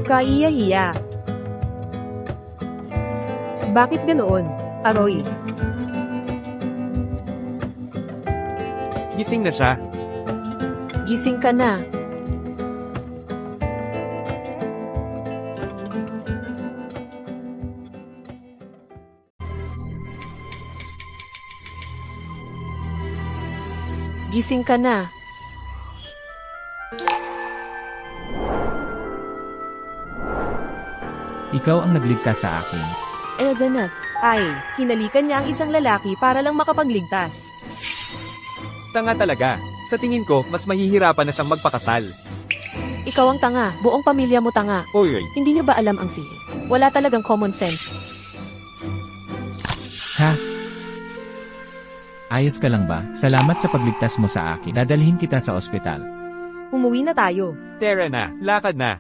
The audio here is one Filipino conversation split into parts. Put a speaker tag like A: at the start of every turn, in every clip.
A: Kaiya-hiya. Bakit ganoon, Aroy?
B: Gising na siya.
C: Gising ka na. Gising ka na.
D: Ikaw ang nagligtas sa akin.
C: Elganat.
A: Ay, hinalikan niya ang isang lalaki para lang makapagligtas.
B: Tanga talaga. Sa tingin ko, mas mahihirapan na siyang magpakasal.
C: Ikaw ang tanga. Buong pamilya mo tanga.
B: Oy,
C: Hindi niyo ba alam ang sihir? Wala talagang common sense.
D: Ha? Ayos ka lang ba? Salamat sa pagligtas mo sa akin. Dadalhin kita sa ospital.
A: Umuwi na tayo.
B: Tara na, lakad na.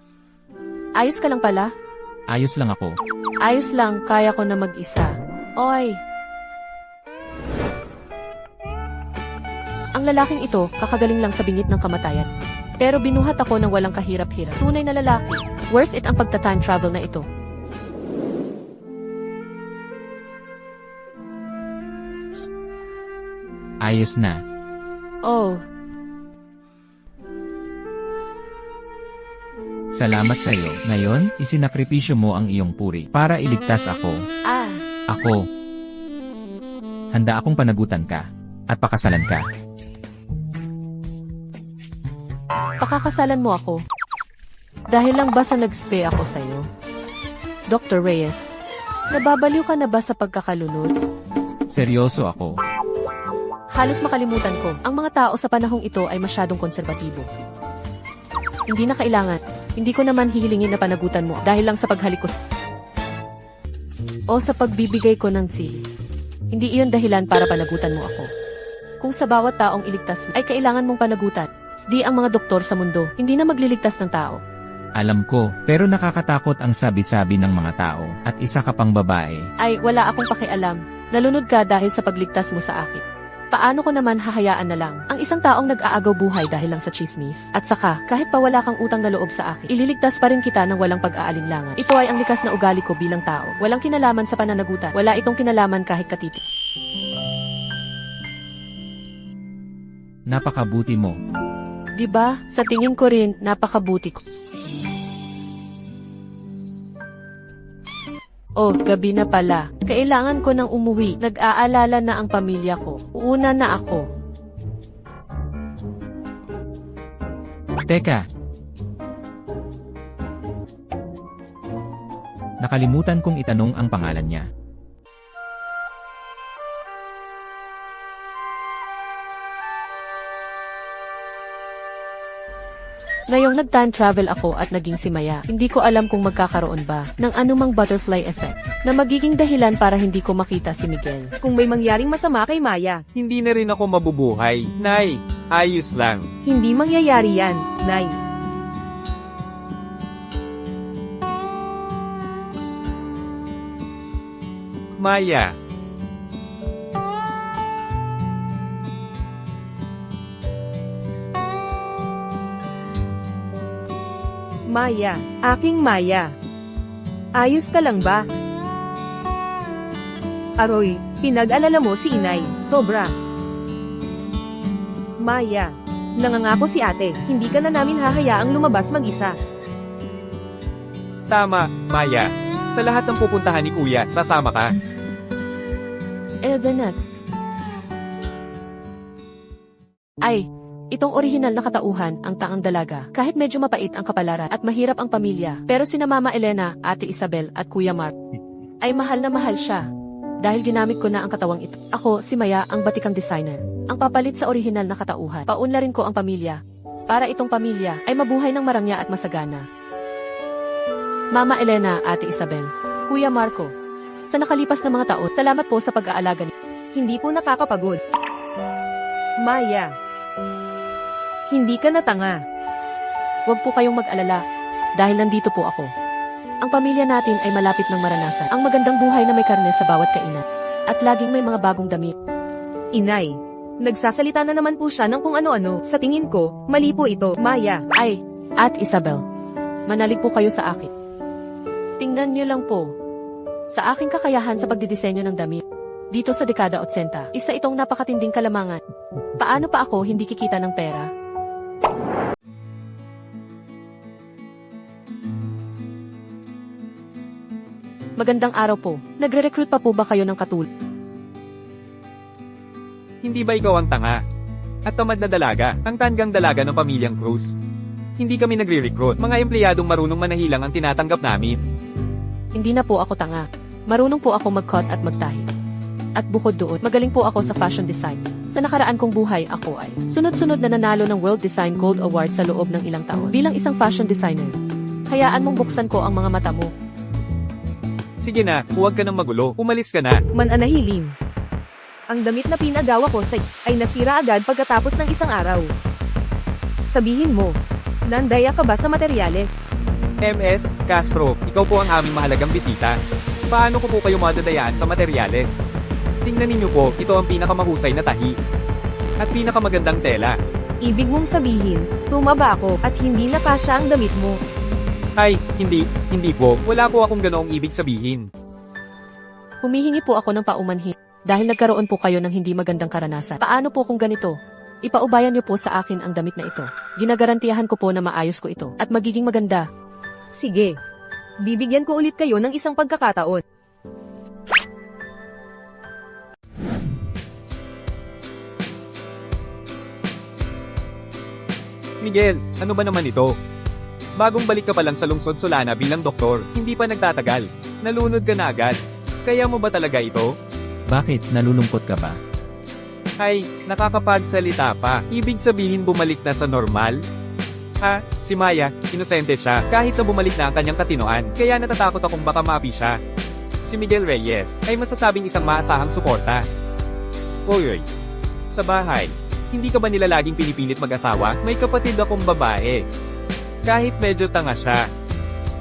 C: Ayos ka lang pala?
D: Ayos lang ako.
C: Ayos lang, kaya ko na mag-isa. Oy! Ang lalaking ito, kakagaling lang sa bingit ng kamatayan. Pero binuhat ako ng walang kahirap-hirap. Tunay na lalaki. Worth it ang pagta-time travel na ito.
D: Ayos na.
C: Oh,
D: Salamat sa iyo. Ngayon, isinakripisyo mo ang iyong puri para iligtas ako. Ako. Handa akong panagutan ka. At pakasalan ka.
C: Pakakasalan mo ako. Dahil lang ba sa nag-spay ako sa'yo? Dr. Reyes, nababaliw ka na ba sa pagkakalunod?
D: Seryoso ako.
C: Halos makalimutan ko, ang mga tao sa panahong ito ay masyadong konserbatibo. Hindi na kailangan. Hindi ko naman hihilingin na panagutan mo dahil lang sa paghalik ko o sa pagbibigay ko ng sihir. Hindi iyon dahilan para panagutan mo ako. Kung sa bawat taong iligtas ay kailangan mong panagutan, di ang mga doktor sa mundo, hindi na magliligtas ng tao.
D: Alam ko, pero nakakatakot ang sabi-sabi ng mga tao, at isa ka pang babae.
C: Ay, wala akong pakialam. Nalunod ka dahil sa pagligtas mo sa akin. Paano ko naman hahayaan na lang ang isang taong nag-aagaw buhay dahil lang sa chismis? At saka, kahit pa wala kang utang na loob sa akin, ililigtas pa rin kita ng walang pag-aalinlangan. Ito ay ang likas na ugali ko bilang tao. Walang kinalaman sa pananagutan. Wala itong kinalaman kahit katiti.
D: Napakabuti mo.
C: Diba? Sa tingin ko rin, napakabuti ko. Oh, gabi na pala. Kailangan ko nang umuwi. Nag-aalala na ang pamilya ko. Uuna na ako.
D: Teka. Nakalimutan kong itanong ang pangalan niya.
C: Ngayong nag-time travel ako at naging si Maya, hindi ko alam kung magkakaroon ba ng anumang butterfly effect na magiging dahilan para hindi ko makita si Miguel.
A: Kung may mangyaring masama kay Maya,
B: Hindi na rin ako mabubuhay. Nay, ayos lang.
A: hindi mangyayari yan, Nay.
B: Maya,
A: Maya, aking Maya. Ayos ka lang ba? Aroy, pinag-alala mo si inay, sobra. Maya, nangangako si ate, hindi ka na namin hahayaang lumabas mag-isa.
B: tama, Maya. Sa lahat ng pupuntahan ni Kuya, sasama ka.
C: Elganat. Ay, itong orihinal na katauhan, ang taang dalaga. Kahit medyo mapait ang kapalaran at mahirap ang pamilya, pero sina Mama Elena, Ate Isabel at Kuya Mark ay mahal na mahal siya. Dahil ginamit ko na ang katawang ito. Ako, si Maya, ang batikang designer. Ang papalit sa orihinal na katauhan. Paunlarin ko ang pamilya. Para itong pamilya ay mabuhay ng marangya at masagana. Mama Elena, Ate Isabel, Kuya Marco. Sa nakalipas na mga taon, salamat po sa pag-aalaga niyo.
A: Hindi po nakakapagod. Maya, hindi ka na tanga.
C: Huwag po kayong mag-alala, dahil nandito po ako. Ang pamilya natin ay malapit ng maranasan ang magandang buhay na may karne sa bawat kainan. At laging may mga bagong damit.
A: Inay, nagsasalita na naman po siya ng kung ano-ano. Sa tingin ko, mali po ito, Maya.
C: Ay, at Isabel. Manalig po kayo sa akin. Tingnan niyo lang po. Sa aking kakayahan sa pagdidisenyo ng damit. Dito sa dekada 80, isa itong napakatinding kalamangan. Paano pa ako hindi kikita ng pera? Magandang araw po. Nagre-recruit pa po ba kayo ng katulad?
B: Hindi ba ikaw ang tanga? At tamad na dalaga, ang tanggang dalaga ng pamilyang Cruz. Hindi kami nagre-recruit, mga empleyadong marunong manahilang ang tinatanggap namin.
C: Hindi na po ako tanga. Marunong po ako mag-cut at magtahi. At bukod doon, magaling po ako sa fashion design. Sa nakaraan kong buhay, ako ay sunod-sunod na nanalo ng World Design Gold Award sa loob ng ilang taon bilang isang fashion designer. Hayaan mong buksan ko ang mga mata mo.
B: Sige na, huwag ka nang magulo, umalis ka na.
A: Mananahiling. Ang damit na pinagawa ko sa ay nasira agad pagkatapos ng isang araw. Sabihin mo, nandaya ka ba sa materyales?
B: MS, Castro, ikaw po ang aming mahalagang bisita. Paano ko po kayo madadayaan sa materyales? Tingnan ninyo po, ito ang pinakamahusay na tahi. At pinakamagandang tela.
A: Ibig mong sabihin, tumaba ako at hindi na kasya ang damit mo.
B: Ay, hindi po, wala po akong ganoong ibig sabihin.
C: Humihingi po ako ng paumanhin. Dahil nagkaroon po kayo ng hindi magandang karanasan. Paano po kung ganito? Ipaubayan niyo po sa akin ang damit na ito. Ginagarantiyahan ko po na maayos ko ito at magiging maganda.
A: Sige. Bibigyan ko ulit kayo ng isang pagkakataon.
B: Miguel, ano ba naman ito? Bagong balik ka pa lang sa lungsod Solana bilang doktor, hindi pa nagtatagal. Nalunod ka na agad. Kaya mo ba talaga ito?
D: Bakit, nalulungkot ka ba?
B: Ay, nakakapagsalita pa. Ibig sabihin bumalik na sa normal? Ha, si Maya, inosente siya, kahit na bumalik na ang kanyang katinoan, kaya natatakot akong baka maapi siya. Si Miguel Reyes, ay masasabing isang maasahang suporta. Oy, sa bahay, hindi ka ba nila laging pinipilit mag-asawa? May kapatid akong babae. Kahit medyo tanga siya.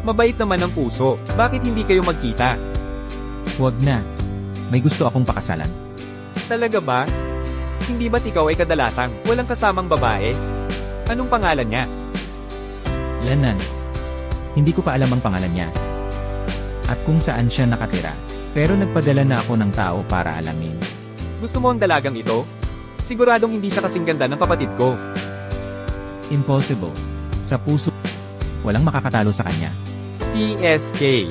B: Mabait naman ang puso, bakit hindi kayo magkita?
D: Huwag na. May gusto akong pakasalan.
B: Talaga ba? Hindi ba't ikaw ay kadalasang walang kasamang babae? Anong pangalan niya?
D: Lanan. Hindi ko pa alam ang pangalan niya. At kung saan siya nakatira. Pero nagpadala na ako ng tao para alamin.
B: Gusto mo ang dalagang ito? Siguradong hindi siya kasing ganda ng kapatid ko.
D: Impossible. Sa puso, walang makakatalo sa kanya.
B: TSK.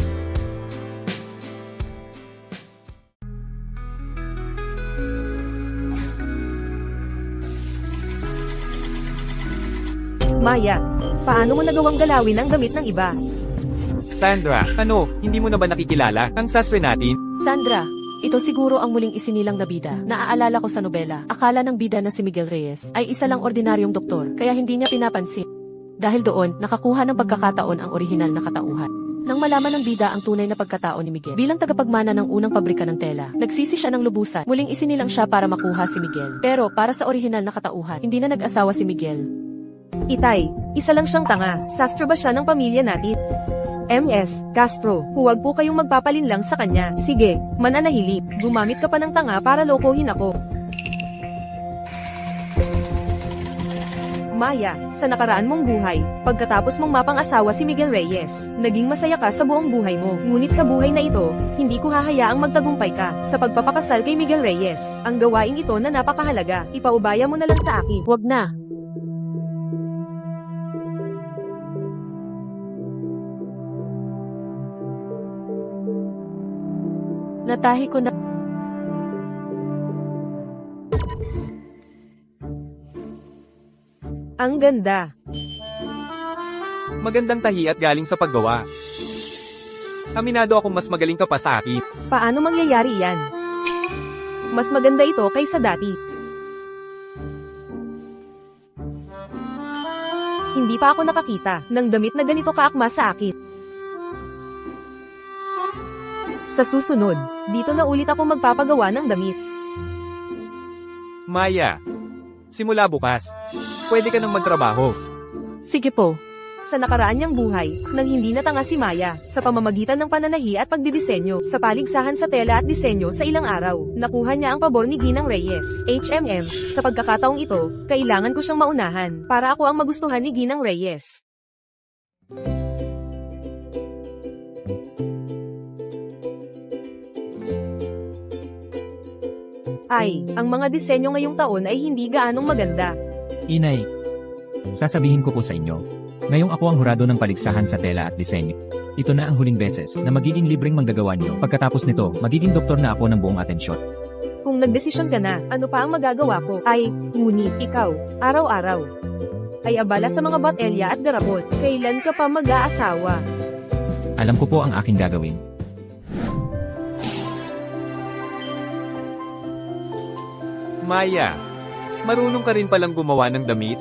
A: Maya, paano mo nagawang galawin ang damit ng iba?
B: Sandra, ano, hindi mo na ba nakikilala ang sastre natin?
C: Sandra, ito siguro ang muling isinilang na bida. Naaalala ko sa nobela. Akala ng bida na si Miguel Reyes ay isa lang ordinaryong doktor, kaya hindi niya pinapansin. Dahil doon, nakakuha ng pagkakataon ang orihinal na katauhan. Nang malaman ng bida ang tunay na pagkatao ni Miguel, bilang tagapagmana ng unang pabrika ng tela, nagsisi siya ng lubusan. Muling isinilang siya para makuha si Miguel. Pero para sa orihinal na katauhan, hindi na nag-asawa si Miguel.
A: Itay, isa lang siyang tanga. Sastre ba siya ng pamilya natin? MS, Castro, huwag po kayong magpapalinlang sa kanya. Sige, mananahili. Gumamit ka pa ng tanga para lokohin ako. Maya, sa nakaraan mong buhay, pagkatapos mong mapang-asawa si Miguel Reyes, naging masaya ka sa buong buhay mo. Ngunit sa buhay na ito, hindi ko hahayaang magtagumpay ka sa pagpapakasal kay Miguel Reyes. Ang gawaing ito na napakahalaga, ipaubaya mo na lang sa akin.
C: Huwag na. Natahi ko na.
A: Ang ganda.
B: Magandang tahi at galing sa paggawa. Aminado akong mas magaling ka pa sa akin.
A: Paano mangyayari yan? Mas maganda ito kaysa dati. Hindi pa ako nakakita ng damit na ganito kaakma sa akin. Sa susunod, dito na ulit ako magpapagawa ng damit.
B: Maya, simula bukas, pwede ka nang magtrabaho.
C: Sige po.
A: Sa nakaraan niyang buhay, nang hindi natanga si Maya, sa pamamagitan ng pananahi at pagdidisenyo, sa paligsahan sa tela at disenyo sa ilang araw, nakuha niya ang pabor ni Ginang Reyes, HMM. Sa pagkakataong ito, kailangan ko siyang maunahan, para ako ang magustuhan ni Ginang Reyes. Ay, ang mga disenyo ngayong taon ay hindi gaanong maganda.
D: Inay, sasabihin ko po sa inyo. Ngayong ako ang hurado ng paligsahan sa tela at disenyo. Ito na ang huling beses na magiging libreng manggagawa niyo. Pagkatapos nito, magiging doktor na ako ng buong atensyon.
A: Kung nagdesisyon ka na, ano pa ang magagawa ko? Ay, ngunit ikaw, araw-araw, ay abala sa mga botelya at garapot. Kailan ka pa mag-aasawa?
D: Alam ko po ang aking gagawin.
B: Maya, marunong ka rin palang gumawa ng damit?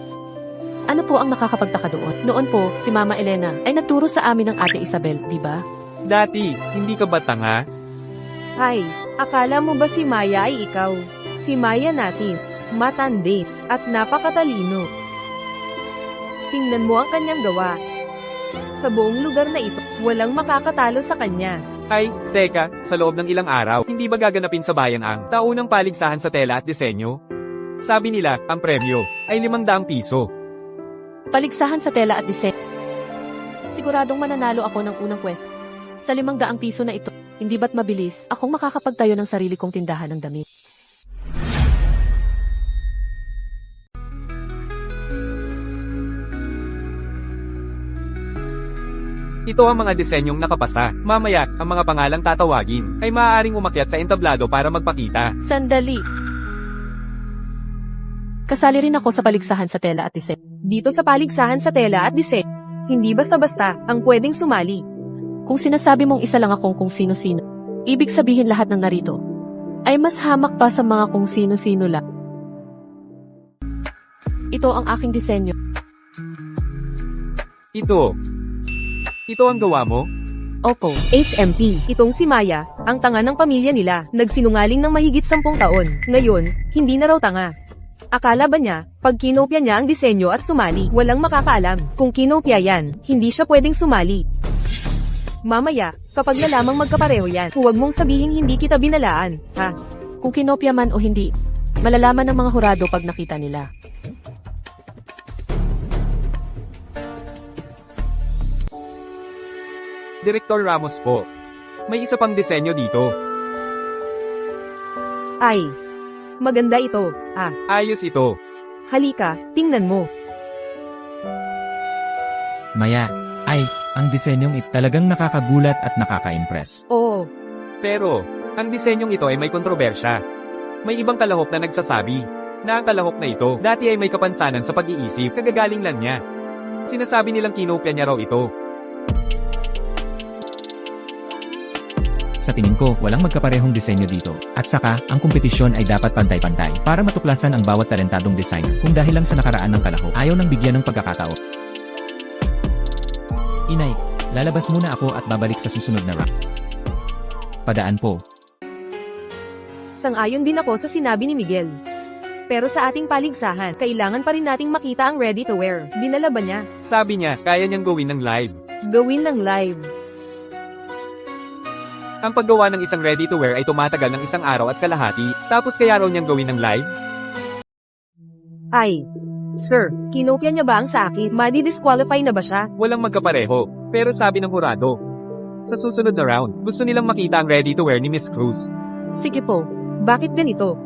C: Ano po ang nakakapagtaka doon? Noon po, si Mama Elena ay nagturo sa amin ng Ate Isabel, di ba?
B: Dati, hindi ka ba tanga?
A: Ay, akala mo ba si Maya ay ikaw? Si Maya natin, matandi, at napakatalino. Tingnan mo ang kanyang gawa. Sa buong lugar na ito, walang makakatalo sa kanya.
B: Ay, teka, sa loob ng ilang araw, hindi ba gaganapin sa bayan ang taunang paligsahan sa tela at disenyo? Sabi nila, ang premyo ay 500 piso.
C: Paligsahan sa tela at disenyo. Siguradong mananalo ako ng unang pwesto. Sa 500 piso na ito, hindi ba't mabilis akong makakapagtayo ng sarili kong tindahan ng damit?
B: Ito ang mga disenyong nakapasa. Mamaya, ang mga pangalang tatawagin ay maaaring umakyat sa entablado para magpakita.
C: Sandali. Kasali rin ako sa paligsahan sa tela at disenyo.
A: Dito sa paligsahan sa tela at disenyo, hindi basta-basta ang pwedeng sumali.
C: Kung sinasabi mong isa lang akong kung sino-sino, ibig sabihin lahat ng narito ay mas hamak pa sa mga kung sino-sino lang. Ito ang aking disenyo.
B: Ito ang gawa mo?
C: Opo.
A: HMP, itong si Maya, ang tanga ng pamilya nila, nagsinungaling ng mahigit 10 taon. Ngayon, hindi na raw tanga. Akala ba niya, pag kinopya niya ang disenyo at sumali, walang makakaalam. Kung kinopya yan, hindi siya pwedeng sumali. Mamaya, kapag nalamang magkapareho yan, huwag mong sabihin hindi kita binalaan, ha?
C: Kung kinopya man o hindi, malalaman ng mga hurado pag nakita nila.
B: Direktor Ramos po. May isa pang disenyo dito.
A: Ay, maganda ito, ah.
B: Ayos ito.
A: Halika, tingnan mo.
D: Maya, ay, ang disenyong ito talagang nakakagulat at nakaka-impress.
A: Oo,
B: Pero, ang disenyong ito ay may kontrobersya. May ibang kalahok na nagsasabi na ang kalahok na ito dati ay may kapansanan sa pag-iisip, kagagaling lang niya. Sinasabi nilang kinopya niya raw ito.
D: Sa tingin ko, walang magkaparehong disenyo dito. At saka, ang kompetisyon ay dapat pantay-pantay para matuklasan ang bawat talentadong designer. Kung dahil lang sa nakaraan ng kalahok, ayaw nang bigyan ng pagkakataon. Inay, lalabas muna ako at babalik sa susunod na round. Padaan po.
A: sang-ayon din ako sa sinabi ni Miguel. Pero sa ating paligsahan, kailangan pa rin nating makita ang ready to wear. Dinala ba niya?
B: Sabi niya, kaya niyang gawin ng live.
A: Gawin ng live.
B: Ang paggawa ng isang ready to wear ay tumatagal ng 1 araw at kalahati, tapos kaya raw niyang gawin ng live?
A: Ay, sir, kinopya niya ba ang sa akin? Madi-disqualify na ba siya?
B: Walang magkapareho, pero sabi ng hurado. Sa susunod na round, gusto nilang makita ang ready to wear ni Miss Cruz.
A: Sige po, bakit ganito?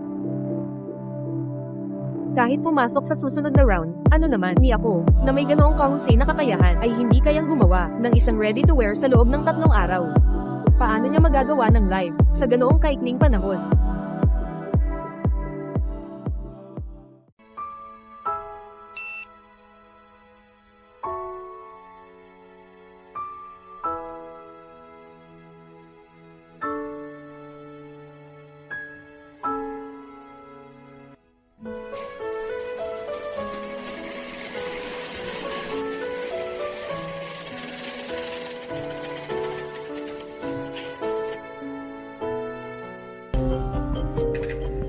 A: Kahit pumasok sa susunod na round, ano naman ni ako, na may ganoong kahusay na kakayahan ay hindi kayang gumawa ng isang ready to wear sa loob ng 3 araw. Paano niya magagawa ng live sa ganoong kaikling panahon?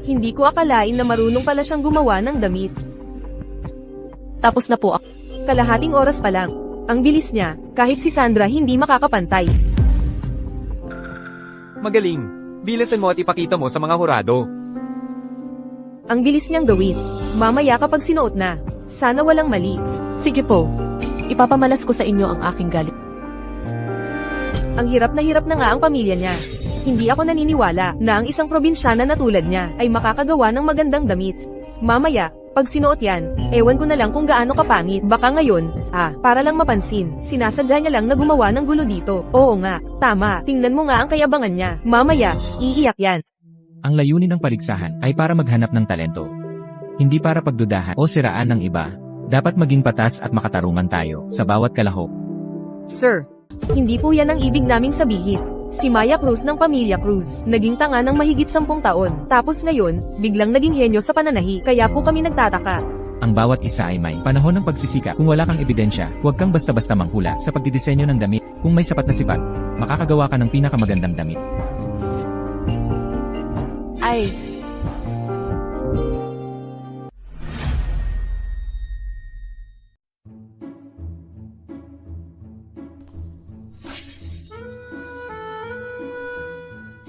A: Hindi ko akalain na marunong pala siyang gumawa ng damit.
C: Tapos na po ako.
A: Kalahating oras pa lang. Ang bilis niya, kahit si Sandra hindi makakapantay.
B: Magaling. Bilisan mo at ipakita mo sa mga hurado.
A: Ang bilis niyang gawin. Mamaya kapag sinuot na, sana walang mali.
C: Sige po. Ipapamalas ko sa inyo ang aking galit.
A: Ang hirap na nga ang pamilya niya. Hindi ako naniniwala na ang isang probinsyana na tulad niya ay makakagawa ng magandang damit. Mamaya, pag sinuot yan, ewan ko na lang kung gaano kapangit. Baka ngayon, para lang mapansin, sinasadya niya lang na gumawa ng gulo dito. Oo nga, tama, tingnan mo nga ang kayabangan niya. Mamaya, iiyak yan.
D: Ang layunin ng paligsahan ay para maghanap ng talento. Hindi para pagdudahan o siraan ng iba. Dapat maging patas at makatarungan tayo sa bawat kalahok.
A: Sir, hindi po yan ang ibig naming sabihin. Si Maya Cruz ng Pamilya Cruz, naging tanga ng mahigit 10 taon. Tapos ngayon, biglang naging henyo sa pananahi, kaya po kami nagtataka.
D: Ang bawat isa ay may panahon ng pagsisikap. Kung wala kang ebidensya, huwag kang basta-basta manghula sa pagdidisenyo ng damit. Kung may sapat na sipag, makakagawa ka ng pinakamagandang damit.
C: Ay,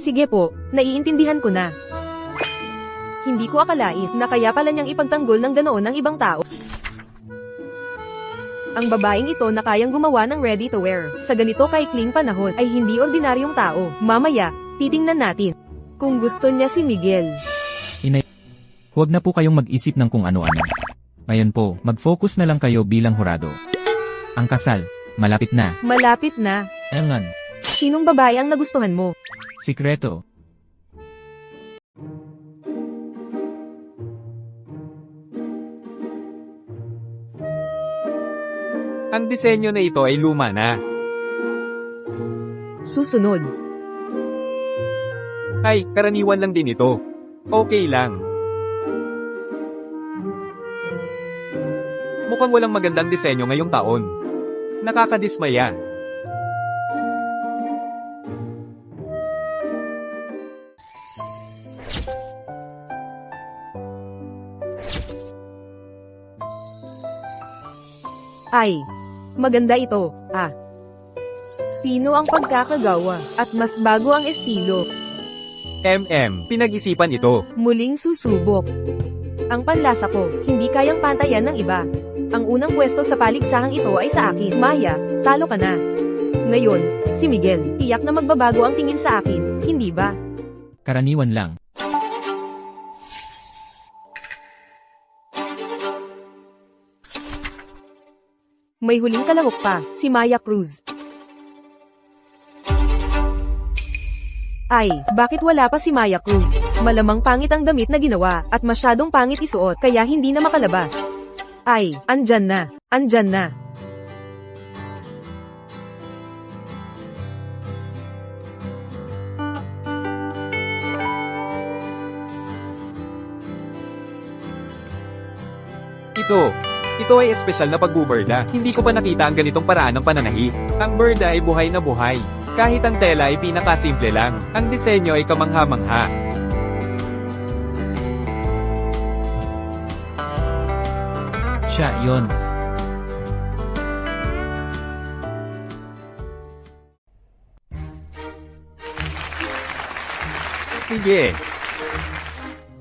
A: Sige po, naiintindihan ko na. Hindi ko akalain na kaya pala niyang ipagtanggol ng ganoon ng ibang tao. Ang babaeng ito na kayang gumawa ng ready-to-wear sa ganito kaikling panahon ay hindi ordinaryong tao. Mamaya, titingnan natin kung gusto niya si Miguel.
D: Huwag na po kayong mag-isip ng kung ano-ano. Ngayon po, mag-focus na lang kayo bilang hurado. Ang kasal, malapit na.
A: Malapit na.
D: Engan,
A: Sinong babae ang nagustuhan mo?
D: sikreto.
B: Ang disenyo na ito ay luma na.
A: Susunod.
B: Ay, karaniwan lang din ito. Okay lang. Mukhang walang magandang disenyo ngayong taon. Nakakadismaya.
A: Ay, maganda ito, Pino ang pagkakagawa, at mas bago ang estilo.
B: Pinag-isipan ito.
A: Muling susubok. Ang panlasa ko, hindi kayang pantayan ng iba. Ang unang pwesto sa paligsahang ito ay sa akin. Maya, talo ka na. Ngayon, si Miguel, tiyak na magbabago ang tingin sa akin, hindi ba?
D: Karaniwan lang.
A: May huling kalahok pa, si Maya Cruz. Ay, bakit wala pa si Maya Cruz? Malamang pangit ang damit na ginawa, at masyadong pangit isuot, kaya hindi na makalabas. Ay, andyan na. Andyan na.
B: Ito ay espesyal na pagbuberda. Hindi ko pa nakita ang ganitong paraan ng pananahi. Ang berda ay buhay na buhay. Kahit ang tela ay pinakasimple lang, ang disenyo ay kamangha-mangha.
D: Siya, yon.
B: Sige.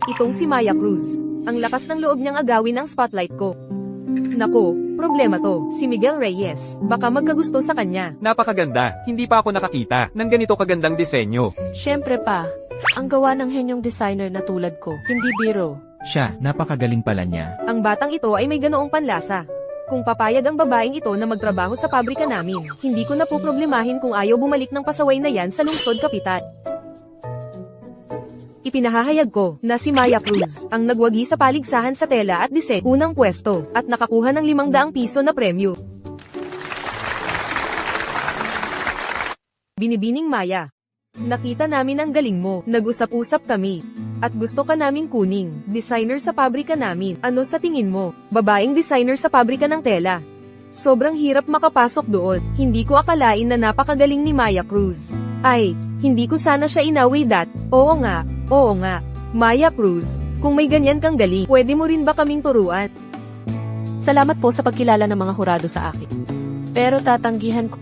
A: Itong si Maya Cruz. Ang lakas ng loob niyang agawin ang spotlight ko. Nako, problema to, si Miguel Reyes. Baka magkagusto sa kanya.
B: Napakaganda. Hindi pa ako nakakita ng ganito kagandang disenyo.
C: syempre pa. Ang gawa ng henyong designer na tulad ko, hindi biro.
D: Siya, napakagaling pala niya.
A: Ang batang ito ay may ganoong panlasa. Kung papayag ang babaeng ito na magtrabaho sa pabrika namin, hindi ko na po problemahin kung ayaw bumalik ng pasaway na yan sa lungsod kapital. Ipinahahayag ko na si Maya Cruz ang nagwagi sa paligsahan sa tela at disenyo, unang pwesto, at nakakuha ng 500 piso na premyo. Binibining Maya, nakita namin ang galing mo, nag-usap-usap kami, at gusto ka naming kuning, designer sa pabrika namin. Ano sa tingin mo, babaeng designer sa pabrika ng tela? Sobrang hirap makapasok doon, hindi ko akalain na napakagaling ni Maya Cruz. Ay, hindi ko sana siya inaway oo nga, Maya Cruz, kung may ganyan kang galing, pwede mo rin ba kaming turuan?
C: Salamat po sa pagkilala ng mga hurado sa akin. Pero tatanggihan ko,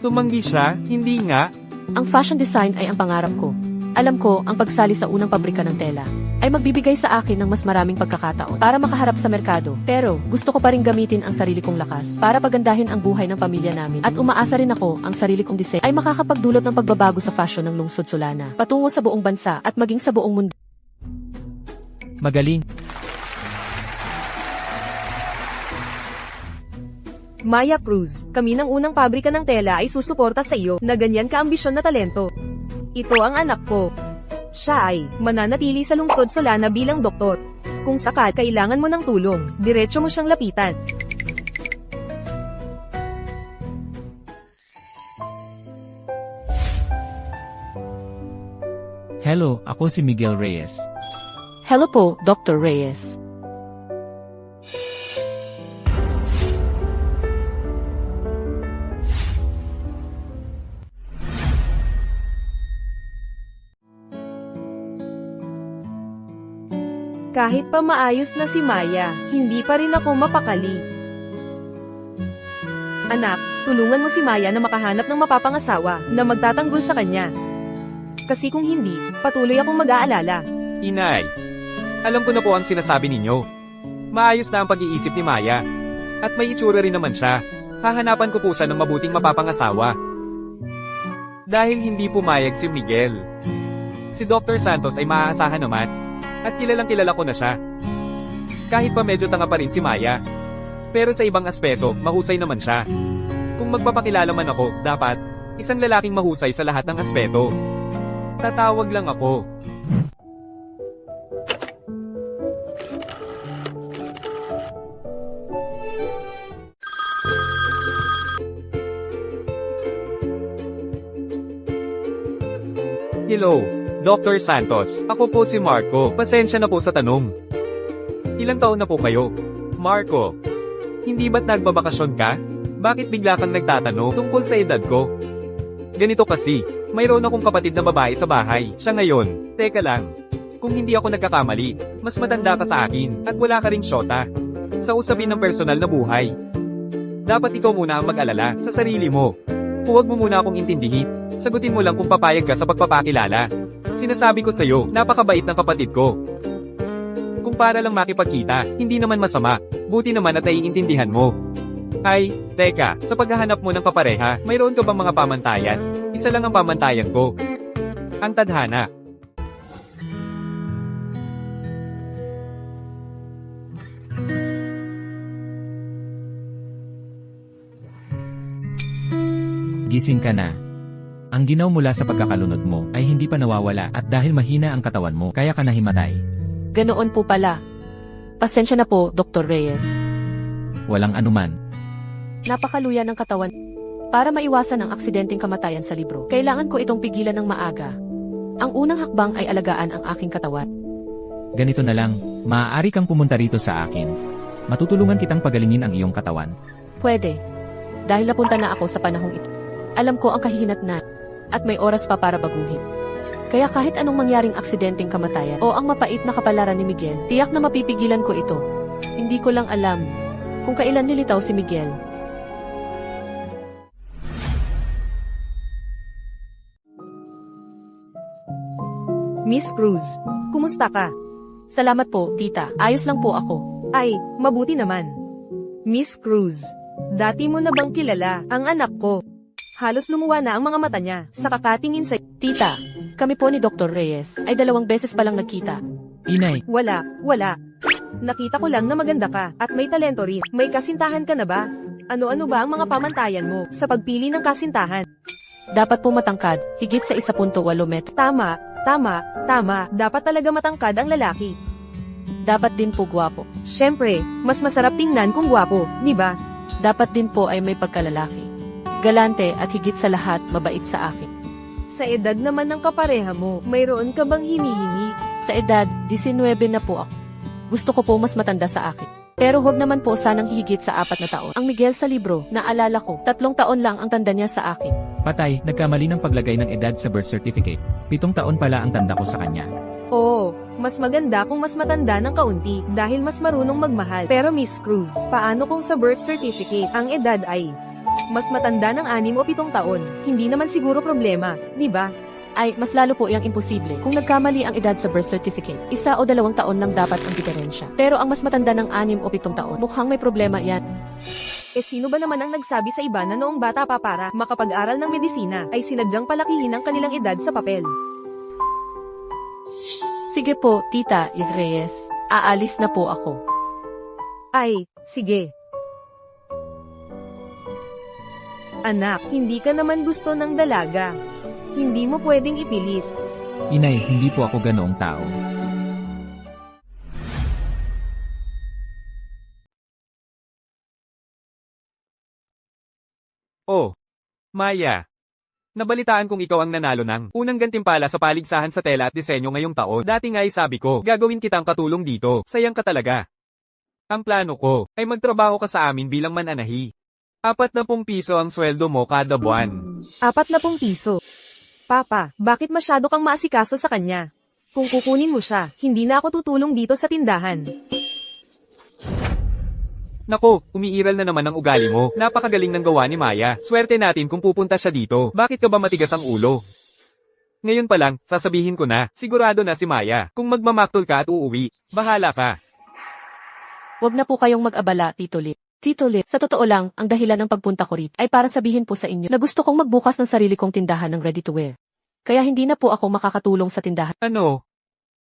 B: Tumanggi siya? Hindi nga.
C: ang fashion design ay ang pangarap ko. Alam ko ang pagsali sa unang pabrika ng tela. ay magbibigay sa akin ng mas maraming pagkakataon para makaharap sa merkado. Pero, gusto ko pa rin gamitin ang sarili kong lakas para pagandahin ang buhay ng pamilya namin. At umaasa rin ako ang sarili kong disenyo ay makakapagdulot ng pagbabago sa fashion ng lungsod Solana, patungo sa buong bansa at maging sa buong mundo.
D: Magaling.
A: Maya Cruz, kami ng unang pabrika ng tela ay susuporta sa iyo na ganyan ka-ambisyon na talento. Ito ang anak ko. Siya ay mananatili sa lungsod Solana bilang doktor. Kung sakal kailangan mo ng tulong, diretso mo siyang lapitan.
D: Hello, ako si Miguel Reyes.
C: Hello po, Dr. Reyes.
A: Kahit pa maayos na si Maya, hindi pa rin ako mapakali. Anak, tulungan mo si Maya na makahanap ng mapapangasawa na magtatanggol sa kanya. Kasi kung hindi, patuloy akong mag-aalala.
B: Inay, alam ko na po ang sinasabi ninyo. Maayos na ang pag-iisip ni Maya. At may itsura rin naman siya. Hahanapan ko po siya ng mabuting mapapangasawa. Dahil hindi pumayag si Miguel. Si Dr. Santos ay maaasahan naman. At kilalang kilala ko na siya. Kahit pa medyo tanga pa rin si Maya. Pero sa ibang aspeto, mahusay naman siya. Kung magpapakilala man ako, dapat, isang lalaking mahusay sa lahat ng aspeto. Tatawag lang ako. Hello, Dr. Santos. Ako po si Marco. Pasensya na po sa tanong. Ilang taon na po kayo? Marco, hindi ba't nagbabakasyon ka? Bakit bigla kang nagtatanong tungkol sa edad ko? Ganito kasi, mayroon akong kapatid na babae sa bahay. Siya ngayon. Teka lang. Kung hindi ako nagkakamali, mas matanda ka sa akin at wala ka ring syota. Sa usapin ng personal na buhay. Dapat ikaw muna ang mag-alala sa sarili mo. Huwag mo muna akong intindihin. Sagutin mo lang kung papayag ka sa pagpapakilala. Sinasabi ko sa'yo, napakabait ng kapatid ko. Kung para lang makipagkita, hindi naman masama. Buti naman at naiintindihan mo. Ay, teka, sa paghahanap mo ng kapareha, mayroon ka bang mga pamantayan? Isa lang ang pamantayan ko. Ang tadhana.
D: Gising ka na. Ang ginaw mula sa pagkakalunod mo ay hindi pa nawawala at dahil mahina ang katawan mo, kaya ka nahimatay.
C: Ganoon po pala. Pasensya na po, Dr. Reyes.
D: Walang anuman.
C: Napakaluya ng katawan. Para maiwasan ang aksidenteng kamatayan sa libro, kailangan ko itong pigilan ng maaga. Ang unang hakbang ay alagaan ang aking katawan.
D: Ganito na lang, maaari kang pumunta rito sa akin. Matutulungan kitang pagalingin ang iyong katawan.
C: Pwede. Dahil napunta na ako sa panahong ito. Alam ko ang kahihinatnan. At may oras pa para baguhin. Kaya kahit anong mangyaring aksidenteng kamatayan o ang mapait na kapalaran ni Miguel, tiyak na mapipigilan ko ito. Hindi ko lang alam kung kailan nilitaw si Miguel.
A: Miss Cruz, kumusta ka?
C: Salamat po, tita. Ayos lang po ako.
A: Ay, mabuti naman. Miss Cruz, dati mo na bang kilala ang anak ko? Halos lumuwa na ang mga mata niya sa kakatingin sa...
C: Tita, kami po ni Dr. Reyes ay 2 beses pa lang nagkita.
D: Inay,
A: Wala. Nakita ko lang na maganda ka at may talento rin. May kasintahan ka na ba? Ano-ano ba ang mga pamantayan mo sa pagpili ng kasintahan?
C: Dapat po matangkad, higit sa 1.8 metro.
A: Tama. Dapat talaga matangkad ang lalaki.
C: Dapat din po gwapo.
A: Siyempre, mas masarap tingnan kung gwapo, di ba?
C: Dapat din po ay may pagkalalaki. Galante at higit sa lahat, mabait sa akin.
A: Sa edad naman ng kapareha mo, mayroon ka bang hinihingi?
C: Sa edad, 19 na po ako. Gusto ko po mas matanda sa akin. Pero huwag naman po sanang higit sa 4 na taon. Ang Miguel sa libro, naalala ko, 3 taon lang ang tanda niya sa akin.
D: patay, nagkamali ng paglagay ng edad sa birth certificate. 7 taon pala ang tanda ko sa kanya.
A: Oo, mas maganda kung mas matanda ng kaunti dahil mas marunong magmahal. Pero Miss Cruz, paano kung sa birth certificate ang edad ay mas matanda ng 6 o 7 taon? Hindi naman siguro problema, di ba?
C: Ay, mas lalo po iyang imposible. Kung nagkamali ang edad sa birth certificate, 1 o 2 taon lang dapat ang diferensya. Pero ang mas matanda ng 6 o 7 taon, mukhang may problema yan.
A: Sino ba naman ang nagsabi sa iba na noong bata pa para makapag-aral ng medisina ay sinadyang palakihin ang kanilang edad sa papel?
C: Sige po, Tita Reyes. Aalis na po ako.
A: Ay, sige. Anak, hindi ka naman gusto ng dalaga. Hindi mo pwedeng ipilit.
D: Inay, hindi po ako ganoong tao.
B: Oh, Maya. Nabalitaan kong ikaw ang nanalo ng unang gantimpala sa paligsahan sa tela at disenyo ngayong taon. Dati nga ay sabi ko, gagawin kitang katulong dito. Sayang ka talaga. Ang plano ko ay magtrabaho ka sa amin bilang mananahi. 40 piso ang sweldo mo kada buwan.
A: 40 piso. Papa, bakit masyado kang maasikaso sa kanya? Kung kukunin mo siya, hindi na ako tutulong dito sa tindahan.
B: Nako, umiiral na naman ang ugali mo. Napakagaling ng gawa ni Maya. Swerte natin kung pupunta siya dito. Bakit ka ba matigas ang ulo? Ngayon pa lang, sasabihin ko na, sigurado na si Maya. Kung magmamaktol ka at uuwi, bahala ka.
C: Huwag na po kayong mag-abala, Tito Lip. Tito Lip, sa totoo lang, ang dahilan ng pagpunta ko rito ay para sabihin po sa inyo na gusto kong magbukas ng sarili kong tindahan ng ready-to-wear. Kaya hindi na po ako makakatulong sa tindahan.
B: Ano?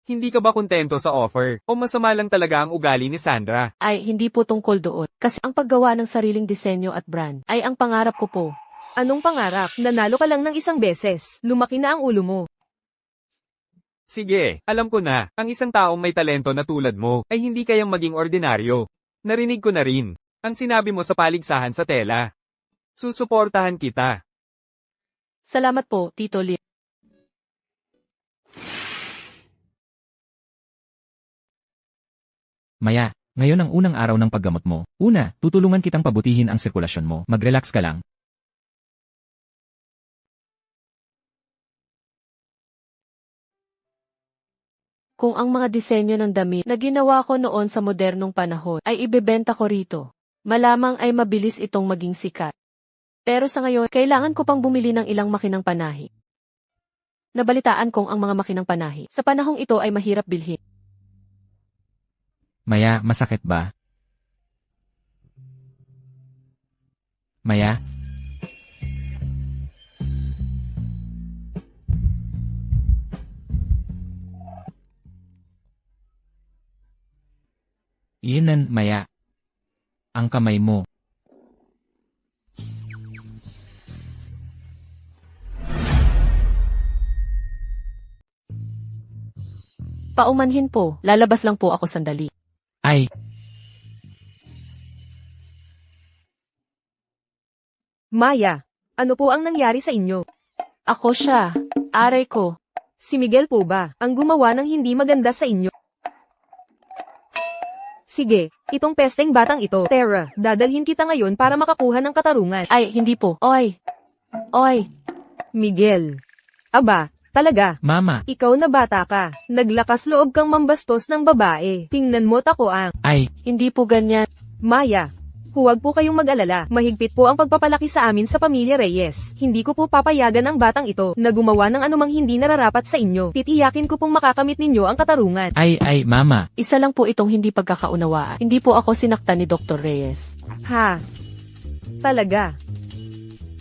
B: Hindi ka ba kontento sa offer? O masama lang talaga ang ugali ni Sandra?
C: Ay, hindi po tungkol doon. Kasi ang paggawa ng sariling disenyo at brand ay ang pangarap ko po.
A: Anong pangarap? Nanalo ka lang ng isang beses. Lumaki na ang ulo mo.
B: Sige, alam ko na, ang isang taong may talento na tulad mo, ay hindi kayang maging ordinaryo. Narinig ko na rin, ang sinabi mo sa paligsahan sa tela. Susuportahan kita.
C: Salamat po, Tito Lip.
D: Maya, ngayon ang unang araw ng paggamot mo. Una, tutulungan kitang pabutihin ang sirkulasyon mo. Mag-relax ka lang.
C: Kung ang mga disenyo ng damit na ginawa ko noon sa modernong panahon ay ibebenta ko rito, malamang ay mabilis itong maging sikat. Pero sa ngayon, kailangan ko pang bumili ng ilang makinang panahi. Nabalitaan kong ang mga makinang panahi sa panahong ito ay mahirap bilhin.
D: Maya, masakit ba? Maya? Iyan, Maya. Ang kamay mo.
C: Paumanhin po, lalabas lang po ako sandali.
D: Ay,
A: Maya, ano po ang nangyari sa inyo?
C: Ako siya, aray ko.
A: Si Miguel po ba ang gumawa ng hindi maganda sa inyo? Sige, itong pesteng batang ito, Tara, dadalhin kita ngayon para makakuha ng katarungan.
C: Ay, hindi po. Oy! Oy!
A: Miguel. Aba, talaga.
D: Mama.
A: Ikaw na bata ka. Naglakas loob kang mambastos ng babae. Tingnan mo takoang.
D: Ay,
C: Hindi po ganyan.
A: Maya. Huwag po kayong mag-alala. Mahigpit po ang pagpapalaki sa amin sa pamilya Reyes. Hindi ko po papayagan ang batang ito na gumawa ng anumang hindi nararapat sa inyo. Titiyakin ko pong makakamit ninyo ang katarungan.
D: ay, Mama.
C: Isa lang po itong hindi pagkakaunawaan. Hindi po ako sinaktan ni Dr. Reyes.
A: Ha? Talaga?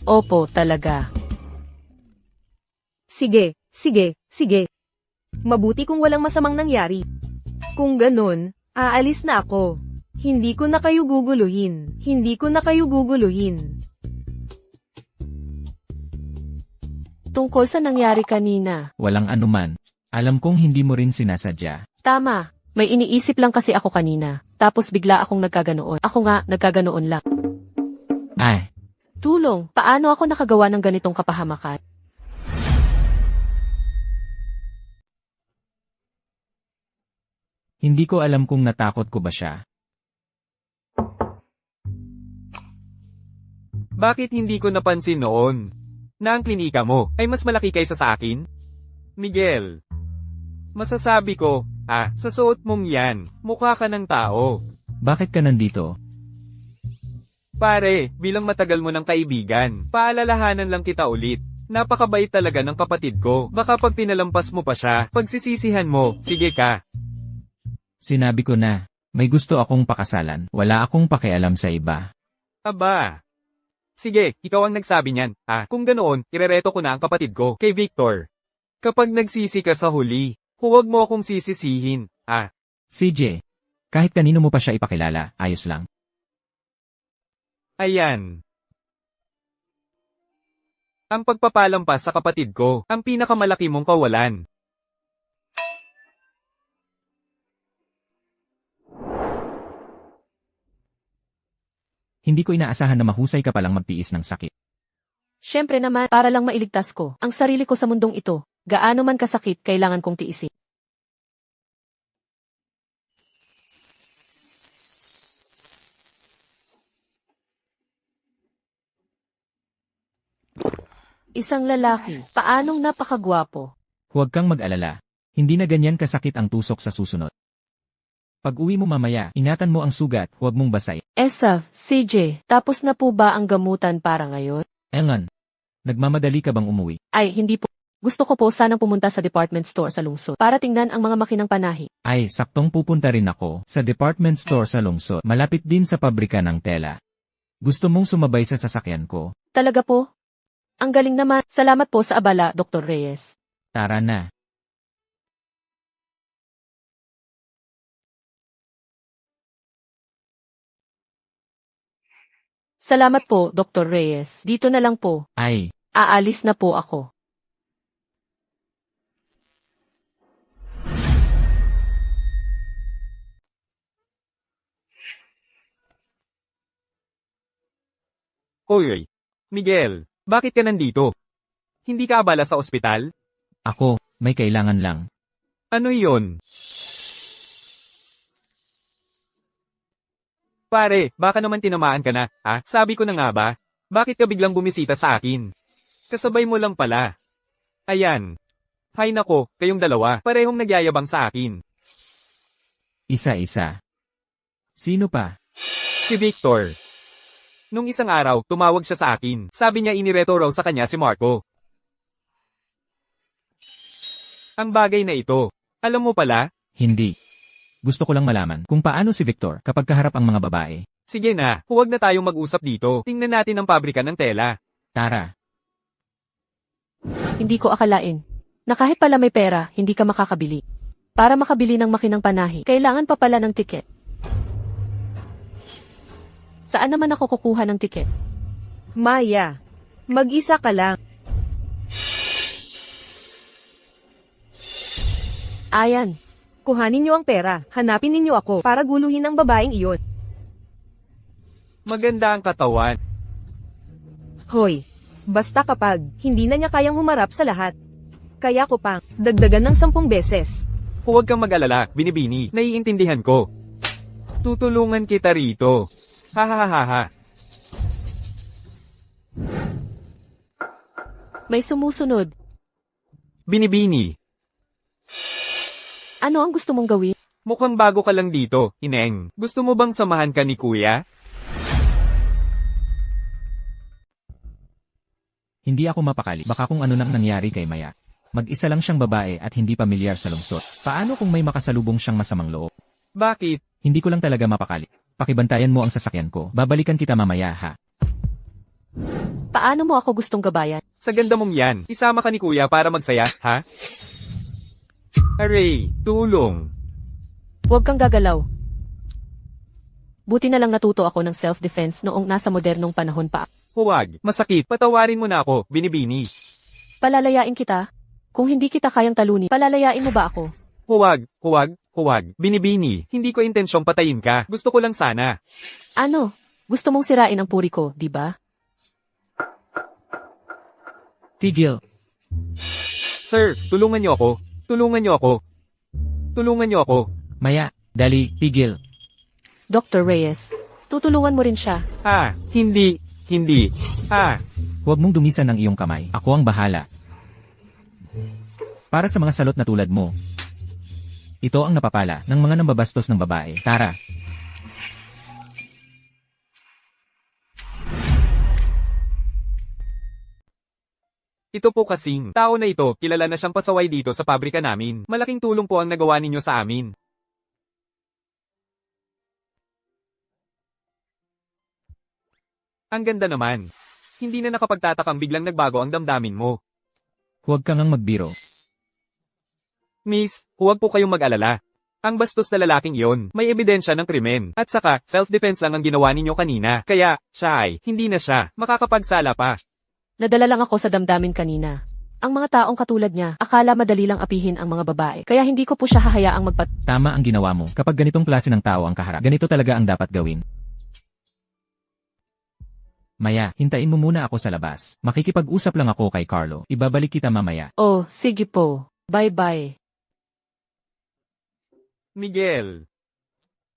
C: Opo, talaga.
A: Sige, sige, sige. Mabuti kung walang masamang nangyari. Kung ganun, aalis na ako. Hindi ko na kayo guguluhin. Hindi ko na kayo guguluhin.
C: Tungkol sa nangyari kanina.
D: Walang anuman. Alam kong hindi mo rin sinasadya.
C: Tama. May iniisip lang kasi ako kanina. Tapos bigla akong nagkaganoon. Ako nga, nagkaganoon lang.
D: Ay,
C: Tulong, paano ako nakagawa ng ganitong kapahamakan?
D: hindi ko alam kung natakot ko ba siya.
B: Bakit hindi ko napansin noon na ang klinika mo ay mas malaki kaysa sa akin? Miguel, masasabi ko, sa suot mong yan, mukha ka ng tao.
D: Bakit ka nandito?
B: Pare, bilang matagal mo ng kaibigan, paalalahanan lang kita ulit. Napakabait talaga ng kapatid ko. Baka pag pinalampas mo pa siya, pagsisisihan mo, sige ka.
D: Sinabi ko na, may gusto akong pakasalan, wala akong pakialam sa iba.
B: Aba. Sige, ikaw ang nagsabi niyan. Kung ganoon, irereto ko na ang kapatid ko, kay Victor. Kapag nagsisi ka sa huli, huwag mo akong sisisihin.
D: CJ, kahit kanino mo pa siya ipakilala, ayos lang.
B: Ayan. Ang pagpapalampas sa kapatid ko, ang pinakamalaki mong kawalan.
D: Hindi ko inaasahan na mahusay ka palang magtiis ng sakit.
C: Siyempre naman, para lang mailigtas ko ang sarili ko sa mundong ito. Gaano man kasakit, kailangan kong tiisin. Isang lalaki, paanong napakagwapo.
D: Huwag kang mag-alala. Hindi na ganyan kasakit ang tusok sa susunod. Pag uwi mo mamaya, ingatan mo ang sugat, huwag mong basay.
C: Esa, CJ, tapos na po ba ang gamutan para ngayon?
D: Engan, nagmamadali ka bang umuwi?
C: Ay, hindi po. Gusto ko po sanang pumunta sa department store sa lungsod para tingnan ang mga makinang panahi.
D: Ay, saktong pupunta rin ako sa department store sa lungsod. Malapit din sa pabrika ng tela. Gusto mong sumabay sa sasakyan ko?
C: Talaga po? Ang galing naman. Salamat po sa abala, Dr. Reyes.
D: Tara na.
C: Salamat po, Dr. Reyes. Dito na lang po.
D: Ay,
C: Aalis na po ako.
B: Hoy, Miguel, bakit ka nandito? Hindi ka abala sa ospital?
D: ako, may kailangan lang.
B: Ano yon? Pare, baka naman tinamaan ka na, Sabi ko na nga ba? Bakit ka biglang bumisita sa akin? Kasabay mo lang pala. Ayan. Hay nako, kayong dalawa, parehong nagyayabang sa akin.
D: Isa-isa. Sino pa?
B: Si Victor. Nung isang araw, tumawag siya sa akin. Sabi niya inireto raw sa kanya si Marco. Ang bagay na ito. Alam mo pala?
D: Hindi. Gusto ko lang malaman kung paano si Victor kapag kaharap ang mga babae.
B: Sige na, huwag na tayong mag-usap dito. Tingnan natin ang pabrika ng tela.
D: Tara.
C: Hindi ko akalain na kahit pala may pera, hindi ka makakabili. Para makabili ng makinang panahi, kailangan pa pala ng tiket. Saan naman ako kukuha ng tiket?
A: Maya, mag-isa ka lang.
C: Ayan.
A: Kuhanin niyo ang pera, hanapin ninyo ako para guluhin ang babaeng iyon.
B: Maganda ang katawan.
A: Hoy, basta kapag hindi na niya kayang humarap sa lahat. Kaya ko pang dagdagan ng 10 beses.
B: Huwag kang mag-alala, Binibini. Naiintindihan ko. Tutulungan kita rito. Hahaha.
C: May sumusunod.
B: Binibini.
C: Ano ang gusto mong gawin?
B: Mukhang bago ka lang dito, Ineng. Gusto mo bang samahan ka ni Kuya?
D: Hindi ako mapakali. Baka kung ano nang nangyari kay Maya. Mag-isa lang siyang babae at hindi pamilyar sa lungsod. Paano kung may makasalubong siyang masamang loob?
B: Bakit?
D: Hindi ko lang talaga mapakali. Pakibantayan mo ang sasakyan ko. Babalikan kita mamaya ha.
C: Paano mo ako gustong gabayan?
B: Sa ganda mong yan, isama ka ni Kuya para magsaya, ha? Aray, tulong.
C: Huwag kang gagalaw. Buti na lang natuto ako ng self-defense noong nasa modernong panahon pa.
B: Huwag, masakit, patawarin mo na ako, Binibini.
C: Palalayain kita? Kung hindi kita kayang talunin, palalayain mo ba ako?
B: Huwag, Binibini, hindi ko intensyong patayin ka, gusto ko lang sana.
C: Ano? Gusto mong sirain ang puri ko, di ba?
D: Tigil.
B: Sir, tulungan niyo ako. Tulungan niyo ako. Tulungan niyo ako.
D: Maya, dali, tigil.
C: Dr. Reyes, tutulungan mo rin siya.
B: Hindi.
D: Huwag mong dumisan ang iyong kamay. Ako ang bahala. Para sa mga salot na tulad mo. Ito ang napapala ng mga nambabastos ng babae. Tara.
B: Ito po kasing tao na ito, kilala na siyang pasaway dito sa pabrika namin. Malaking tulong po ang nagawa ninyo sa amin. Ang ganda naman. Hindi na nakapagtatakang biglang nagbago ang damdamin mo.
D: Huwag kang ngang magbiro.
B: Miss, huwag po kayong mag-alala. Ang bastos na lalaking iyon, may ebidensya ng krimen. At saka, self-defense lang ang ginawa ninyo kanina. Kaya, siya ay, hindi na siya, makakapagsala pa.
C: Nadala lang ako sa damdamin kanina. Ang mga taong katulad niya, akala madali lang apihin ang mga babae. Kaya hindi ko po siya hahayaang
D: Tama ang ginawa mo. Kapag ganitong klase ng tao ang kaharap, ganito talaga ang dapat gawin. Maya, hintayin mo muna ako sa labas. Makikipag-usap lang ako kay Carlo. Ibabalik kita mamaya.
C: Oh, sige po. Bye-bye.
B: Miguel.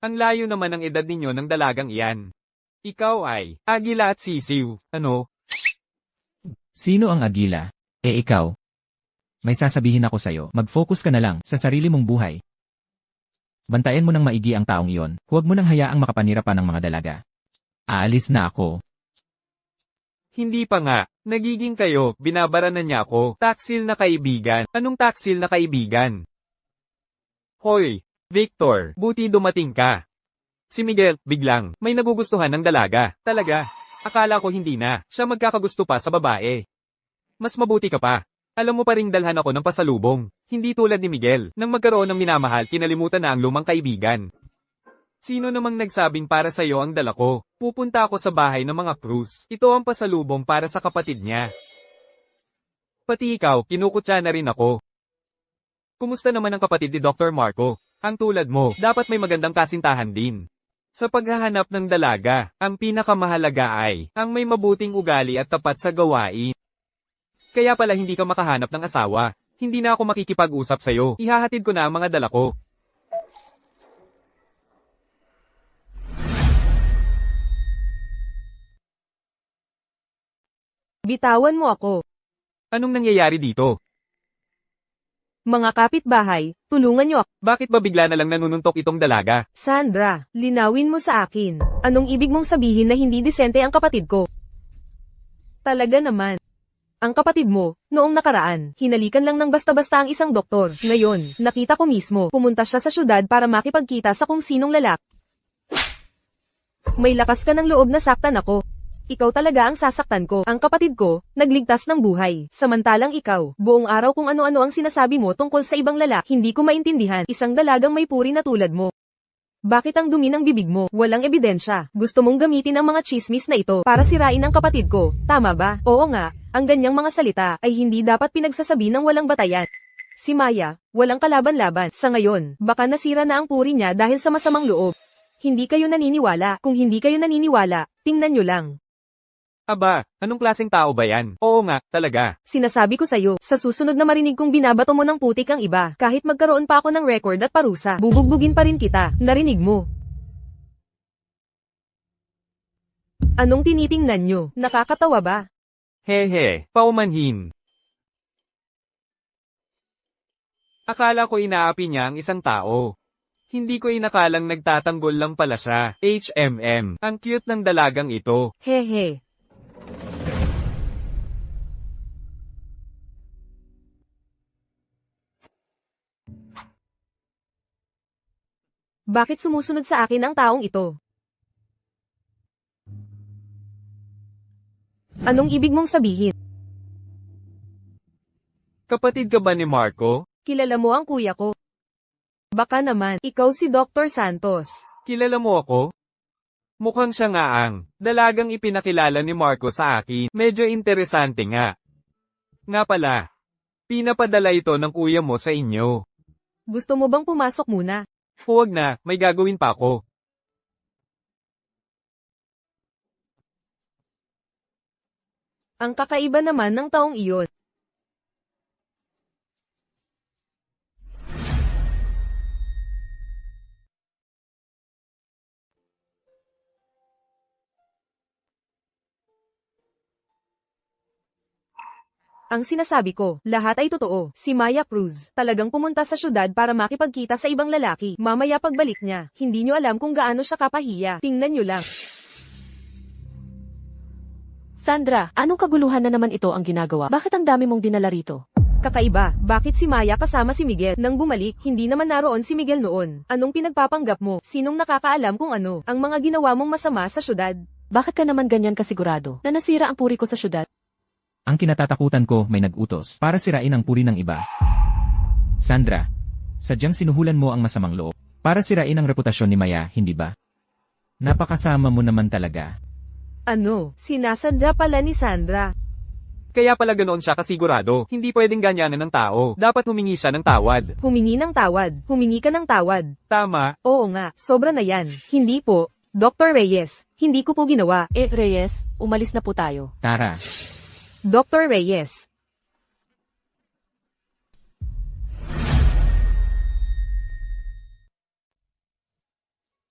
B: Ang layo naman ng edad ninyo ng dalagang iyan. Ikaw ay, agila at sisiw. Ano?
D: Sino ang agila? Ikaw. May sasabihin ako sa'yo. Mag-focus ka na lang sa sarili mong buhay. Bantayan mo ng maigi ang taong iyon. Huwag mo nang hayaang makapanira pa ng mga dalaga. Aalis na ako.
B: Hindi pa nga. Nagiging kayo, binabara na niya ako. Taksil na kaibigan. Anong taksil na kaibigan? Hoy, Victor, buti dumating ka. Si Miguel, biglang, may nagugustuhan ng dalaga. Talaga. Akala ko hindi na, siya magkakagusto pa sa babae. Mas mabuti ka pa. Alam mo pa ring dalhan ako ng pasalubong. Hindi tulad ni Miguel, nang magkaroon ng minamahal, kinalimutan na ang lumang kaibigan. Sino namang nagsabing para sa'yo ang dala ko? Pupunta ako sa bahay ng mga Cruz. Ito ang pasalubong para sa kapatid niya. Pati ikaw, kinukutya na rin ako. Kumusta naman ang kapatid ni Dr. Marco? Ang tulad mo, dapat may magandang kasintahan din. Sa paghahanap ng dalaga, ang pinakamahalaga ay, ang may mabuting ugali at tapat sa gawain. Kaya pala hindi ka makahanap ng asawa. Hindi na ako makikipag-usap sa'yo. Ihahatid ko na ang mga dala ko.
A: Bitawan mo ako.
B: Anong nangyayari dito?
A: Mga kapitbahay, tulungan niyo ako.
B: Bakit ba bigla na lang nanununtok itong dalaga?
A: Sandra, linawin mo sa akin. Anong ibig mong sabihin na hindi disente ang kapatid ko? Talaga naman. Ang kapatid mo, noong nakaraan, hinalikan lang ng basta-basta ang isang doktor. Ngayon, nakita ko mismo, pumunta siya sa syudad para makipagkita sa kung sinong lalaki. May lakas ka ng loob na saktan ako. Ikaw talaga ang sasaktan ko. Ang kapatid ko, nagligtas ng buhay. Samantalang ikaw, buong araw kung ano-ano ang sinasabi mo tungkol sa ibang lalaki. Hindi ko maintindihan, isang dalagang may puri na tulad mo. Bakit ang dumi ng bibig mo? Walang ebidensya. Gusto mong gamitin ang mga chismis na ito para sirain ang kapatid ko. Tama ba? Oo nga, ang ganyang mga salita ay hindi dapat pinagsasabi ng walang batayan. Si Maya, walang kalaban-laban. Sa ngayon, baka nasira na ang puri niya dahil sa masamang loob. Hindi kayo naniniwala. Kung hindi kayo naniniwala, tingnan nyo lang.
B: Aba, anong klaseng tao ba yan? Oo nga, talaga.
A: Sinasabi ko sa'yo, sa susunod na marinig kong binabato mo ng putik ang iba, kahit magkaroon pa ako ng record at parusa, bubugbugin pa rin kita. Narinig mo? Anong tinitingnan nyo? Nakakatawa ba?
B: Hehe, paumanhin. Akala ko inaapi niya ang isang tao. Hindi ko inakalang nagtatanggol lang pala siya. HMM, ang cute ng dalagang ito.
A: Hehe. Bakit sumusunod sa akin ang taong ito? Anong ibig mong sabihin?
B: Kapatid ka ba ni Marco?
A: Kilala mo ang kuya ko. Baka naman, ikaw si Dr. Santos.
B: Kilala mo ako? Mukhang siya nga ang dalagang ipinakilala ni Marco sa akin. Medyo interesante nga. Nga pala, pinapadala ito ng kuya mo sa inyo.
A: Gusto mo bang pumasok muna?
B: Huwag na, may gagawin pa ako.
A: Ang kakaiba naman ng taong iyon. Ang sinasabi ko, lahat ay totoo. Si Maya Cruz, talagang pumunta sa syudad para makipagkita sa ibang lalaki. Mamaya pagbalik niya, hindi nyo alam kung gaano siya kapahiya. Tingnan nyo lang.
C: Sandra, anong kaguluhan na naman ito ang ginagawa? Bakit ang dami mong dinala rito?
A: Kakaiba, bakit si Maya kasama si Miguel? Nang bumalik, hindi naman naroon si Miguel noon. Anong pinagpapanggap mo? Sinong nakakaalam kung ano ang mga ginawa mong masama sa syudad?
C: Bakit ka naman ganyan kasigurado na nasira ang puri ko sa syudad?
D: Ang kinatatakutan ko may nag-utos para sirain ang puri ng iba. Sandra, sadyang sinuhulan mo ang masamang loob para sirain ang reputasyon ni Maya, hindi ba? Napakasama mo naman talaga.
A: Ano, sinasadya pala ni Sandra.
B: Kaya pala ganoon siya kasigurado. Hindi pwedeng ganyanan ng tao. Dapat humingi siya ng tawad.
A: Humingi ng tawad. Humingi ka ng tawad.
B: Tama.
A: Oo nga, sobra na yan. Hindi po, Dr. Reyes, hindi ko po ginawa.
C: Reyes, umalis na po tayo.
D: Tara,
A: Dr. Reyes.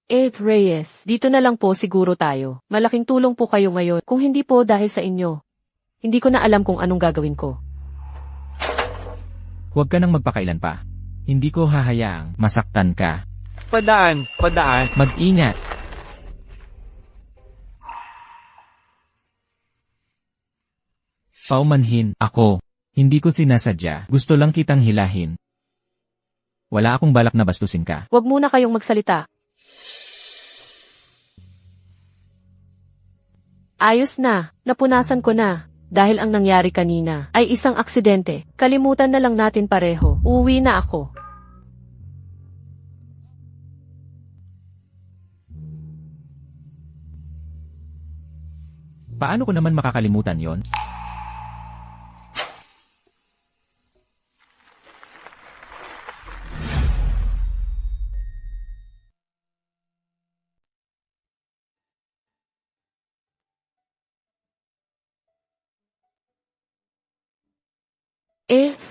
C: Reyes, dito na lang po siguro tayo. Malaking tulong po kayo ngayon. Kung hindi po dahil sa inyo, hindi ko na alam kung anong gagawin ko.
D: huwag ka nang magpakailan pa. Hindi ko hahayaang masaktan ka.
B: Padaan.
D: Mag-ingat. Paumanhin, ako. Hindi ko sinasadya. Gusto lang kitang hilahin. Wala akong balak na bastusin ka.
C: Huwag muna kayong magsalita. Ayos na, napunasan ko na. Dahil ang nangyari kanina ay isang aksidente. Kalimutan na lang natin pareho. Uuwi na ako.
D: Paano ko naman makakalimutan yon?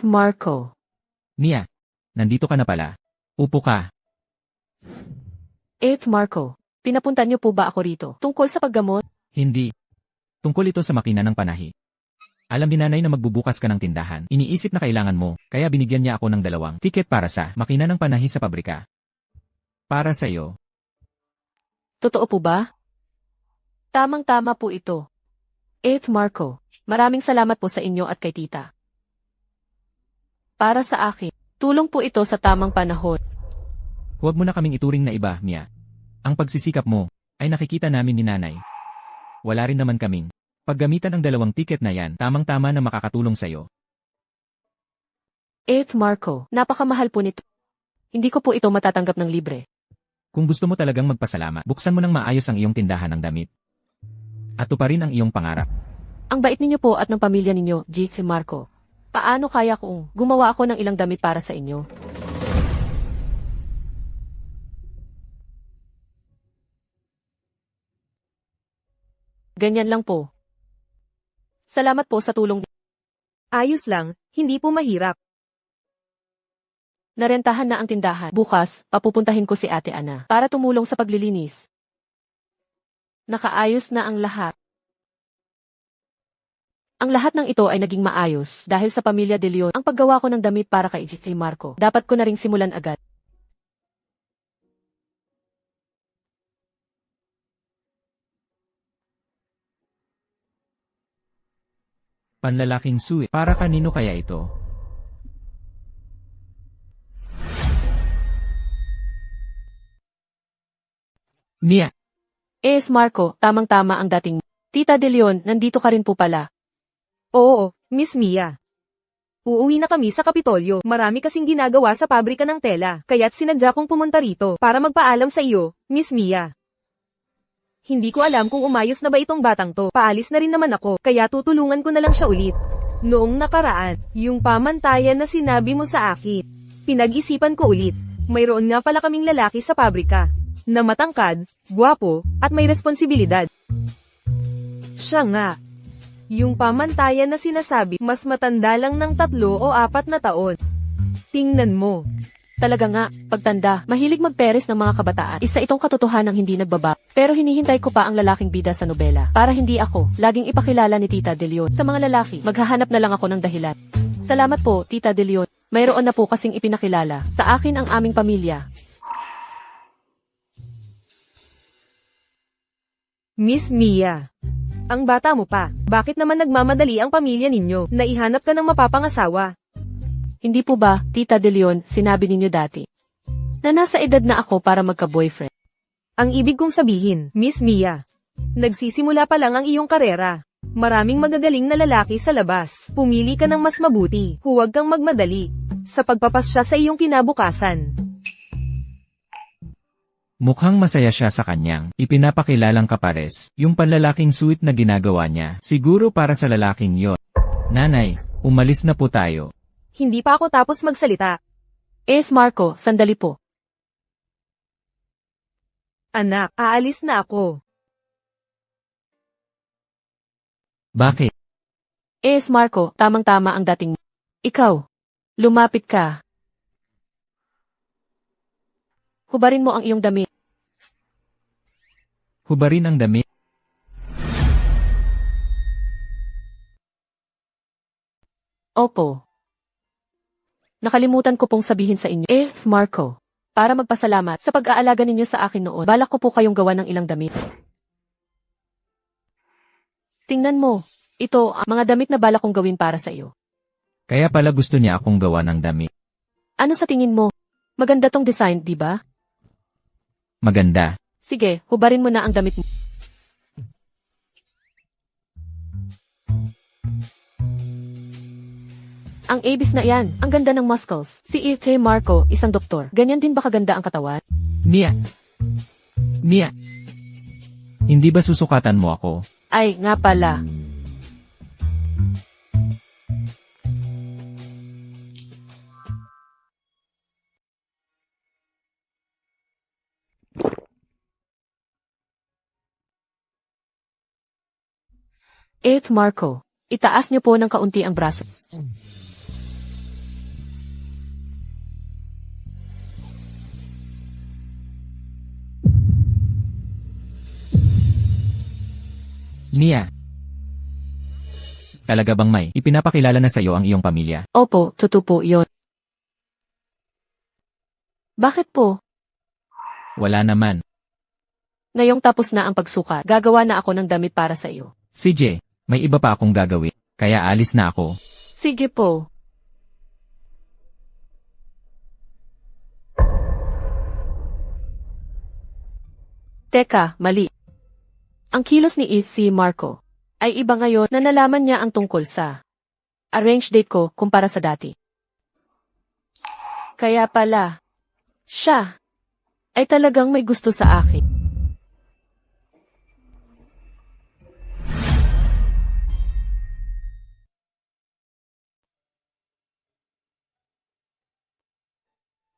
C: Marco.
D: Mia, nandito ka na pala. Upo ka.
C: Marco, pinapunta niyo po ba ako rito? Tungkol sa paggamot?
D: Hindi. Tungkol ito sa makina ng panahi. Alam ni nanay na magbubukas ka ng tindahan. Iniisip na kailangan mo, kaya binigyan niya ako ng 2 tiket para sa makina ng panahi sa pabrika. Para sa iyo.
C: Totoo po ba? Tamang-tama po ito. Marco, maraming salamat po sa inyo at kay tita. Para sa akin, tulong po ito sa tamang panahon.
D: Huwag mo na kaming ituring na iba, Mia. Ang pagsisikap mo, ay nakikita namin ni nanay. Wala rin naman kaming paggamitan ang 2 tiket na yan, tamang-tama na makakatulong sa'yo.
C: Marco, napakamahal po nito. Hindi ko po ito matatanggap ng libre.
D: Kung gusto mo talagang magpasalamat, buksan mo ng maayos ang iyong tindahan ng damit. At tuparin ang iyong pangarap.
C: Ang bait ninyo po at ng pamilya ninyo, Marco. Paano kaya kung gumawa ako ng ilang damit para sa inyo? Ganyan lang po. Salamat po sa tulong.
A: Ayos lang, hindi po mahirap.
C: Narentahan na ang tindahan. Bukas, papupuntahin ko si Ate Ana para tumulong sa paglilinis. Nakaayos na ang lahat. Ang lahat ng ito ay naging maayos dahil sa pamilya De Leon. Ang paggawa ko ng damit para kay Marco, dapat ko na ring simulan agad.
D: Panlalaking suit. Para kanino kaya ito? Mia,
C: Marco, tamang-tama ang dating. Tita De Leon, nandito ka rin po pala.
A: Oo, Miss Mia. Uuwi na kami sa Kapitolyo. Marami kasing ginagawa sa pabrika ng tela, kaya't sinadya kong pumunta rito para magpaalam sa iyo, Miss Mia. Hindi ko alam kung umayos na ba itong batang to. Paalis na rin naman ako, kaya tutulungan ko na lang siya ulit. Noong nakaraan, yung pamantayan na sinabi mo sa akin, pinag-isipan ko ulit. Mayroon nga pala kaming lalaki sa pabrika, na matangkad, gwapo, at may responsibilidad. Siya nga. Yung pamantayan na sinasabi, mas matanda lang ng 3 o 4 na taon. Tingnan mo.
C: Talaga nga, pagtanda, mahilig magperes ng mga kabataan. Isa itong katotohanang hindi nagbaba. Pero hinihintay ko pa ang lalaking bida sa nobela. Para hindi ako, laging ipakilala ni Tita De Leon. Sa mga lalaki, maghahanap na lang ako ng dahilan. Salamat po, Tita De Leon. Mayroon na po kasing ipinakilala sa akin ang aming pamilya.
A: Miss Mia. Ang bata mo pa. Bakit naman nagmamadali ang pamilya ninyo? Naihanap ka ng mapapangasawa.
C: Hindi po ba, Tita De Leon, sinabi ninyo dati na nasa edad na ako para magka-boyfriend?
A: Ang ibig kong sabihin, Miss Mia. Nagsisimula pa lang ang iyong karera. Maraming magagaling na lalaki sa labas. Pumili ka ng mas mabuti. Huwag kang magmadali sa pagpapasya sa iyong kinabukasan.
D: Mukhang masaya siya sa kanyang ipinapakilalang kapares. Yung panlalaking sweet na ginagawa niya, siguro para sa lalaking yon. Nanay, umalis na po tayo.
A: Hindi pa ako tapos magsalita.
C: Marco, sandali po.
A: Anak, aalis na ako.
D: Bakit?
C: Marco, tamang-tama ang dating mo. Ikaw, lumapit ka. Hubarin mo ang iyong damit.
D: Hubarin ang damit.
C: Opo. Nakalimutan ko pong sabihin sa inyo, Marco, para magpasalamat sa pag-aalaga ninyo sa akin noon, balak ko po kayong gawa ng ilang damit. Tingnan mo, ito ang mga damit na balak kong gawin para sa iyo.
D: Kaya pala gusto niya akong gawa ng damit.
C: Ano sa tingin mo? Maganda tong design, di ba?
D: Maganda.
C: Sige, hubarin mo na ang damit mo. Ang abis na yan, ang ganda ng muscles. Si Marco, isang doktor. Ganyan din ba kaganda ang katawan?
D: Mia. Hindi ba susukatan mo ako?
C: Ay, nga pala. Marco, itaas niyo po ng kaunti ang braso.
D: Mia. Talaga bang may ipinapakilala na sa iyo ang iyong pamilya?
C: Opo, totoo po yun. Bakit po?
D: Wala naman.
C: Ngayong tapos na ang pagsukat, gagawa na ako ng damit para sa iyo.
D: CJ, may iba pa akong gagawin. Kaya alis na ako.
C: Sige po. Teka, mali. Ang kilos ni Marco ay iba ngayon na nalaman niya ang tungkol sa arrange date ko kumpara sa dati. Kaya pala, siya ay talagang may gusto sa akin.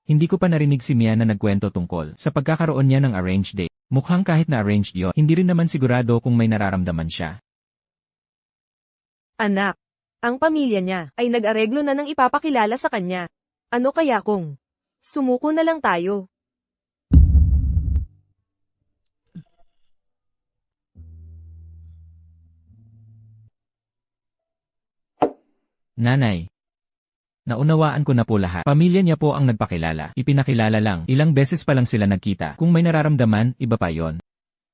D: Hindi ko pa narinig si Mia na nagkwento tungkol sa pagkakaroon niya ng arranged date. Mukhang kahit na arranged yon, hindi rin naman sigurado kung may nararamdaman siya.
A: Anak, ang pamilya niya ay nag-areglo na ng ipapakilala sa kanya. Ano kaya kung sumuko na lang tayo?
D: Nanay. Naunawaan ko na po lahat. Pamilya niya po ang nagpakilala. Ipinakilala lang. Ilang beses pa lang sila nagkita. Kung may nararamdaman, iba pa yon.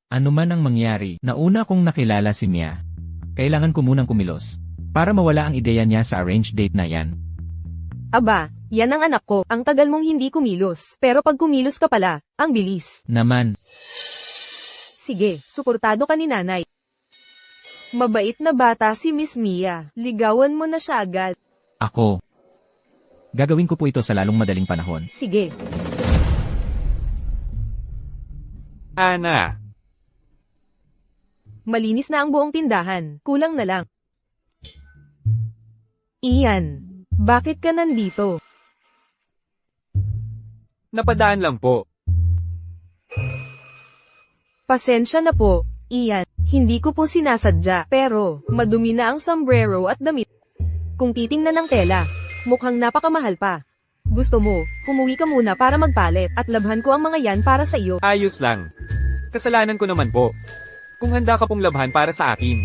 D: Ano man ang mangyari, nauna kong nakilala si Mia. Kailangan ko munang kumilos. Para mawala ang ideya niya sa arranged date na yan.
A: Aba, yan ang anak ko. Ang tagal mong hindi kumilos. Pero pag kumilos ka pala, ang bilis.
D: Naman.
A: Sige, suportado ka ni nanay. Mabait na bata si Miss Mia. Ligawan mo na siya agad.
D: Ako. Gagawin ko po ito sa lalong madaling panahon.
A: Sige.
B: Ana.
A: Malinis na ang buong tindahan. Kulang na lang. Ian, bakit ka nandito?
B: Napadaan lang po.
A: Pasensya na po, Ian. Hindi ko po sinasadya, pero madumi na ang sombrero at damit. Kung titingnan ng tela, mukhang napakamahal pa. Gusto mo, umuwi ka muna para magpalit at labhan ko ang mga yan para sa iyo.
B: Ayos lang. Kasalanan ko naman po. Kung handa ka pong labhan para sa akin,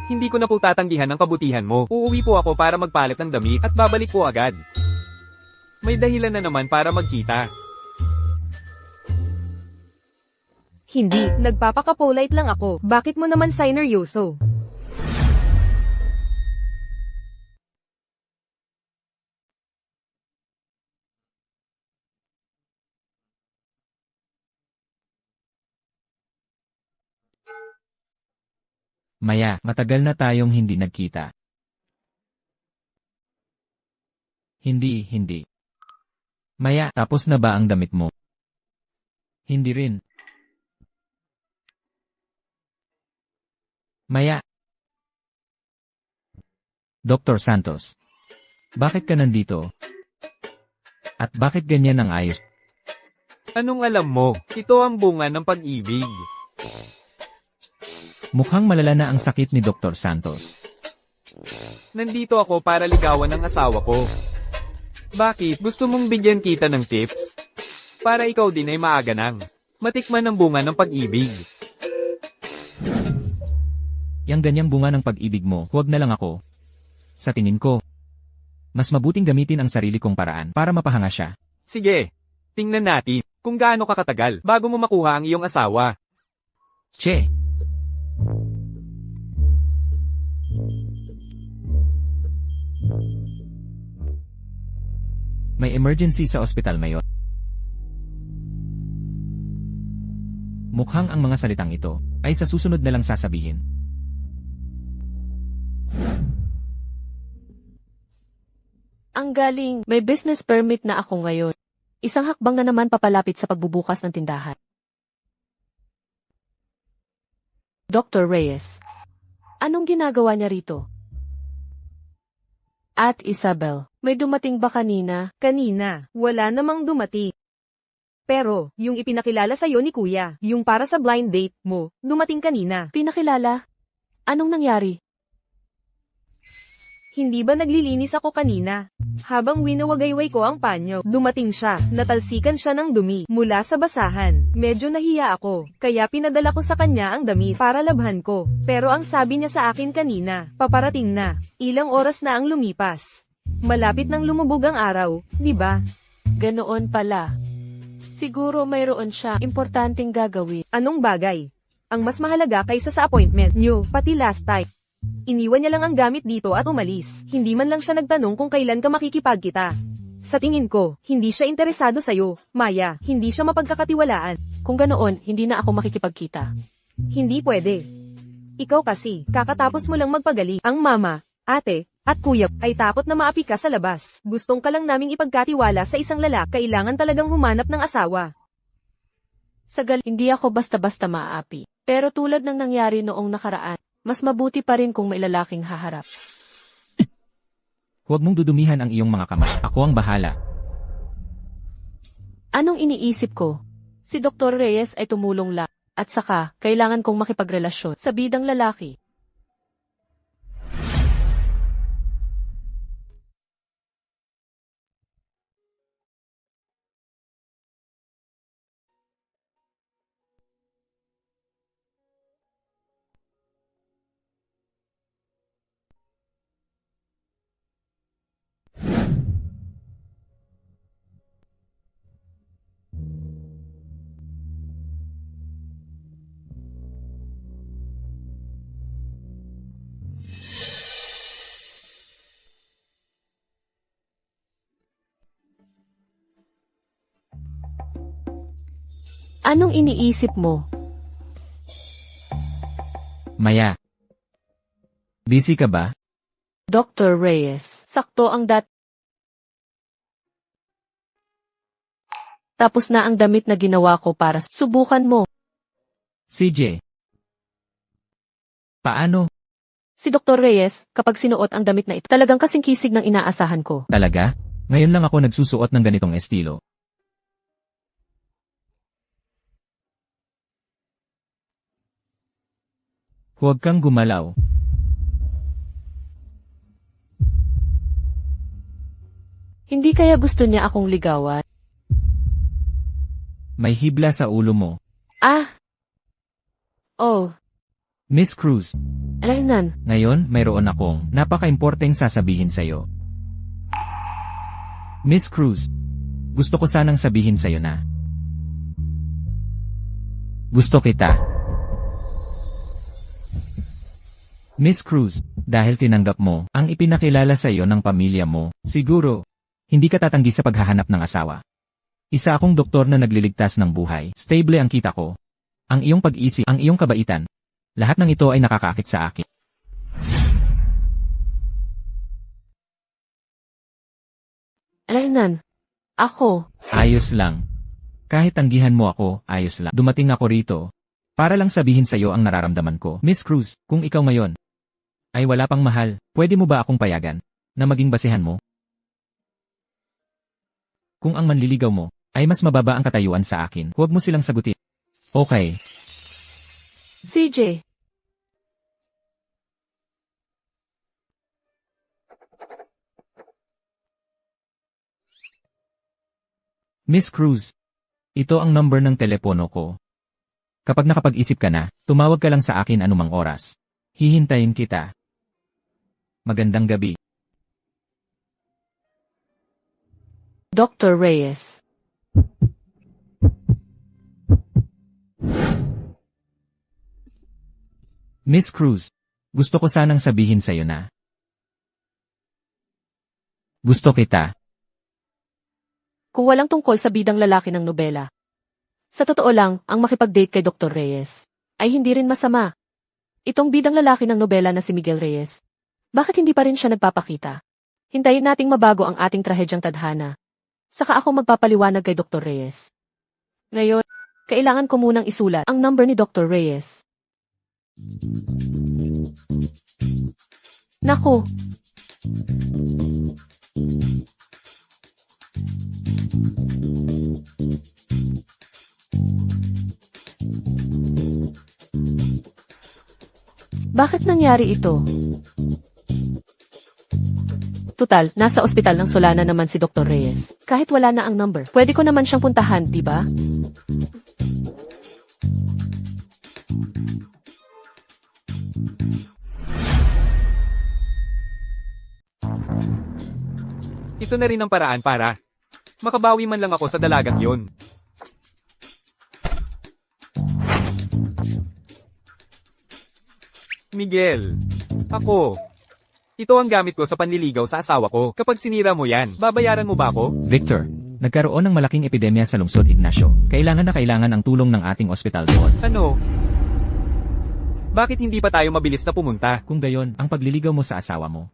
B: hindi ko na po tatanggihan ang kabutihan mo. Uuwi po ako para magpalit ng damit at babalik po agad. May dahilan na naman para magkita.
A: Hindi, nagpapaka-polite lang ako. Bakit mo naman sineryoso?
D: Maya, matagal na tayong hindi nagkita. Hindi. Maya, tapos na ba ang damit mo? Hindi rin. Maya. Dr. Santos. Bakit ka nandito? At bakit ganyan ang ayos?
B: Anong alam mo? Ito ang bunga ng pag-ibig.
D: Mukhang malala na ang sakit ni Dr. Santos.
B: Nandito ako para ligawan ng asawa ko. Bakit? Gusto mong bigyan kita ng tips? Para ikaw din ay maaga nang matikman ang bunga ng pag-ibig.
D: Yang ganyang bunga ng pag-ibig mo, huwag na lang ako. Sa tingin ko, mas mabuting gamitin ang sarili kong paraan para mapahanga siya.
B: Sige, tingnan natin kung gaano ka katagal bago mo makuha ang iyong asawa.
D: Che! May emergency sa ospital, Mayor. Mukhang ang mga salitang ito ay sa susunod na lang sasabihin.
C: Ang galing, may business permit na ako ngayon. Isang hakbang na naman papalapit sa pagbubukas ng tindahan. Dr. Reyes. Anong ginagawa niya rito? At Isabel, may dumating ba kanina?
A: Kanina, wala namang dumating. Pero, yung ipinakilala sa'yo ni Kuya, yung para sa blind date mo, dumating kanina.
C: Pinakilala? Anong nangyari?
A: Hindi ba naglilinis ako kanina? Habang winawagayway ko ang panyo, dumating siya, natalsikan siya ng dumi, mula sa basahan. Medyo nahiya ako, kaya pinadala ko sa kanya ang damit para labhan ko. Pero ang sabi niya sa akin kanina, paparating na. Ilang oras na ang lumipas. Malapit nang lumubog ang araw, di ba?
C: Ganoon pala. Siguro mayroon siya importanteng gagawin.
A: Anong bagay? Ang mas mahalaga kaysa sa appointment niyo, pati last time. Iniwan niya lang ang gamit dito at umalis. Hindi man lang siya nagtanong kung kailan ka makikipagkita. Sa tingin ko, hindi siya interesado sa'yo, Maya. Hindi siya mapagkakatiwalaan.
C: Kung ganoon, hindi na ako makikipagkita.
A: Hindi pwede. Ikaw kasi, kakatapos mo lang magpagaling. Ang mama, ate, at kuya ay takot na maapi ka sa labas. Gustong ka lang naming ipagkatiwala sa isang lalaki. Kailangan talagang humanap ng asawa.
C: Hindi ako basta-basta maaapi. Pero tulad ng nangyari noong nakaraan, mas mabuti pa rin kung may lalaking haharap.
D: Huwag mong dudumihan ang iyong mga kamay. Ako ang bahala.
C: Anong iniisip ko? Si Dr. Reyes ay tumulong lang. At saka, kailangan kong makipagrelasyon sa bidang lalaki. Anong iniisip mo?
D: Maya. Busy ka ba?
C: Dr. Reyes, sakto ang Tapos na ang damit na ginawa ko para subukan mo.
D: CJ. Paano?
C: Si Dr. Reyes, kapag sinuot ang damit na ito, talagang kasing kisig ng inaasahan ko.
D: Talaga? Ngayon lang ako nagsusuot ng ganitong estilo. Huwag kang gumalaw.
C: Hindi kaya gusto niya akong ligawan?
D: May hibla sa ulo mo.
C: Ah! Oh,
D: Miss Cruz,
C: alainan.
D: ngayon mayroon akong napaka-importanteng sasabihin sa'yo. Miss Cruz, gusto ko sanang sabihin sa'yo na Gusto kita. Miss Cruz, dahil tinanggap mo ang ipinakilala sa iyo ng pamilya mo, siguro, hindi ka tatanggi sa paghahanap ng asawa. Isa akong doktor na nagliligtas ng buhay. Stable ang kita ko. Ang iyong pag-isip, ang iyong kabaitan. Lahat ng ito ay nakakaakit sa akin.
C: Alainan. Ako.
D: Ayos lang. Kahit tanggihan mo ako, ayos lang. Dumating ako rito para lang sabihin sa iyo ang nararamdaman ko. Miss Cruz, kung ikaw ngayon ay wala pang mahal, pwede mo ba akong payagan na maging basehan mo? Kung ang manliligaw mo ay mas mababa ang katayuan sa akin, huwag mo silang sagutin. Okay.
C: CJ.
D: Miss Cruz, ito ang number ng telepono ko. Kapag nakapag-isip ka na, tumawag ka lang sa akin anumang oras. Hihintayin kita. Magandang gabi.
C: Dr. Reyes.
D: Miss Cruz, gusto ko sanang sabihin sa'yo na gusto kita.
C: Kung walang tungkol sa bidang lalaki ng nobela. Sa totoo lang, ang makipag-date kay Dr. Reyes ay hindi rin masama. Itong bidang lalaki ng nobela na si Miguel Reyes. Bakit hindi pa rin siya nagpapakita? Hintayin nating mabago ang ating trahedyang tadhana. Saka ako magpapaliwanag kay Dr. Reyes. Ngayon, kailangan ko munang isulat ang number ni Dr. Reyes. Naku! Bakit nangyari ito? Tutal, nasa ospital ng Solana naman si Dr. Reyes. Kahit wala na ang number, pwede ko naman siyang puntahan, di ba?
B: Ito na rin ang paraan para makabawi man lang ako sa dalagang yon. Miguel, ako. Ito ang gamit ko sa panliligaw sa asawa ko. Kapag sinira mo yan, babayaran mo ba ako?
D: Victor, nagkaroon ng malaking epidemya sa lungsod Ignacio. Kailangan ang tulong ng ating ospital doon.
B: Ano? Bakit hindi pa tayo mabilis na pumunta?
D: Kung gayon, ang pagliligaw mo sa asawa mo.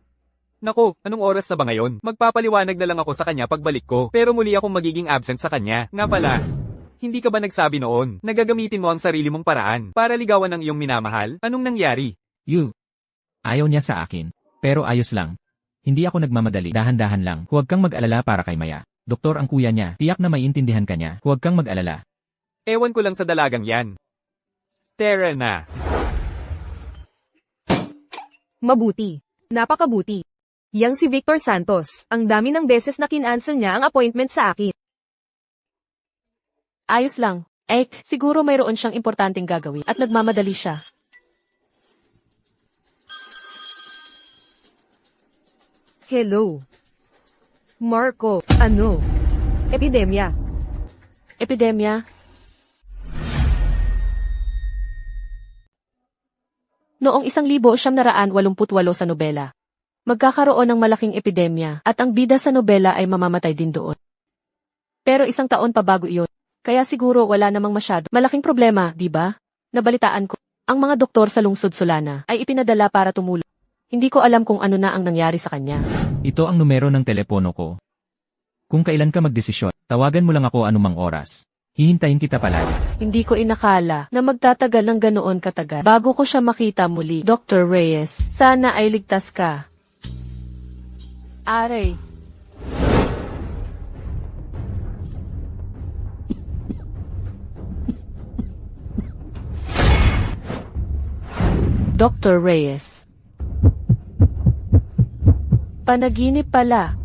B: Nako, anong oras na ba ngayon? Magpapaliwanag na lang ako sa kanya pagbalik ko, pero muli akong magiging absent sa kanya. Nga pala, hindi ka ba nagsabi noon na gagamitin mo ang sarili mong paraan para ligawan ng iyong minamahal? Anong nangyari?
D: Ayaw niya sa akin. Pero ayos lang. Hindi ako nagmamadali. Dahan-dahan lang. Huwag kang mag-alala para kay Maya. Doktor ang kuya niya. Tiyak na maiintindihan ka niya. Huwag kang mag-alala.
B: Ewan ko lang sa dalagang yan. Tara na.
A: Mabuti. Napakabuti. Yang si Victor Santos, ang dami ng beses na kinancel niya ang appointment sa akin.
C: Ayos lang. Siguro mayroon siyang importanteng gagawin at nagmamadali siya.
A: Hello. Marco, ano? Epidemya.
C: Epidemya? Noong 1988 sa nobela, magkakaroon ng malaking epidemya at ang bida sa nobela ay mamamatay din doon. Pero 1 taon pa bago iyon, kaya siguro wala namang masyado malaking problema, di ba? Nabalitaan ko, ang mga doktor sa lungsod Solana ay ipinadala para tumulong. Hindi ko alam kung ano na ang nangyari sa kanya.
D: Ito ang numero ng telepono ko. Kung kailan ka magdesisyon, tawagan mo lang ako anumang oras. Hihintayin kita palagi.
C: Hindi ko inakala na magtatagal ng ganoon katagal bago ko siya makita muli. Dr. Reyes, sana ay ligtas ka. Aray. Dr. Reyes. Panaginip pala.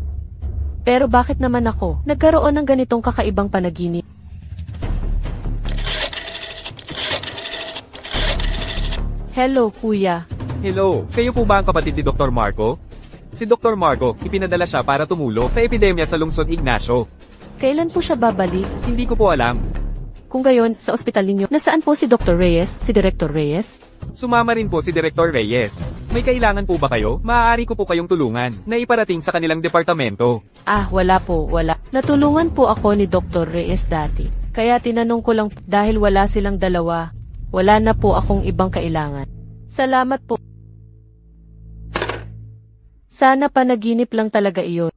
C: Pero bakit naman ako nagkaroon ng ganitong kakaibang panaginip? Hello, kuya.
B: Hello, kayo po ba ang kapatid ni Dr. Marco? Si Dr. Marco, ipinadala siya para tumulong sa epidemya sa lungsod Ignacio.
C: Kailan po siya babalik?
B: Hindi ko po alam.
C: Kung gayon, sa ospital ninyo, nasaan po si Dr. Reyes, si Director Reyes?
B: Sumama rin po si Director Reyes. May kailangan po ba kayo? Maaari ko po kayong tulungan na iparating sa kanilang departamento.
C: Ah, wala po, wala. Natulungan po ako ni Dr. Reyes dati. Kaya tinanong ko lang dahil wala silang dalawa. Wala na po akong ibang kailangan. Salamat po. Sana panaginip lang talaga iyon.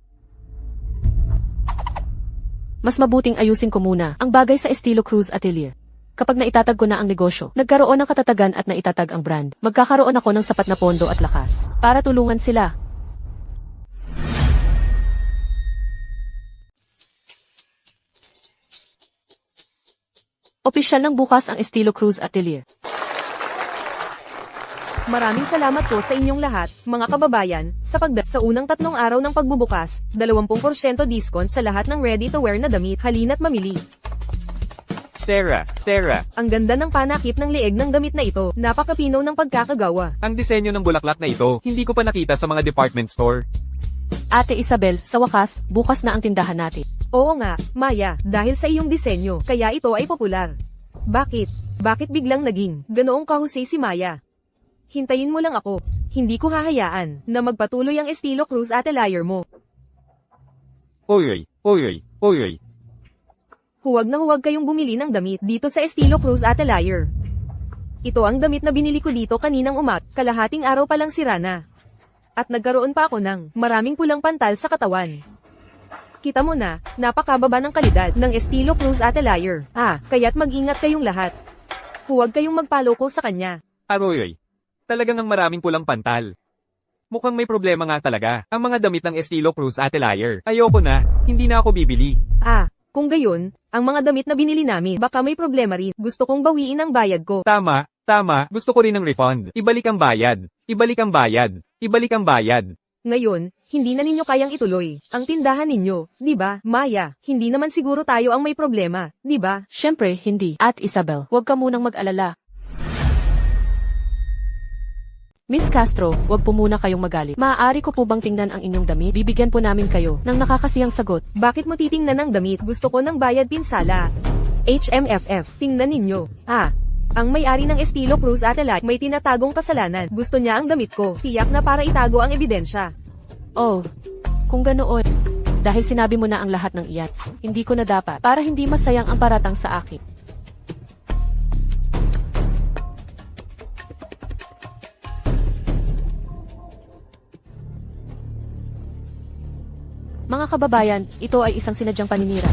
C: Mas mabuting ayusin ko muna ang bagay sa Estilo Cruz Atelier. Kapag naitatag ko na ang negosyo, nagkaroon ng katatagan at naitatag ang brand, magkakaroon ako ng sapat na pondo at lakas para tulungan sila. Opisyal ng bukas ang Estilo Cruz Atelier.
A: Maraming salamat po sa inyong lahat, mga kababayan, sa unang 3 araw ng pagbubukas, 20% discount sa lahat ng ready-to-wear na damit. Halina't mamili.
B: Tara,
A: Ang ganda ng panakip ng leeg ng damit na ito. Napakapinaw ng pagkakagawa.
B: ang disenyo ng bulaklak na ito, hindi ko pa nakita sa mga department store.
C: Ate Isabel, sa wakas, bukas na ang tindahan natin.
A: Oo nga, Maya, dahil sa iyong disenyo, kaya ito ay popular. Bakit? Bakit biglang naging ganoong kahusay si Maya? Hintayin mo lang ako. Hindi ko hahayaan na magpatuloy ang Estilo Cruz Atelier mo.
B: Oy.
A: Huwag na huwag kayong bumili ng damit dito sa Estilo Cruz Atelier. Ito ang damit na binili ko dito kaninang kalahating araw pa lang sira na. At nagkaroon pa ako ng maraming pulang pantal sa katawan. Kita mo na, napakababa ng kalidad ng Estilo Cruz Atelier. Kaya't mag-ingat kayong lahat. Huwag kayong magpaloko sa kanya.
B: Aroy. Talagang ang maraming pulang pantal. Mukhang may problema nga talaga ang mga damit ng Estilo Cruz Atelier. Ayoko na, hindi na ako bibili.
A: Kung gayon, ang mga damit na binili namin, baka may problema rin. Gusto kong bawiin ang bayad ko.
B: Tama, gusto ko rin ng refund. Ibalik ang bayad.
A: Ngayon, hindi na ninyo kayang ituloy ang tindahan ninyo, di ba, Maya? Hindi naman siguro tayo ang may problema, di ba?
C: Syempre, hindi. At Isabel, huwag ka munang mag-alala. Miss Castro, wag po muna kayong magalit. Maaari ko po bang tingnan ang inyong damit? Bibigyan po namin kayo ng nakakasiyang sagot.
A: Bakit mo titingnan ang damit? Gusto ko ng bayad pinsala. HMFF, tingnan ninyo. Ang may-ari ng Estilo Cruz Atelier may tinatagong kasalanan. Gusto niya ang damit ko. Tiyak na para itago ang ebidensya.
C: Oh, kung ganoon. Dahil sinabi mo na ang lahat ng iyan, hindi ko na dapat para hindi masayang ang paratang sa akin. Mga kababayan, ito ay isang sinadyang paninira.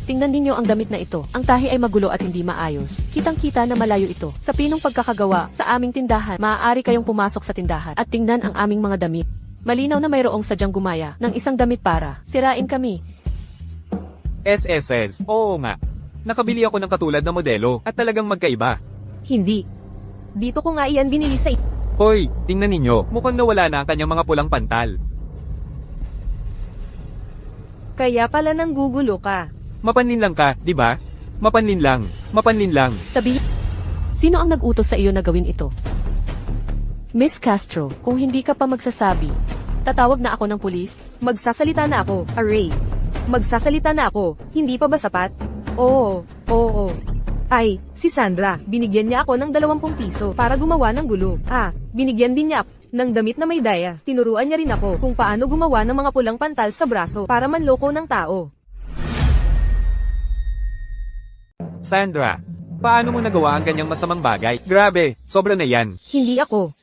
C: Tingnan ninyo ang damit na ito. Ang tahi ay magulo at hindi maayos. Kitang-kita na malayo ito. Sa pinong pagkakagawa, sa aming tindahan, maaari kayong pumasok sa tindahan at tingnan ang aming mga damit. Malinaw na mayroong sadyang gumaya ng isang damit para sirain kami.
B: SSS, oo nga. Nakabili ako ng katulad na modelo at talagang magkaiba.
A: Hindi. Dito ko nga iyan binili sa
B: Hoy, tingnan ninyo, mukhang nawala na ang kanyang mga pulang pantal.
A: Kaya pala nang gugulo ka.
B: Mapanlin lang ka, di ba? Mapanlin lang.
C: Sabihin, sino ang nag-utos sa iyo na gawin ito? Miss Castro, kung hindi ka pa magsasabi, tatawag na ako ng pulis?
A: Magsasalita na ako, Array. Magsasalita na ako, hindi pa ba sapat? Oo. Ay, si Sandra, binigyan niya ako ng 20 piso para gumawa ng gulo. Binigyan din niya ako ng damit na may daya. Tinuruan niya rin ako kung paano gumawa ng mga pulang pantal sa braso para manloko ng tao.
B: Sandra, paano mo nagawa ang ganyang masamang bagay? Grabe, sobra na yan.
A: Hindi ako.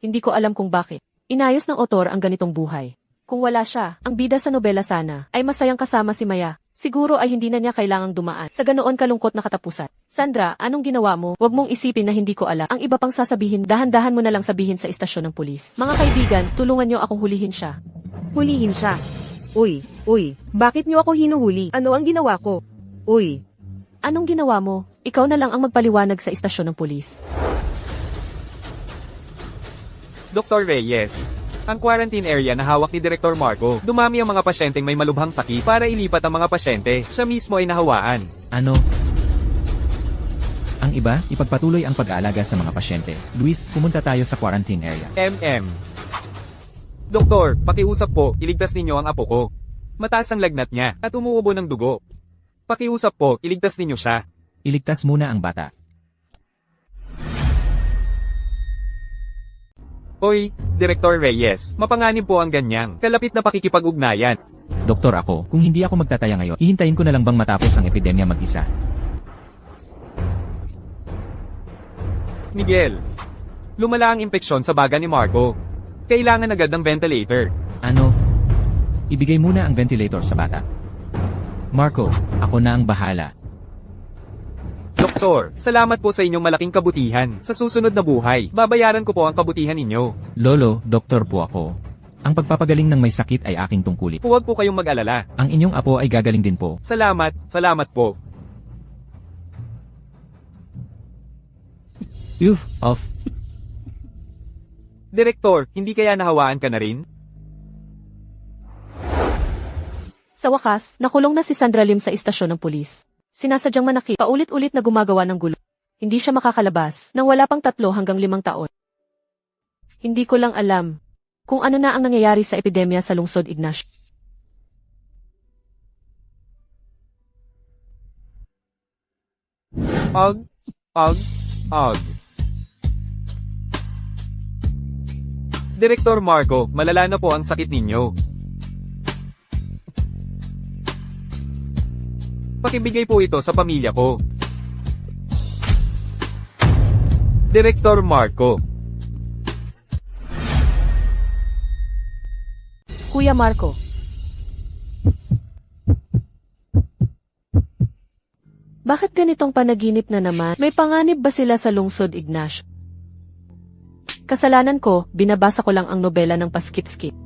C: Hindi ko alam kung bakit. Inayos ng otor ang ganitong buhay. Kung wala siya, ang bida sa nobela sana ay masayang kasama si Maya. Siguro ay hindi na niya kailangang dumaan sa ganoon kalungkot na katapusan. Sandra, anong ginawa mo? Huwag mong isipin na hindi ko alam. Ang iba pang sasabihin, dahan-dahan mo na lang sabihin sa istasyon ng pulis. Mga kaibigan, tulungan niyo akong hulihin siya.
A: Hulihin siya. Uy, bakit niyo ako hinuhuli? Ano ang ginawa ko? Uy.
C: Anong ginawa mo? Ikaw na lang ang magpaliwanag sa istasyon ng pulis.
B: Dr. Reyes, ang quarantine area na hawak ni Director Marco, dumami ang mga pasyenteng may malubhang sakit para ilipat ang mga pasyente. Siya mismo ay nahawaan.
D: Ano? Ang iba, ipagpatuloy ang pag-aalaga sa mga pasyente. Luis, pumunta tayo sa quarantine area.
B: Doktor, pakiusap po, iligtas ninyo ang apo ko. Mataas ang lagnat niya, at umuubo ng dugo. Pakiusap po, iligtas ninyo siya.
D: Iligtas muna ang bata.
B: Hoy, Direktor Reyes, mapanganib po ang ganyang kalapit na pakikipag-ugnayan.
D: Doktor ako, kung hindi ako magtataya ngayon, hihintayin ko na lang bang matapos ang epidemya mag-isa?
B: Miguel, lumala ang impeksyon sa baga ni Marco. Kailangan agad ng ventilator.
D: Ano? Ibigay muna ang ventilator sa bata. Marco, ako na ang bahala.
B: Doktor, salamat po sa inyong malaking kabutihan. Sa susunod na buhay, babayaran ko po ang kabutihan ninyo.
D: Lolo, doktor po ako. Ang pagpapagaling ng may sakit ay aking tungkulin.
B: Huwag po kayong mag-alala.
D: Ang inyong apo ay gagaling din po.
B: Salamat, salamat po.
D: Off.
B: Direktor, hindi kaya nahawaan ka na rin?
C: Sa wakas, nakulong na si Sandra Lim sa istasyon ng pulis. Sinasadyang manakit, paulit-ulit na gumagawa ng gulo. Hindi siya makakalabas nang wala pang 3 hanggang 5 taon. Hindi ko lang alam kung ano na ang nangyayari sa epidemya sa lungsod Ignacio.
B: Og. Direktor Marco, malala na po ang sakit ninyo. Pakibigay po ito sa pamilya ko. Direktor Marco.
C: Kuya Marco. Bakit ganitong panaginip na naman? May panganib ba sila sa lungsod Ignacio? Kasalanan ko, binabasa ko lang ang nobela ng paskip-skip.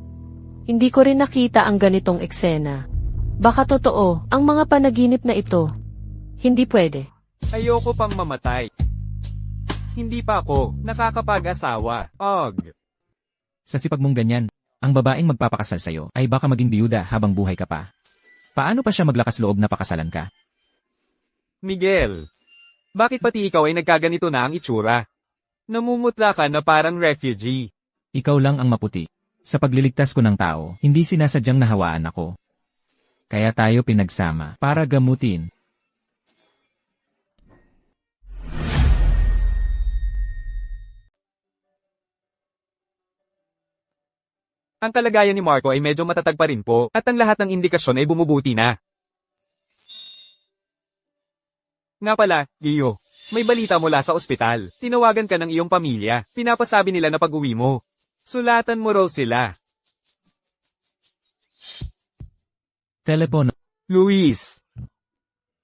C: Hindi ko rin nakita ang ganitong eksena. Baka totoo, ang mga panaginip na ito. Hindi pwede.
B: Ayoko pang mamatay. Hindi pa ako nakakapag-asawa. Og.
D: Sa sipag mong ganyan, ang babaeng magpapakasal sa'yo ay baka maging biyuda habang buhay ka pa. Paano pa siya maglakas loob na pakasalan ka?
B: Miguel, bakit pati ikaw ay nagkaganito na ang itsura? Namumutla ka na parang refugee.
D: Ikaw lang ang maputi. Sa pagliligtas ko ng tao, hindi sinasadyang nahawaan ako. Kaya tayo pinagsama para gamutin.
B: Ang kalagayan ni Marco ay medyo matatag pa rin po, at ang lahat ng indikasyon ay bumubuti na. Nga pala, Gio, may balita mula sa ospital. Tinawagan ka ng iyong pamilya. Pinapasabi nila na pag-uwi mo. Sulatan mo raw sila.
D: Telepono.
B: Luis,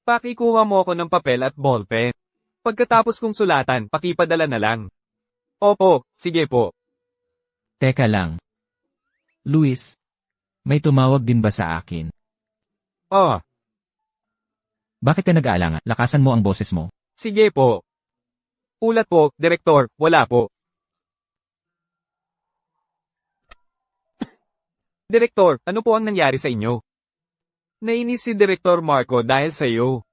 B: pakikuha mo ako ng papel at ballpen. Pagkatapos kong sulatan, pakipadala na lang. Opo, sige po.
D: Teka lang. Luis, may tumawag din ba sa akin?
B: Oh,
D: Bakit ka nag-aalangan? Lakasan mo ang boses mo.
B: sige po. Ulat po, Direktor, wala po. Direktor, ano po ang nangyari sa inyo? Nainis si Direktor Marco dahil sa iyo.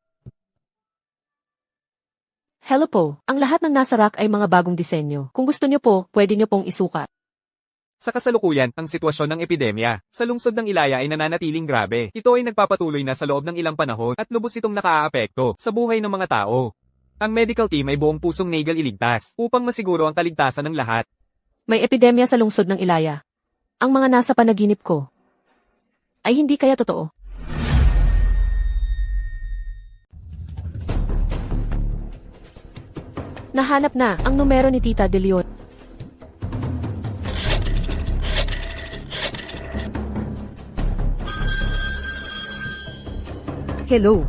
C: Hello po, ang lahat ng nasa rack ay mga bagong disenyo. Kung gusto niyo po, pwede niyo pong isukat.
B: Sa kasalukuyan, ang sitwasyon ng epidemya sa lungsod ng Ilaya ay nananatiling grabe. Ito ay nagpapatuloy na sa loob ng ilang panahon at lubos itong nakaaapekto sa buhay ng mga tao. Ang medical team ay buong pusong nagel iligtas upang masiguro ang kaligtasan ng lahat.
C: May epidemya sa lungsod ng Ilaya. Ang mga nasa panaginip ko ay hindi kaya totoo. Nahanap na ang numero ni Tita De Leon.
A: Hello.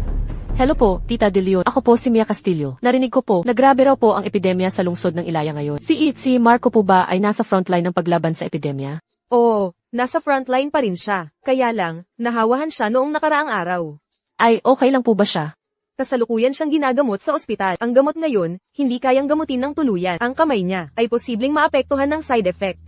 C: Hello po, Tita De Leon. Ako po si Mia Castillo. Narinig ko po na grabe raw po ang epidemya sa lungsod ng Ilaya ngayon. Si Marco po ba ay nasa frontline ng paglaban sa epidemya?
A: Oo, nasa frontline pa rin siya. Kaya lang, nahawahan siya noong nakaraang araw.
C: Ay, okay lang po ba siya?
A: Kasalukuyan siyang ginagamot sa ospital. Ang gamot ngayon, hindi kayang gamutin ng tuluyan. Ang kamay niya ay posibleng maapektuhan ng side effect.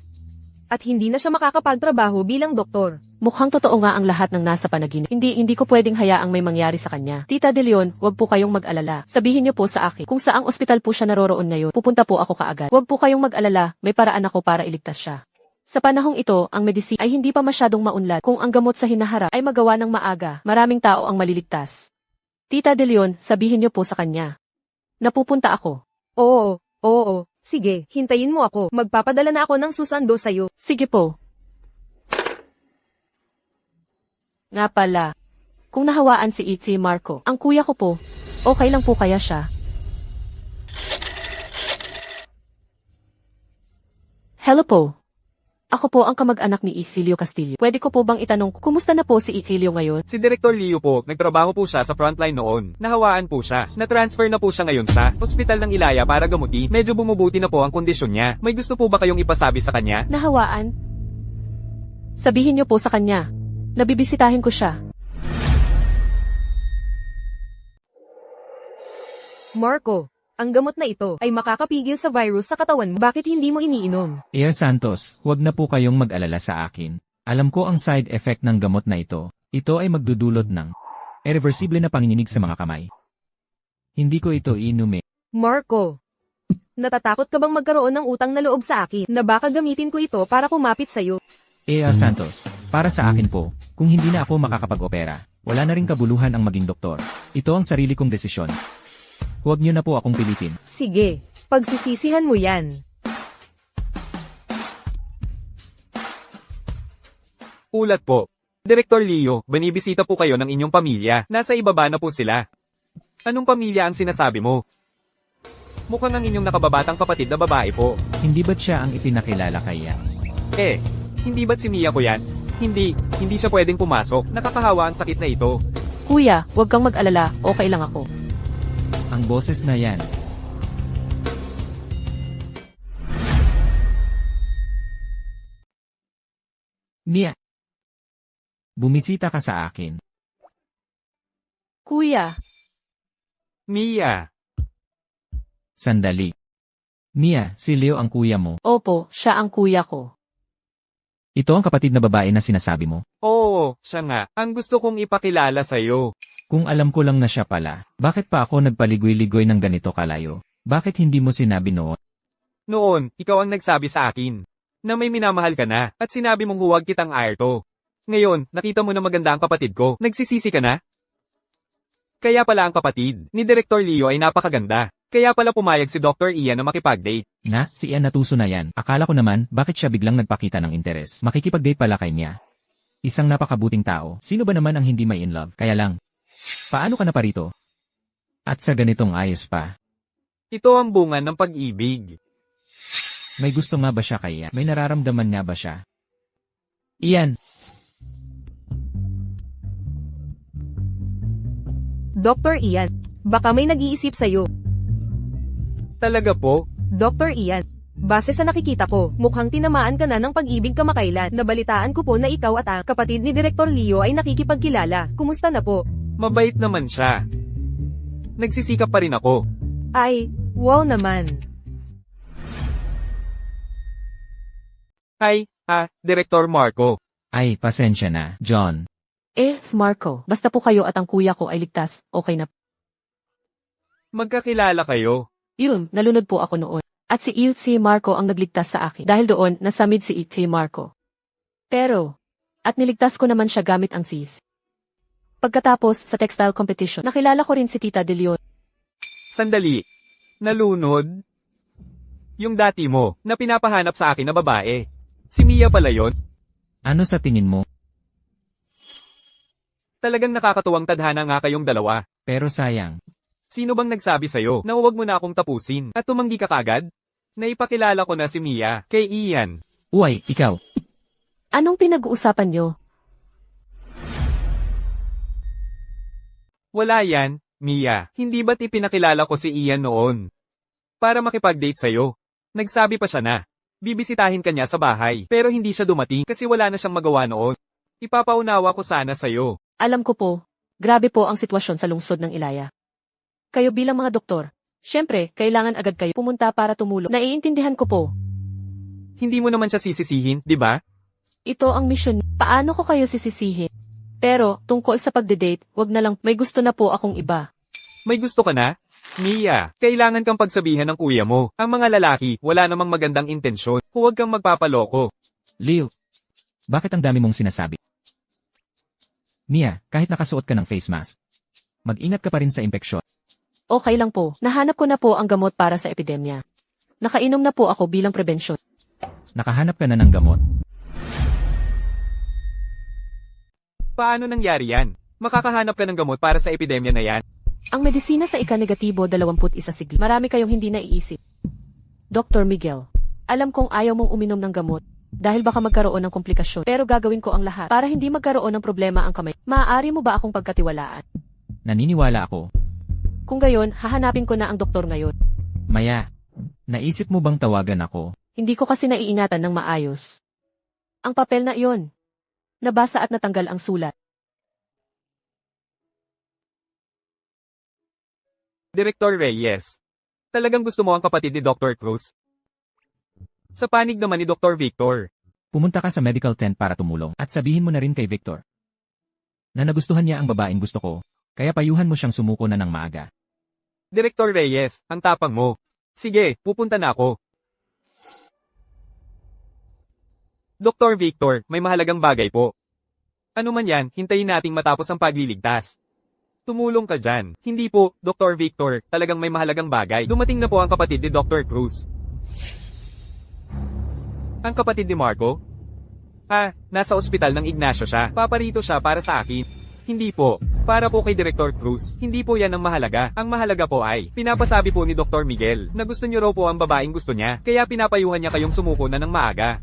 A: At hindi na siya makakapagtrabaho bilang doktor.
C: Mukhang totoo nga ang lahat ng nasa panaginip. Hindi ko pwedeng hayaang may mangyari sa kanya. Tita De Leon, wag po kayong mag-alala. Sabihin niyo po sa akin kung saang ospital po siya naroroon ngayon. Pupunta po ako kaagad. Wag po kayong mag-alala, may paraan ako para iligtas siya. Sa panahong ito, ang medisina ay hindi pa masyadong maunlad. Kung ang gamot sa hinaharap ay magawa ng maaga, maraming tao ang maliligtas. Tita De Leon, sabihin niyo po sa kanya. Napupunta ako.
A: Oo. Sige, hintayin mo ako. Magpapadala na ako ng susando sa'yo.
C: Sige po. Nga pala, kung nahawaan si E.T. Marco, ang kuya ko po, okay lang po kaya siya? Hello po. Ako po ang kamag-anak ni Ethilio Castillo. Pwede ko po bang itanong, kumusta na po si Ethilio ngayon?
B: Si Director Leo po, nagtrabaho po siya sa frontline noon. Nahawaan po siya. Na-transfer na po siya ngayon sa Hospital ng Ilaya para gamutin. Medyo bumubuti na po ang kondisyon niya. May gusto po ba kayong ipasabi sa kanya?
C: Nahawaan? Sabihin niyo po sa kanya. Nabibisitahin ko siya.
A: Marco, ang gamot na ito ay makakapigil sa virus sa katawan mo. Bakit hindi mo iniinom?
D: Ea Santos, huwag na po kayong mag-alala sa akin. Alam ko ang side effect ng gamot na ito. Ito ay magdudulot ng irreversible na panginginig sa mga kamay. Hindi ko ito iinumin.
A: Marco, natatakot ka bang magkaroon ng utang na loob sa akin na baka gamitin ko ito para kumapit sa'yo?
D: Ea Santos, para sa akin po, kung hindi na ako makakapag-opera, wala na ring kabuluhan ang maging doktor. Ito ang sarili kong desisyon. Huwag niyo na po akong pilitin.
A: Sige, pagsisisihan mo yan.
B: Ulat po. Director Leo, banibisita po kayo ng inyong pamilya. Nasa ibaba na po sila. Anong pamilya ang sinasabi mo? Mukhang ang inyong nakababatang kapatid na babae po.
D: Hindi ba't siya ang ipinakilala kaya?
B: Hindi ba't si Mia ko yan? Hindi siya pwedeng pumasok. Nakakahawa ang sakit na ito.
C: Kuya, huwag kang mag-alala, okay lang ako.
D: Ang boses na yan. Mia. Bumisita ka sa akin.
C: Kuya,
B: Mia.
D: Sandali. Mia, si Leo ang kuya mo.
C: opo, siya ang kuya ko.
D: Ito ang kapatid na babae na sinasabi mo.
B: Oo, siya nga. Ang gusto kong ipakilala sa'yo.
D: Kung alam ko lang na siya pala, bakit pa ako nagpaligoy-ligoy ng ganito kalayo? Bakit hindi mo sinabi noon?
B: Noon, ikaw ang nagsabi sa akin na may minamahal ka na at sinabi mong huwag kitang airto. Ngayon, nakita mo na maganda ang kapatid ko. Nagsisisi ka na? Kaya pala ang kapatid ni Director Leo ay napakaganda. Kaya pala pumayag si Dr. Ian na makipag-date.
D: Na, si Ian natuso na yan. Akala ko naman, bakit siya biglang nagpakita ng interes? Makikipag-date pala kay niya. Isang napakabuting tao. Sino ba naman ang hindi may in love? Kaya lang. Paano ka na parito? At sa ganitong ayos pa.
B: Ito ang bunga ng pag-ibig.
D: May gusto nga ba siya kay Ian? May nararamdaman nga ba siya? Ian!
A: Dr. Ian, baka may nag-iisip sa'yo.
B: Talaga po?
A: Dr. Ian, base sa nakikita ko, mukhang tinamaan ka na ng pag-ibig kamakailan. Nabalitaan ko po na ikaw at ang kapatid ni Director Leo ay nakikipagkilala. Kumusta na po?
B: Mabait naman siya. Nagsisikap pa rin ako.
A: Ay, wow naman.
B: Hi, Director Marco.
D: Ay, pasensya na, John.
C: Marco, basta po kayo at ang kuya ko ay ligtas, okay na.
B: Magkakilala kayo.
C: Yun, nalunod po ako noon. At si E.T. Marco ang nagligtas sa akin. Dahil doon, nasamid si E.T. Marco. Pero, at niligtas ko naman siya gamit ang sis. Pagkatapos, sa textile competition, nakilala ko rin si Tita De Leon.
B: Sandali. Nalunod? Yung dati mo, na pinapahanap sa akin na babae. Si Mia pala yon.
D: Ano sa tingin mo?
B: Talagang nakakatuwang tadhana nga kayong dalawa.
D: Pero sayang.
B: Sino bang nagsabi sa'yo na huwag mo na akong tapusin at tumanggi ka kagad? Naipakilala ko na si Mia kay Ian.
D: Uy, ikaw.
C: Anong pinag-uusapan nyo?
B: Wala yan, Mia. Hindi ba't ipinakilala ko si Ian noon? Para makipag-date sa'yo. Nagsabi pa siya na. Bibisitahin ka niya sa bahay. Pero hindi siya dumating kasi wala na siyang magawa noon. Ipapaunawa ko sana sa'yo.
C: Alam ko po, grabe po ang sitwasyon sa lungsod ng Ilaya. Kayo bilang mga doktor, syempre, kailangan agad kayo pumunta para tumulong. Naiintindihan ko po.
B: Hindi mo naman siya sisisihin, di ba?
C: Ito ang misyon. Paano ko kayo sisisihin? Pero, tungkol sa pagde-date, wag na lang, may gusto na po akong iba.
B: May gusto ka na? Mia, kailangan kang pagsabihan ng kuya mo. Ang mga lalaki, wala namang magandang intensyon. Huwag kang magpapaloko.
D: Leo. Bakit ang dami mong sinasabi? Mia, kahit nakasuot ka ng face mask. Mag-ingat ka pa rin sa impeksyon.
C: Okay lang po, nahanap ko na po ang gamot para sa epidemya. Nakainom na po ako bilang prebensyon.
D: Nakahanap ka na ng gamot.
B: Paano nangyari yan? Makakahanap ka ng gamot para sa epidemya na yan?
C: Ang medisina sa ika-negatibo 21 sigla. Marami kayong hindi naiisip. Dr. Miguel, alam kong ayaw mong uminom ng gamot dahil baka magkaroon ng komplikasyon. Pero gagawin ko ang lahat para hindi magkaroon ng problema ang kamay. Maaari mo ba akong pagkatiwalaan?
D: Naniniwala ako.
C: Kung gayon, hahanapin ko na ang doktor ngayon.
D: Maya, naisip mo bang tawagan ako?
C: Hindi ko kasi naiingatan ng maayos. Ang papel na iyon. Nabasa at natanggal ang sulat.
B: Director Reyes, talagang gusto mo ang kapatid ni Dr. Cruz? Sa panig naman ni Dr. Victor,
D: Pumunta ka sa medical tent para tumulong at sabihin mo na rin kay Victor na nagustuhan niya ang babaeng gusto ko, kaya payuhan mo siyang sumuko na ng maaga.
B: Director Reyes, ang tapang mo. Sige, pupunta na ako. Dr. Victor, may mahalagang bagay po. Ano man yan, hintayin nating matapos ang pagliligtas. Tumulong ka dyan. Hindi po, Dr. Victor, talagang may mahalagang bagay. Dumating na po ang kapatid ni Dr. Cruz. Ang kapatid ni Marco? Nasa ospital ng Ignacio siya. Paparito siya para sa akin. Hindi po. Para po kay Director Cruz. Hindi po yan ang mahalaga. Ang mahalaga po ay, pinapasabi po ni Dr. Miguel na gusto niyo raw po ang babaeng gusto niya. Kaya pinapayuhan niya kayong sumuko na ng maaga.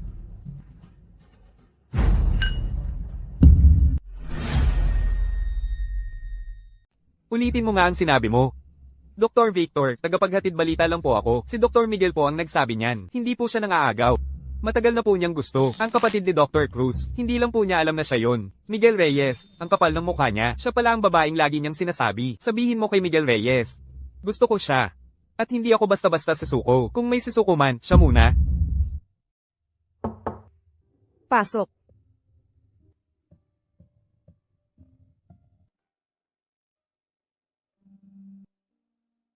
B: Ulitin mo nga ang sinabi mo. Dr. Victor, tagapaghatid balita lang po ako. Si Dr. Miguel po ang nagsabi niyan. Hindi po siya nangaagaw. Matagal na po niyang gusto. Ang kapatid ni Dr. Cruz, hindi lang po niya alam na siya yon. Miguel Reyes, ang kapal ng mukha niya, siya pala ang babaeng lagi niyang sinasabi. Sabihin mo kay Miguel Reyes. Gusto ko siya. At hindi ako basta-basta susuko. Kung may susuko man, siya muna.
A: Pasok.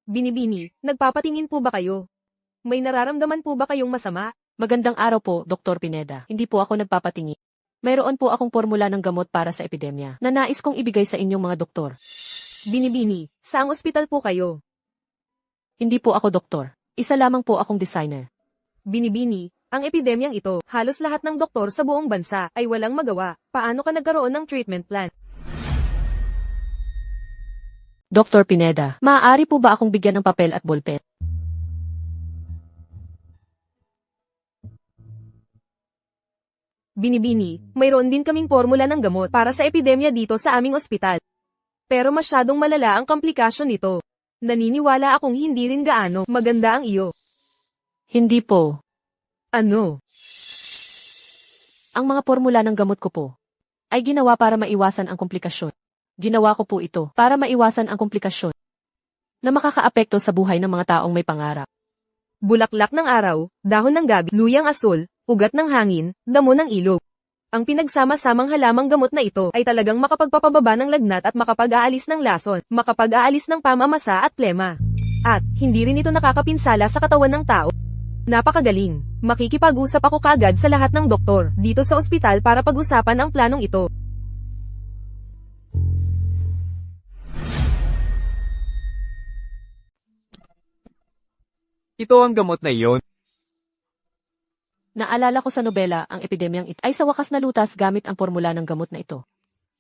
A: Binibini, nagpapatingin po ba kayo? May nararamdaman po ba kayong masama?
C: Magandang araw po, Dr. Pineda. Hindi po ako nagpapatingin. Mayroon po akong formula ng gamot para sa epidemya na nais kong ibigay sa inyong mga doktor.
A: Binibini, saang ospital po kayo?
C: Hindi po ako doktor. Isa lamang po akong designer.
A: Binibini, ang epidemyang ito, halos lahat ng doktor sa buong bansa ay walang magawa. Paano ka nagkaroon ng treatment plan?
C: Dr. Pineda, maaari po ba akong bigyan ng papel at ballpen?
A: Binibini, mayroon din kaming formula ng gamot para sa epidemya dito sa aming ospital. Pero masyadong malala ang komplikasyon nito. Naniniwala akong hindi rin gaano maganda ang iyo.
C: Hindi po.
A: Ano?
C: Ang mga formula ng gamot ko po ay ginawa para maiwasan ang komplikasyon. Ginawa ko po ito para maiwasan ang komplikasyon na makakaapekto sa buhay ng mga taong may pangarap.
A: Bulaklak ng araw, dahon ng gabi, luyang asul, ugat ng hangin, damo ng ilog. Ang pinagsama-samang halamang gamot na ito ay talagang makapagpapababa ng lagnat at makapag-aalis ng lason, makapag-aalis ng pamamasa at plema. At, hindi rin ito nakakapinsala sa katawan ng tao. Napakagaling. Makikipag-usap ako kaagad sa lahat ng doktor dito sa ospital para pag-usapan ang planong ito.
B: Ito ang gamot na iyon.
C: Naalala ko sa nobela ang epidemyang ito ay sa wakas nalutas gamit ang formula ng gamot na ito.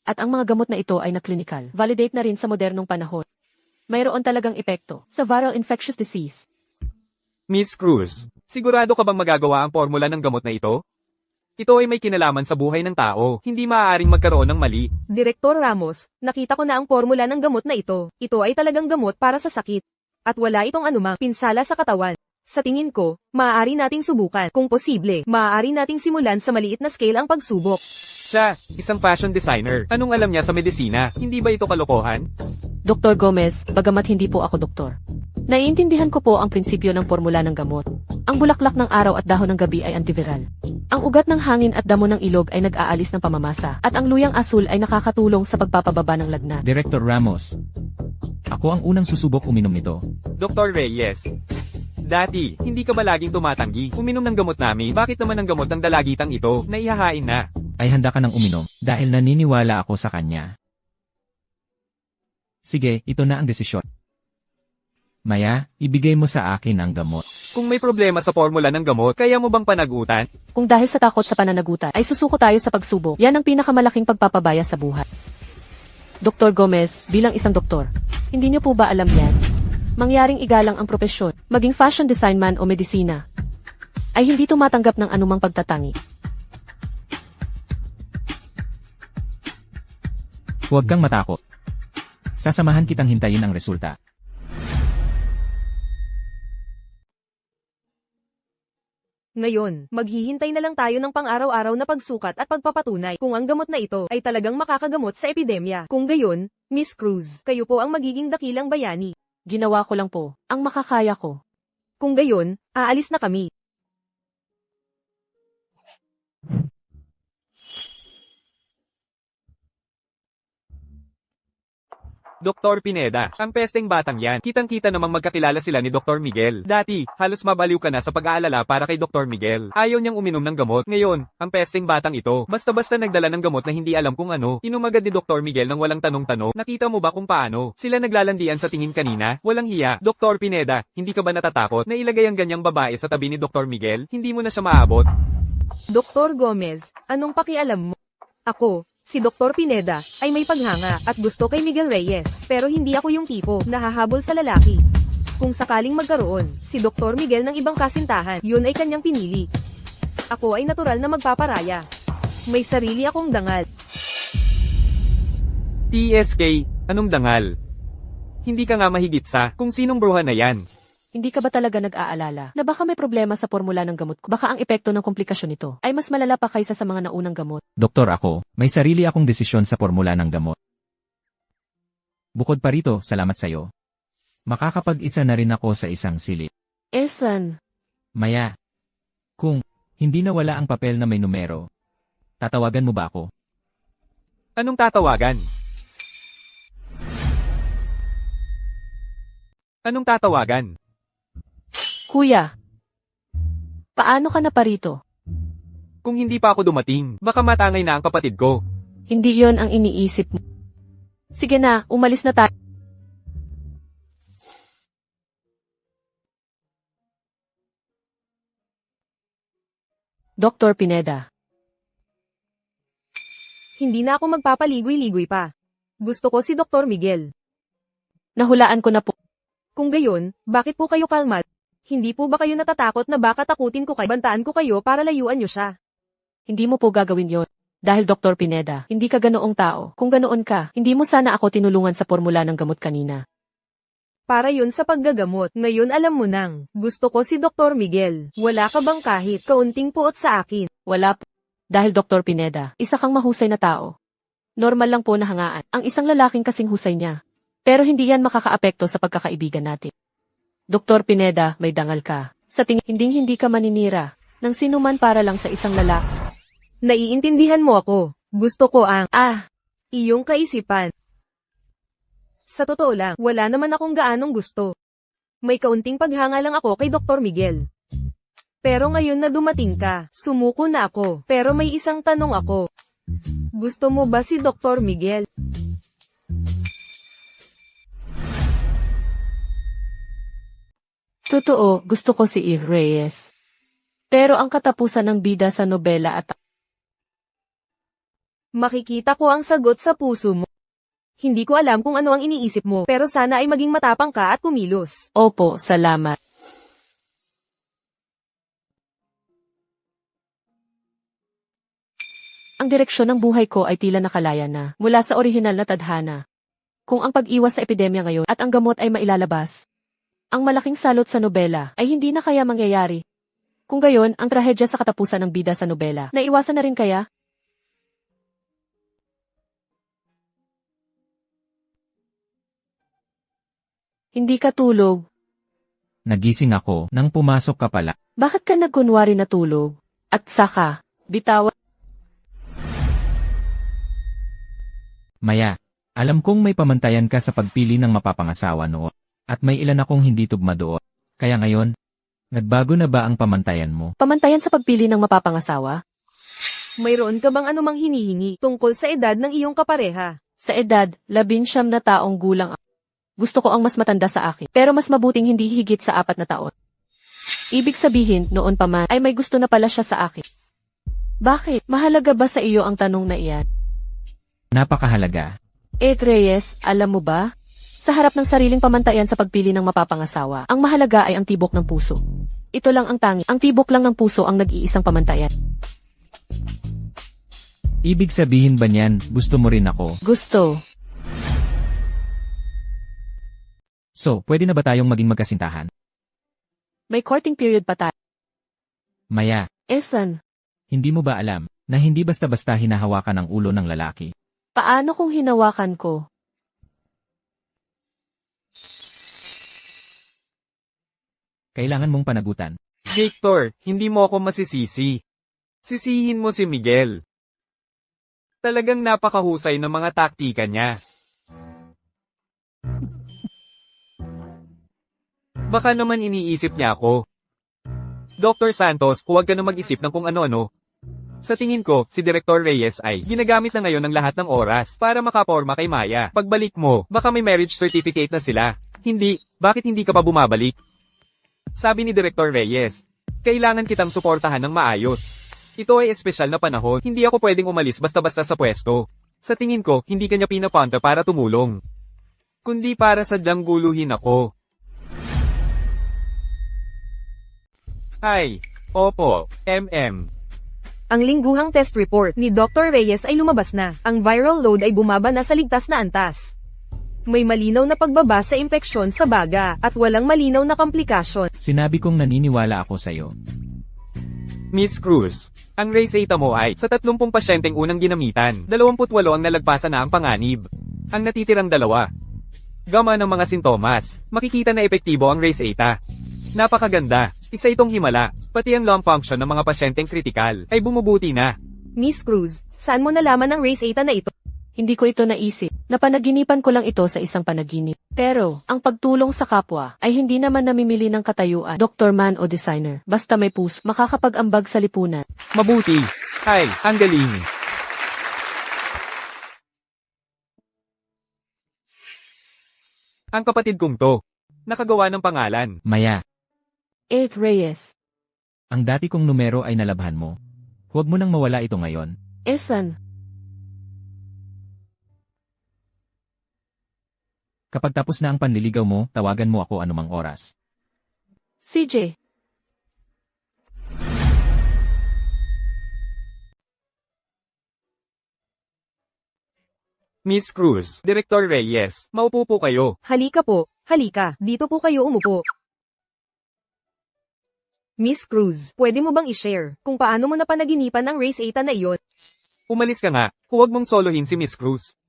C: At ang mga gamot na ito ay na-clinical. Validate na rin sa modernong panahon. Mayroon talagang epekto sa viral infectious disease.
B: Miss Cruz, sigurado ka bang magagawa ang formula ng gamot na ito? Ito ay may kinalaman sa buhay ng tao, hindi maaaring magkaroon ng mali.
A: Direktor Ramos, nakita ko na ang formula ng gamot na ito. Ito ay talagang gamot para sa sakit. At wala itong anumang pinsala sa katawan. Sa tingin ko, maaari nating subukan. Kung posible, maaari nating simulan sa maliit na scale ang pagsubok.
B: Siya, isang fashion designer. Anong alam niya sa medisina? Hindi ba ito kalokohan?
C: Dr. Gomez, bagamat hindi po ako doktor. Naiintindihan ko po ang prinsipyo ng formula ng gamot. Ang bulaklak ng araw at dahon ng gabi ay antiviral. Ang ugat ng hangin at damo ng ilog ay nag-aalis ng pamamasa. At ang luyang asul ay nakakatulong sa pagpapababa ng lagnat.
D: Director Ramos, ako ang unang susubok uminom nito.
B: Dr. Reyes. Dati, hindi ka ba laging tumatanggi? Uminom ng gamot namin, bakit naman ang gamot ng dalagitang ito, na ihahain na?
D: Ay handa ka ng uminom dahil naniniwala ako sa kanya. Sige, ito na ang desisyon. Maya, ibigay mo sa akin ang gamot.
B: Kung may problema sa formula ng gamot, kaya mo bang panagutan?
C: Kung dahil sa takot sa pananagutan, ay susuko tayo sa pagsubok, yan ang pinakamalaking pagpapabaya sa buhay. Dr. Gomez, bilang isang doktor, hindi niyo po ba alam yan? Mangyaring igalang ang propesyon, maging fashion design man o medisina, ay hindi tumatanggap ng anumang pagtatangi.
D: Huwag kang matakot. Sasamahan kitang hintayin ang resulta.
A: Ngayon, maghihintay na lang tayo ng pang-araw-araw na pagsukat at pagpapatunay kung ang gamot na ito ay talagang makakagamot sa epidemya. Kung gayon, Miss Cruz, kayo po ang magiging dakilang bayani.
C: Ginawa ko lang po, ang makakaya ko.
A: Kung gayon, aalis na kami.
B: Dr. Pineda, ang pesteng batang yan. Kitang-kita namang magkakilala sila ni Dr. Miguel. Dati, halos mabaliw ka na sa pag-aalala para kay Dr. Miguel. Ayaw niyang uminom ng gamot. Ngayon, ang pesteng batang ito, basta-basta nagdala ng gamot na hindi alam kung ano. Inumagad ni Dr. Miguel nang walang tanong-tanong. Nakita mo ba kung paano? Sila naglalandian sa tingin kanina? Walang hiya. Dr. Pineda, hindi ka ba natatakot na ilagay ang ganyang babae sa tabi ni Dr. Miguel? Hindi mo na siya maabot?
A: Dr. Gomez, anong pakialam mo? Ako, si Dr. Pineda, ay may paghanga at gusto kay Miguel Reyes. Pero hindi ako yung tipo na hahabol sa lalaki. Kung sakaling magkaroon, si Dr. Miguel ng ibang kasintahan, yun ay kanyang pinili. Ako ay natural na magpaparaya. May sarili akong dangal.
B: TSK, anong dangal? Hindi ka nga mahigit sa kung sinong bruha na yan.
C: Hindi ka ba talaga nag-aalala na baka may problema sa formula ng gamot ko? Baka ang epekto ng komplikasyon nito ay mas malala pa kaysa sa mga naunang gamot.
D: Doktor ako, may sarili akong desisyon sa formula ng gamot. Bukod pa rito, salamat sa'yo. Makakapag-isa na rin ako sa isang silid.
C: Esan,
D: Maya, kung hindi na wala ang papel na may numero, tatawagan mo ba ako?
B: Anong tatawagan? Anong tatawagan?
C: Kuya, paano ka na parito?
B: Kung hindi pa ako dumating, baka matangay na ang kapatid ko.
C: Hindi yon ang iniisip mo. Sige na, umalis na tayo. Dr. Pineda,
A: Hindi na ako magpapaligoy-ligoy pa. Gusto ko si Dr. Miguel.
C: nahulaan ko na po.
A: Kung gayon, bakit po kayo kalmat? Hindi po ba kayo natatakot na baka takutin ko kayo, bantaan ko kayo para layuan nyo siya?
C: Hindi mo po gagawin yon. Dahil Dr. Pineda, hindi ka ganoong tao. Kung ganoon ka, hindi mo sana ako tinulungan sa formula ng gamot kanina.
A: Para yun sa paggagamot. Ngayon alam mo nang, gusto ko si Dr. Miguel. Wala ka bang kahit kaunting puot sa akin?
C: Wala po. Dahil Dr. Pineda, isa kang mahusay na tao. Normal lang po na hangaan ang isang lalaking kasing husay niya. Pero hindi yan makakaapekto sa pagkakaibigan natin. Dr. Pineda, may dangal ka. Sa tingin, hindi ka maninira ng sinuman para lang sa isang lalaki.
A: Naiintindihan mo ako. Gusto ko ang, iyong kaisipan. Sa totoo lang, wala naman akong gaanong gusto. May kaunting paghanga lang ako kay Dr. Miguel. Pero ngayon na dumating ka, sumuko na ako. Pero may isang tanong ako. Gusto mo ba si Dr. Miguel?
C: Totoo, gusto ko si Eve Reyes. Pero ang katapusan ng bida sa nobela at
A: Makikita ko ang sagot sa puso mo. Hindi ko alam kung ano ang iniisip mo, pero sana ay maging matapang ka at kumilos.
C: Opo, salamat. Ang direksyon ng buhay ko ay tila nakalaya na, mula sa orihinal na tadhana. Kung ang pag-iwas sa epidemya ngayon at ang gamot ay mailalabas, ang malaking salot sa nobela ay hindi na kaya mangyayari. Kung gayon, ang trahedya sa katapusan ng bida sa nobela, naiwasan na rin kaya? Hindi ka tulog.
D: Nagising ako nang pumasok ka pala.
C: Bakit ka nagkunwari na tulog? At saka, bitawan.
D: Maya, alam kong may pamantayan ka sa pagpili ng mapapangasawa noon. At may ilan akong hindi tugma doon. Kaya ngayon, nagbago na ba ang pamantayan mo?
C: Pamantayan sa pagpili ng mapapangasawa?
A: Mayroon ka bang anumang hinihingi tungkol sa edad ng iyong kapareha?
C: Sa edad, 19 na taong gulang ako. Gusto ko ang mas matanda sa akin, pero mas mabuting hindi higit sa 4 na taon. Ibig sabihin, noon pa man, ay may gusto na pala siya sa akin. Bakit? Mahalaga ba sa iyo ang tanong na iyan?
D: Napakahalaga.
C: Reyes, alam mo ba? Sa harap ng sariling pamantayan sa pagpili ng mapapangasawa, ang mahalaga ay ang tibok ng puso. Ito lang ang tangi. Ang tibok lang ng puso ang nag-iisang pamantayan.
D: Ibig sabihin ba niyan, gusto mo rin ako?
C: Gusto.
D: So, pwede na ba tayong maging magkasintahan?
C: May courting period pa tayo.
D: Maya,
C: Esan,
D: hindi mo ba alam na hindi basta-basta hinahawakan ang ulo ng lalaki?
C: paano kung hinawakan ko?
D: Kailangan mong panagutan.
B: Victor, hindi mo ako masisisi. Sisihin mo si Miguel. Talagang napakahusay ng mga taktika niya. Baka naman iniisip niya ako. Dr. Santos, huwag ka na mag-isip ng kung ano-ano. Sa tingin ko, si Director Reyes ay ginagamit na ngayon ng lahat ng oras para makaporma kay Maya. Pagbalik mo, baka may marriage certificate na sila. Hindi, bakit hindi ka pa bumabalik? Sabi ni Director Reyes, kailangan kitang suportahan ng maayos. Ito ay espesyal na panahon, hindi ako pwedeng umalis basta-basta sa pwesto. Sa tingin ko, hindi kanya pinapunta para tumulong, kundi para sadyang guluhin ako. Ay, opo,
A: Ang lingguhang test report ni Dr. Reyes ay lumabas na. Ang viral load ay bumaba na sa ligtas na antas. May malinaw na pagbaba sa impeksyon sa baga at walang malinaw na komplikasyon.
D: Sinabi kong naniniwala ako sa'yo.
B: Miss Cruz, ang race 8 mo ay sa 30 pasyenteng unang ginamitan, 28 ang nalagpasan na ang panganib. Ang natitirang 2. Gama ng mga sintomas, makikita na epektibo ang race 8. Napakaganda, isa itong himala, pati ang lung function ng mga pasyenteng kritikal ay bumubuti na.
A: Miss Cruz, saan mo nalaman ang race 8 na ito?
C: Hindi ko ito naisip. Napanaginipan ko lang ito sa isang panaginip. Pero, ang pagtulong sa kapwa ay hindi naman namimili ng katayuan, doktor man o designer. Basta may puso, makakapag-ambag sa lipunan.
B: Mabuti. Ay, ang galing. Ang kapatid kong to, nakagawa ng pangalan.
D: Maya,
C: Reyes,
D: ang dati kong numero ay nalabhan mo. Huwag mo nang mawala ito ngayon.
C: Esan,
D: Kapag tapos na ang panliligaw mo, tawagan mo ako anumang oras.
C: CJ,
B: Miss Cruz, Director Reyes, maupo po kayo.
A: Halika po, halika, dito po kayo umupo. Miss Cruz, pwede mo bang i-share kung paano mo napanaginipan ang race 8 na iyon?
B: Umalis ka nga, huwag mong solohin si Miss Cruz.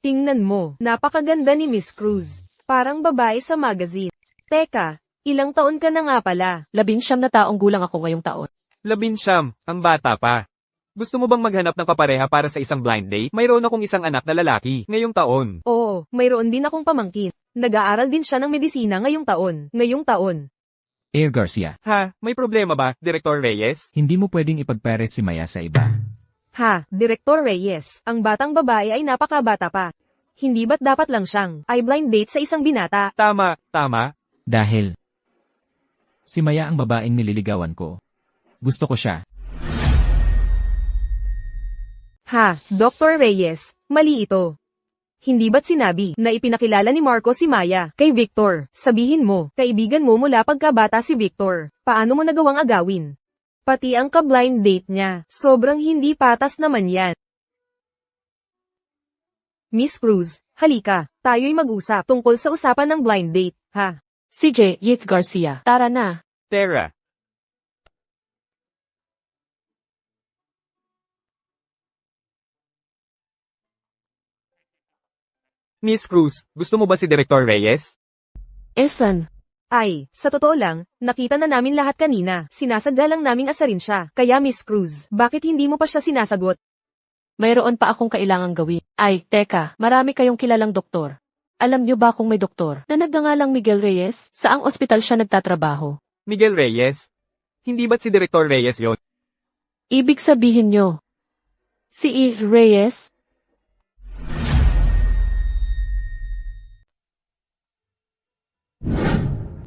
A: Tingnan mo, napakaganda ni Miss Cruz. Parang babae sa magazine. Teka, ilang taon ka na nga pala?
C: 19 na taong gulang ako ngayong taon.
B: 19, ang bata pa. Gusto mo bang maghanap ng kapareha para sa isang blind date? Mayroon akong isang anak na lalaki, ngayong taon.
A: Oo, mayroon din akong pamangkin. Nag-aaral din siya ng medisina ngayong taon.
D: Air Garcia,
B: Ha, may problema ba, Director Reyes?
D: hindi mo pwedeng ipagpares si Maya sa iba.
A: Ha, Director Reyes, ang batang babae ay napakabata pa. Hindi ba't dapat lang siyang ay blind date sa isang binata?
B: Tama.
D: Dahil si Maya ang babaeng nililigawan ko. Gusto ko siya.
A: Ha, Dr. Reyes, mali ito. Hindi ba't sinabi na ipinakilala ni Marco si Maya kay Victor? Sabihin mo, kaibigan mo mula pagkabata si Victor. Paano mo nagawang agawin? Pati ang ka-blind date niya, sobrang hindi patas naman yan. Miss Cruz, halika, tayo'y mag-usap tungkol sa usapan ng blind date, ha?
C: CJ, Yith Garcia, tara na.
B: Tara. Miss Cruz, gusto mo ba si Director Reyes?
C: Esan,
A: Ay, sa totoo lang, nakita na namin lahat kanina. Sinasadya lang naming asarin siya. Kaya Miss Cruz, bakit hindi mo pa siya sinasagot?
C: mayroon pa akong kailangang gawin. Ay, teka, marami kayong kilalang doktor. Alam niyo ba kung may doktor na nagngangalang Miguel Reyes? Saang ospital siya nagtatrabaho?
B: Miguel Reyes? Hindi ba't si Director Reyes yon?
C: Ibig sabihin niyo, si Reyes?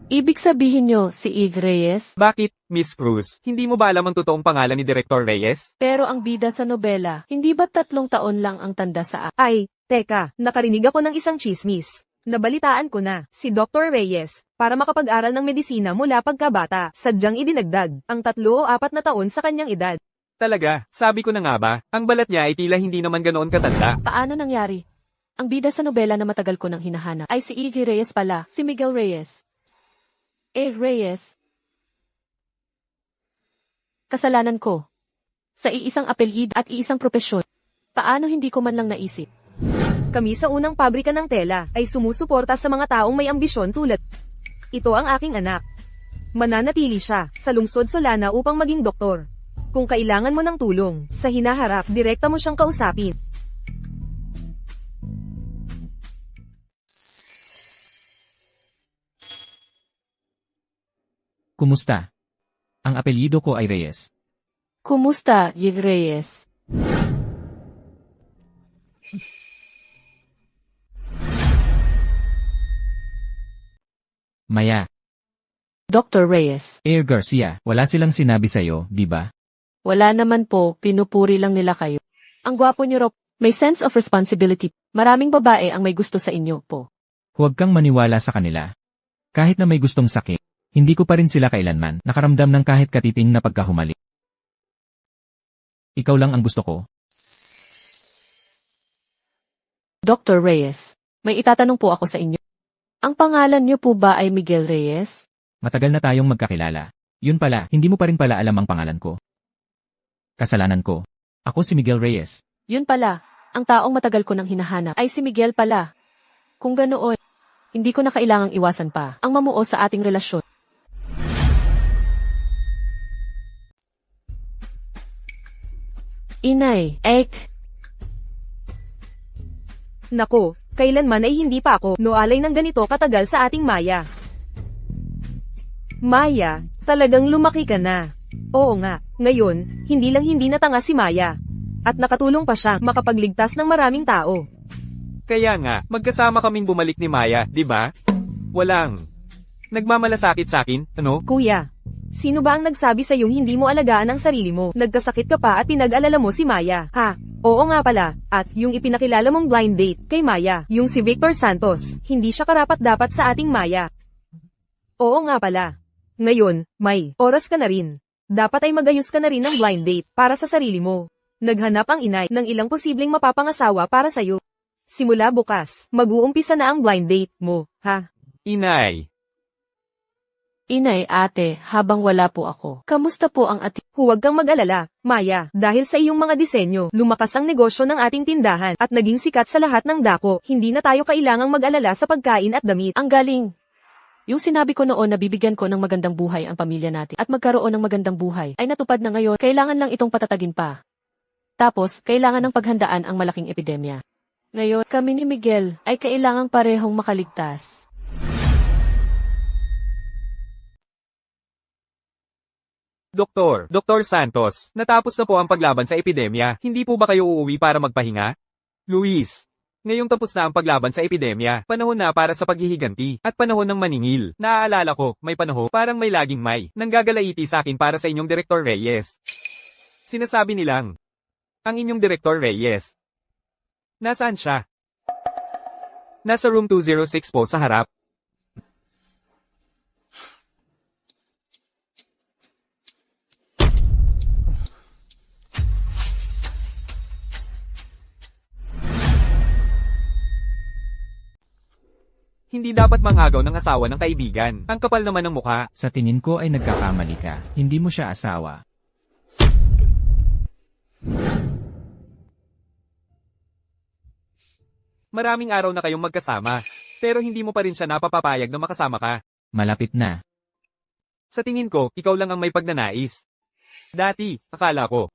C: Ibig sabihin nyo, si Ig Reyes?
B: Bakit, Miss Cruz? Hindi mo ba alam ang totoong pangalan ni Director Reyes?
C: Pero ang bida sa nobela, hindi ba 3 taon lang ang tanda sa
A: Ay, teka, nakarinig ako ng isang chismis. Nabalitaan ko na, si Dr. Reyes, para makapag-aral ng medisina mula pagkabata, sadyang idinagdag, ang 3 o 4 na taon sa kanyang edad.
B: Talaga, sabi ko na nga ba, ang balat niya ay tila hindi naman ganoon katanda.
C: Paano nangyari? Ang bida sa nobela na matagal ko nang hinahanap ay si Ig Reyes pala, si Miguel Reyes. Reyes. Kasalanan ko. Sa iisang apelyid at iisang propesyon. Paano hindi ko man lang naisip?
A: Kami sa unang pabrika ng tela ay sumusuporta sa mga taong may ambisyon tulad. Ito ang aking anak. Mananatili siya sa lungsod Solana upang maging doktor. Kung kailangan mo ng tulong sa hinaharap, direkta mo siyang kausapin.
D: Kumusta? Ang apelyido ko ay Reyes.
C: Kumusta, Ig Reyes?
D: Maya,
C: Dr. Reyes.
D: Air Garcia, wala silang sinabi sa'yo, di ba?
C: Wala naman po, pinupuri lang nila kayo. Ang gwapo niyo, Rob. May sense of responsibility. Maraming babae ang may gusto sa inyo po.
D: Huwag kang maniwala sa kanila. Kahit na may gustong sakit, hindi ko pa rin sila kailanman nakaramdam ng kahit katiting na pagkahumali. Ikaw lang ang gusto ko.
C: Dr. Reyes, may itatanong po ako sa inyo. Ang pangalan niyo po ba ay Miguel Reyes?
D: Matagal na tayong magkakilala. Yun pala, hindi mo pa rin pala alam ang pangalan ko. Kasalanan ko. Ako si Miguel Reyes.
C: Yun pala, ang taong matagal ko nang hinahanap ay si Miguel pala. Kung ganoon, hindi ko na kailangang iwasan pa ang mamuo sa ating relasyon. Inay,
A: Nako, kailanman ay hindi pa ako noalay ng ganito katagal sa ating Maya. Maya, talagang lumaki ka na. Oo nga, ngayon, hindi lang hindi natanga si Maya. At nakatulong pa siya makapagligtas ng maraming tao.
B: Kaya nga, magkasama kaming bumalik ni Maya, di ba? Walang nagmamalasakit sa akin, ano?
A: Kuya, sino ba ang nagsabi sa yung hindi mo alagaan ang sarili mo? Nagkasakit ka pa at pinag-alala mo si Maya, ha? Oo nga pala, at yung ipinakilala mong blind date kay Maya, yung si Victor Santos, hindi siya karapat-dapat sa ating Maya. Oo nga pala. Ngayon, may oras ka na rin. Dapat ay magayos ka na rin ng blind date para sa sarili mo. Naghanap ang inay ng ilang posibleng mapapangasawa para sa'yo. Simula bukas, mag-uumpisa na ang blind date mo, ha?
B: Inay.
C: Inay ate, habang wala po ako. Kamusta po ang ati?
A: Huwag kang mag-alala, Maya, dahil sa iyong mga disenyo, lumakas ang negosyo ng ating tindahan at naging sikat sa lahat ng dako. Hindi na tayo kailangang mag-alala sa pagkain at damit.
C: Ang galing! Yung sinabi ko noon na bibigyan ko ng magandang buhay ang pamilya natin at magkaroon ng magandang buhay ay natupad na ngayon, kailangan lang itong patatagin pa. Tapos, kailangan ng paghandaan ang malaking epidemya. Ngayon, kami ni Miguel ay kailangang parehong makaligtas.
B: Dr. Santos, natapos na po ang paglaban sa epidemya, hindi po ba kayo uuwi para magpahinga? Luis, ngayong tapos na ang paglaban sa epidemya, panahon na para sa paghihiganti, at panahon ng maningil. Naaalala ko, may panahon, parang may laging may, nanggagalaiti sa akin para sa inyong Director Reyes. Sinasabi nilang, ang inyong Director Reyes. Nasaan siya? Nasa room 206 po sa harap. Hindi dapat mangagaw ng asawa ng kaibigan. Ang kapal naman ng mukha.
D: Sa tingin ko ay nagkakamali ka. Hindi mo siya asawa.
B: Maraming araw na kayong magkasama. Pero hindi mo pa rin siya napapapayag na makasama ka.
D: Malapit na.
B: Sa tingin ko, ikaw lang ang may pagnanais. Dati, akala ko.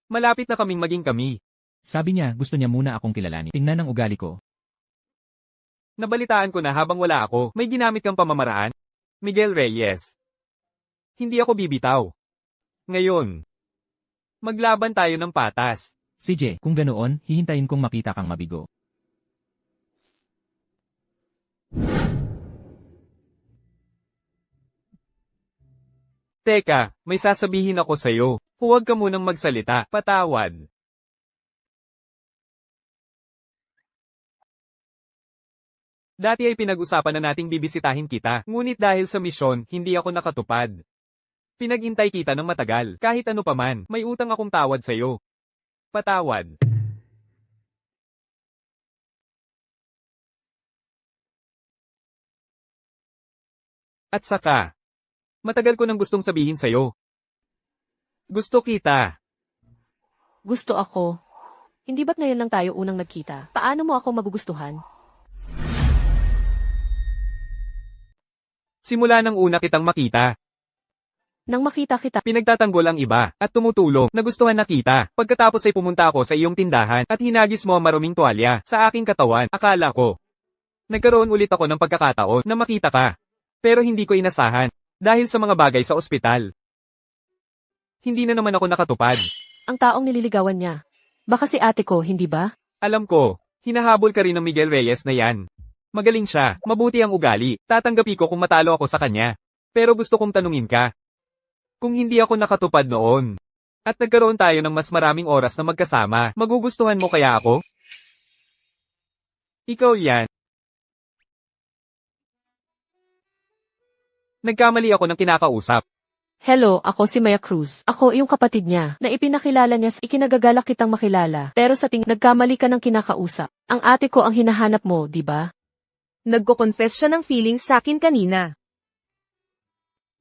B: Malapit na kaming maging kami.
D: Sabi niya gusto niya muna akong kilalanin. Tingnan ang ugali ko.
B: Nabalitaan ko na habang wala ako, may ginamit kang pamamaraan. Miguel Reyes. Hindi ako bibitaw. Ngayon, maglaban tayo ng patas.
D: CJ, kung ganoon, hihintayin kong makita kang mabigo.
B: Teka, may sasabihin ako sa'yo. Huwag ka munang magsalita. Patawad. Dati ay pinag-usapan na nating bibisitahin kita, ngunit dahil sa misyon, hindi ako nakatupad. Pinag-intay kita ng matagal, kahit ano paman, may utang akong tawad sa'yo. Patawad. At saka, matagal ko nang gustong sabihin sa'yo. Gusto kita.
C: Gusto ako. Hindi ba't ngayon lang tayo unang nagkita? Paano mo ako magugustuhan?
B: Simula nang una kitang makita,
C: Nang makita kita,
B: pinagtatanggol ang iba, at tumutulong, nagustuhan na kita. Pagkatapos ay pumunta ako sa iyong tindahan, at hinagis mo ang maruming tuwalya, sa aking katawan, akala ko. Nagkaroon ulit ako ng pagkakataon, na makita ka. Pero hindi ko inasahan, dahil sa mga bagay sa ospital. Hindi na naman ako nakatupad.
C: ang taong nililigawan niya. Baka si ate ko, hindi ba?
B: Alam ko, hinahabol ka rin ng Miguel Reyes na yan. Magaling siya, mabuti ang ugali, tatanggapi ko kung matalo ako sa kanya. Pero gusto kong tanungin ka. Kung hindi ako nakatupad noon, at nagkaroon tayo ng mas maraming oras na magkasama, magugustuhan mo kaya ako? Ikaw yan. Nagkamali ako ng kinakausap.
C: Hello, ako si Maya Cruz. Ako yung kapatid niya, na ipinakilala niya ikinagagalak kitang makilala. Pero sa nagkamali ka ng kinakausap. Ang ate ko ang hinahanap mo, di ba?
A: Nagko-confess siya ng feelings sa akin kanina.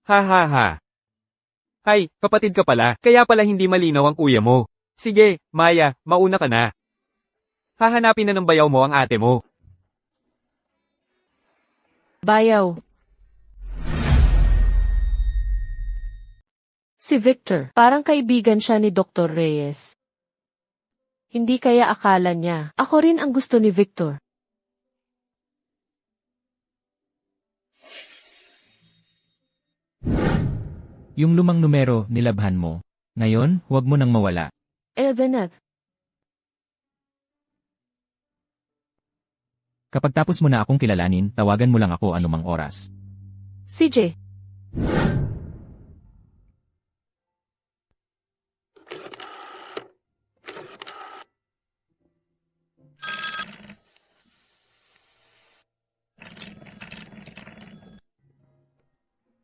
B: Ha ha ha. Hay, kapatid ka pala, kaya pala hindi malinaw ang kuya mo. Sige, Maya, mauna ka na. Hahanapin na ng bayaw mo ang ate mo.
C: Bayaw. Si Victor, parang kaibigan siya ni Dr. Reyes. Hindi kaya akala niya, ako rin ang gusto ni Victor.
D: Yung lumang numero, nilabhan mo. Ngayon, huwag mo nang mawala.
C: Evanet.
D: Kapag tapos mo na akong kilalanin, tawagan mo lang ako anumang oras.
C: CJ.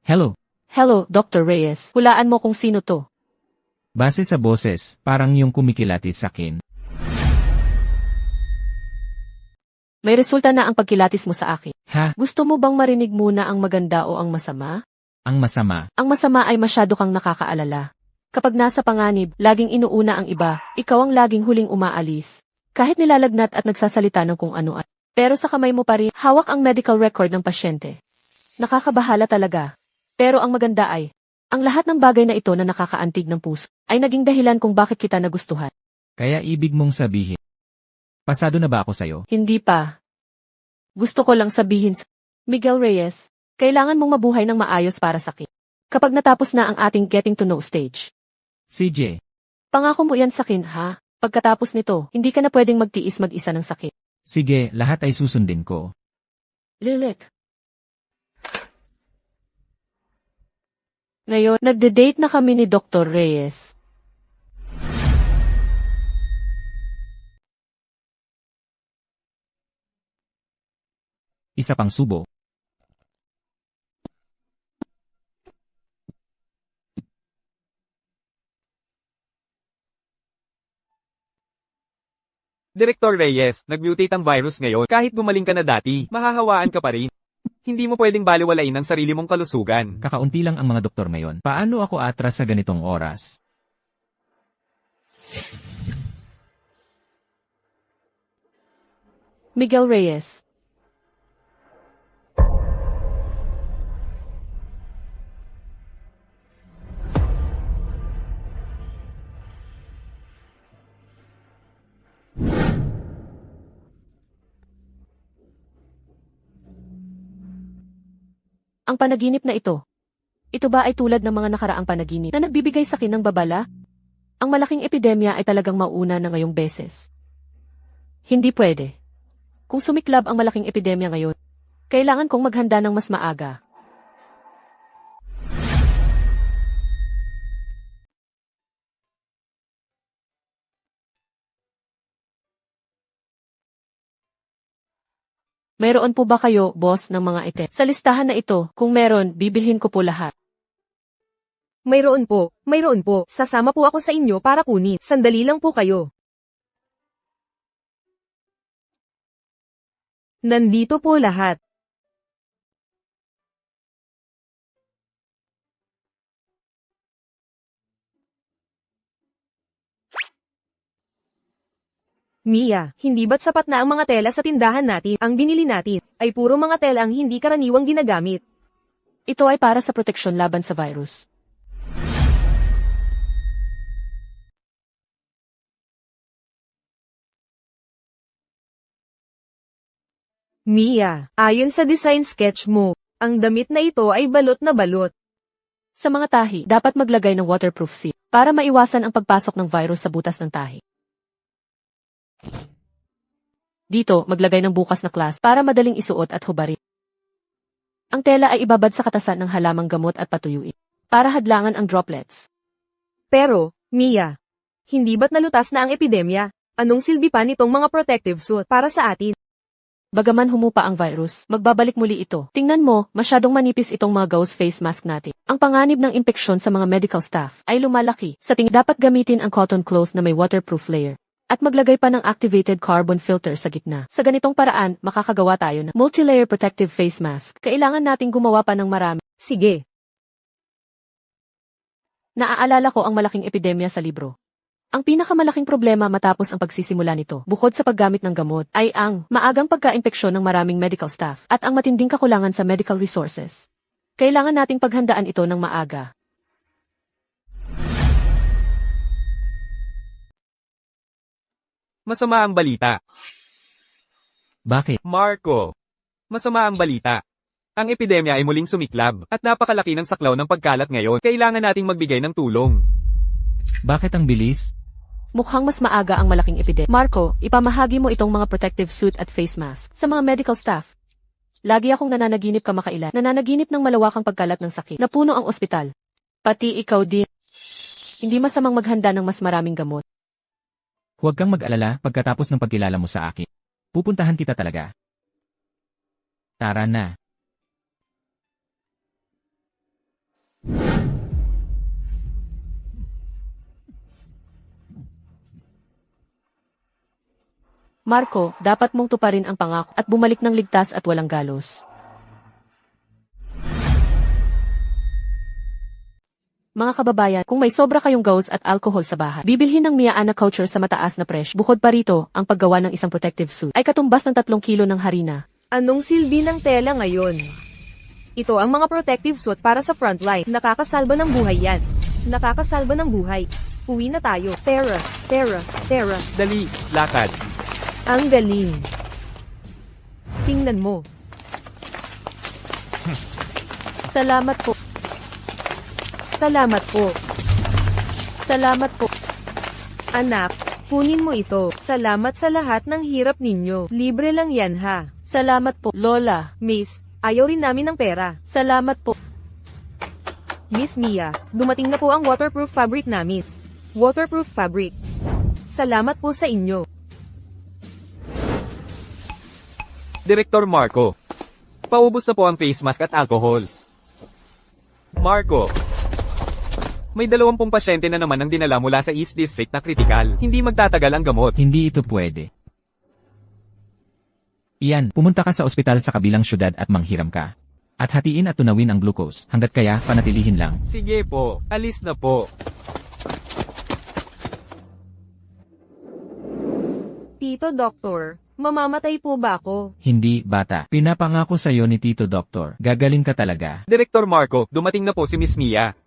D: Hello.
C: Hello, Dr. Reyes. Hulaan mo kung sino to.
D: Base sa boses, parang yung kumikilatis sa akin.
C: May resulta na ang pagkilatis mo sa akin.
D: Ha?
C: Gusto mo bang marinig muna ang maganda o ang masama?
D: Ang masama.
C: Ang masama ay masyado kang nakakaalala. Kapag nasa panganib, laging inuuna ang iba, ikaw ang laging huling umaalis. Kahit nilalagnat at nagsasalita ng kung ano at. Pero sa kamay mo pa rin, hawak ang medical record ng pasyente. Nakakabahala talaga. Pero ang maganda ay, ang lahat ng bagay na ito na nakakaantig ng puso, ay naging dahilan kung bakit kita nagustuhan.
D: Kaya ibig mong sabihin. Pasado na ba ako sa'yo?
C: Hindi pa. Gusto ko lang sabihin sa Miguel Reyes, kailangan mong mabuhay ng maayos para sa akin. Kapag natapos na ang ating getting to know stage.
D: CJ.
C: Pangako mo yan sa akin, ha? Pagkatapos nito, hindi ka na pwedeng magtiis mag-isa ng sakit.
D: Sige, lahat ay susundin ko.
C: Lilith. Ngayon, nagde-date na kami ni Dr. Reyes.
D: Isa pang subo.
B: Direktor Reyes, nag-mutate ang virus ngayon. Kahit gumaling ka na dati, mahahawaan ka pa rin. Hindi mo pwedeng baliwalain ang sarili mong kalusugan.
D: Kakaunti lang ang mga doktor ngayon. Paano ako atras sa ganitong oras?
C: Miguel Reyes. Ang panaginip na ito. Ito ba ay tulad ng mga nakaraang panaginip na nagbibigay sa akin ng babala? Ang malaking epidemya ay talagang mauna na ngayong beses. Hindi pwede. Kung sumiklab ang malaking epidemya ngayon, kailangan kong maghanda ng mas maaga. Mayroon po ba kayo, boss, ng mga item? Sa listahan na ito, kung meron, bibilhin ko po lahat.
A: Mayroon po, mayroon po. Sasama po ako sa inyo para kunin. Sandali lang po kayo. Nandito po lahat. Mia, hindi ba't sapat na ang mga tela sa tindahan natin? Ang binili natin ay puro mga tela ang hindi karaniwang ginagamit.
C: Ito ay para sa proteksyon laban sa virus.
A: Mia, ayon sa design sketch mo, ang damit na ito ay balot na balot.
C: Sa mga tahi, dapat maglagay ng waterproof seal para maiwasan ang pagpasok ng virus sa butas ng tahi. Dito, maglagay ng bukas na clasp para madaling isuot at hubarin. Ang tela ay ibabad sa katasan ng halamang gamot at patuyuin para hadlangan ang droplets.
A: Pero, Mia, hindi ba't nalutas na ang epidemya? Anong silbi pa nitong mga protective suit para sa atin?
C: Bagaman humupa ang virus, magbabalik muli ito. Tingnan mo, masyadong manipis itong mga gauze face mask natin. Ang panganib ng impeksyon sa mga medical staff ay lumalaki. Sa tingin dapat gamitin ang cotton cloth na may waterproof layer. At maglagay pa ng activated carbon filter sa gitna. Sa ganitong paraan, makakagawa tayo ng multi-layer protective face mask. Kailangan nating gumawa pa ng marami.
A: Sige.
C: Naaalala ko ang malaking epidemya sa libro. Ang pinakamalaking problema matapos ang pagsisimula nito, bukod sa paggamit ng gamot, ay ang maagang pagka-impeksyon ng maraming medical staff at ang matinding kakulangan sa medical resources. Kailangan nating paghandaan ito ng maaga.
B: Masama ang balita.
D: Bakit?
B: Marco. Masama ang balita. Ang epidemya ay muling sumiklab, at napakalaki ng saklaw ng pagkalat ngayon. Kailangan nating magbigay ng tulong.
D: Bakit ang bilis?
C: Mukhang mas maaga ang malaking epidemya. Marco, ipamahagi mo itong mga protective suit at face mask sa mga medical staff. Lagi akong nananaginip kamakailan. Nananaginip ng malawakang pagkalat ng sakit na puno ang ospital. Pati ikaw din. Hindi masamang maghanda ng mas maraming gamot.
D: Huwag kang mag-alala pagkatapos ng pagkilala mo sa akin. Pupuntahan kita talaga. Tara na.
C: Marco, dapat mong tuparin ang pangako at bumalik ng ligtas at walang galos. Mga kababayan, kung may sobra kayong gauze at alcohol sa bahay, bibilhin ng Mia Ana Couture sa mataas na presyo. Bukod pa rito, ang paggawa ng isang protective suit ay katumbas ng 3 kilo ng harina.
A: Anong silbi ng tela ngayon? Ito ang mga protective suit para sa frontline. Nakakasalba ng buhay yan. Nakakasalba ng buhay. Uwi na tayo. Tara, Tara, Tara.
B: Dali, lakad.
A: Ang galing. Tingnan mo.
C: Salamat po.
A: Salamat po.
C: Salamat po.
A: Anak, kunin mo ito. Salamat sa lahat ng hirap ninyo. Libre lang yan ha.
C: Salamat po, Lola.
A: Miss, ayaw rin namin ng pera.
C: Salamat po.
A: Miss Mia, dumating na po ang waterproof fabric namin. Waterproof fabric. Salamat po sa inyo.
B: Direktor Marco. Paubos na po ang face mask at alcohol. Marco. May 20 pasyente na naman ang dinala mula sa East District na kritikal. Hindi magtatagal ang gamot.
D: Hindi ito pwede. Iyan, pumunta ka sa ospital sa kabilang syudad at manghiram ka. At hatiin at tunawin ang glucose, hanggat kaya panatilihin lang.
B: Sige po, alis na po.
A: Tito Doktor, mamamatay po ba ako?
D: Hindi, bata. Pinapangako sa'yo ni Tito Doktor. Gagaling ka talaga.
B: Direktor Marco, dumating na po si Miss Mia.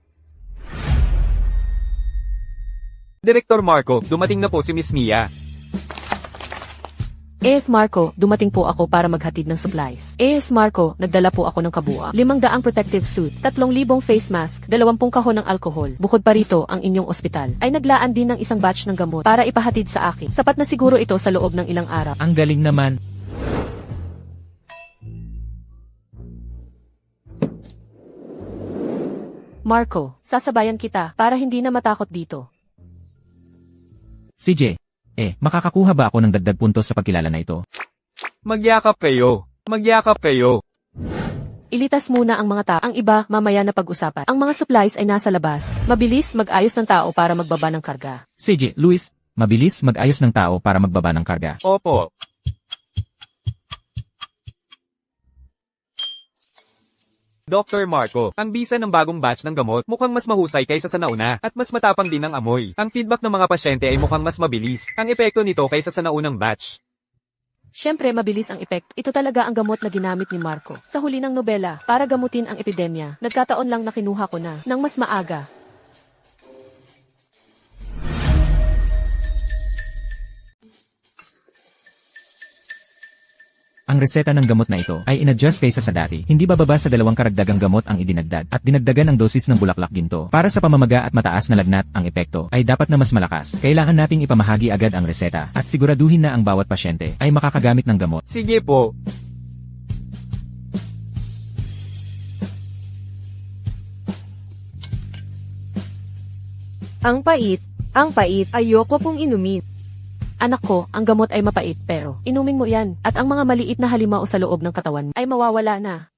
B: Direktor Marco, dumating na po si Miss Mia.
C: Marco, dumating po ako para maghatid ng supplies. Marco, nagdala po ako ng kabuuan 500 protective suit, 3,000 face mask, 20 kahon ng alcohol. Bukod pa rito, ang inyong ospital ay naglaan din ng isang batch ng gamot para ipahatid sa akin. Sapat na siguro ito sa loob ng ilang araw.
D: Ang galing naman.
C: Marco, sasabayan kita para hindi na matakot dito.
D: CJ, makakakuha ba ako ng dagdag puntos sa pagkilala na ito?
B: Magyakap kayo. Magyakap kayo.
C: Ilitas muna ang mga tao. Ang iba, mamaya na pag-usapan. Ang mga supplies ay nasa labas. Mabilis mag-ayos ng tao para magbaba ng karga.
D: Sige, Luis, mabilis mag-ayos ng tao para magbaba ng karga.
B: Opo. Dr. Marco, ang bisa ng bagong batch ng gamot mukhang mas mahusay kaysa sa nauna at mas matapang din ang amoy. Ang feedback ng mga pasyente ay mukhang mas mabilis. Ang epekto nito kaysa sa naunang batch.
C: Siyempre, mabilis ang epekto. Ito talaga ang gamot na ginamit ni Marco. Sa huli ng nobela, para gamutin ang epidemya, nagkataon lang na kinuha ko na, ng mas maaga.
D: Ang reseta ng gamot na ito ay inadjust kaysa sa dati. Hindi bababa sa 2 karagdagang gamot ang idinagdag at dinagdagan ang dosis ng bulaklak ginto. Para sa pamamaga at mataas na lagnat, ang epekto ay dapat na mas malakas. Kailangan nating ipamahagi agad ang reseta at siguraduhin na ang bawat pasyente ay makakagamit ng gamot.
B: Sige po.
A: Ang pait, ayoko pong inumin.
C: Anak ko, ang gamot ay mapait pero inumin mo yan at ang mga maliit na halimaw sa loob ng katawan ay mawawala na.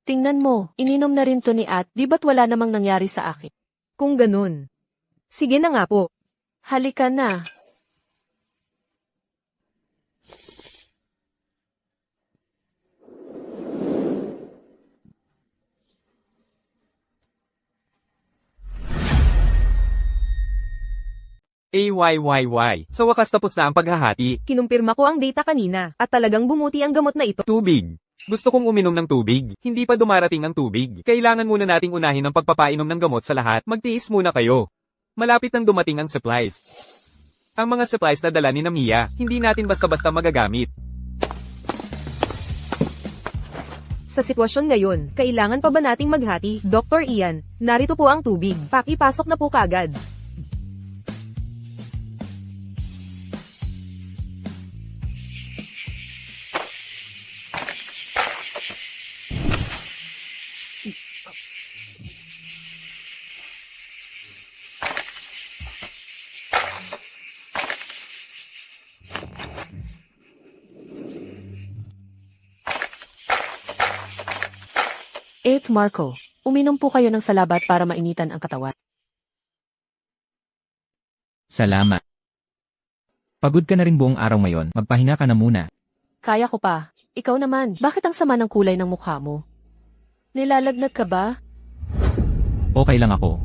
C: Tingnan mo, ininom na rin to ni At, di ba't wala namang nangyari sa akin?
A: Kung ganun. Sige na nga po.
C: Halika na.
B: AYYY. Sa wakas tapos na ang paghahati.
A: Kinumpirma ko ang data kanina at talagang bumuti ang gamot na ito.
B: Tubig. Gusto kong uminom ng tubig. Hindi pa dumarating ang tubig. Kailangan muna nating unahin ang pagpapainom ng gamot sa lahat. Magtiis muna kayo. Malapit nang dumating ang supplies. Ang mga supplies na dala ni Mia, hindi natin basta-basta magagamit.
A: Sa sitwasyon ngayon, kailangan pa ba nating maghati? Dr. Ian, narito po ang tubig. Pakipasok na po kagad.
C: Marco, uminom po kayo ng salabat para mainitan ang katawan.
D: Salamat. Pagod ka na rin buong araw ngayon, magpahinga ka na muna.
C: Kaya ko pa. Ikaw naman, bakit ang sama ng kulay ng mukha mo? Nilalagnat ka ba?
D: Okay lang ako.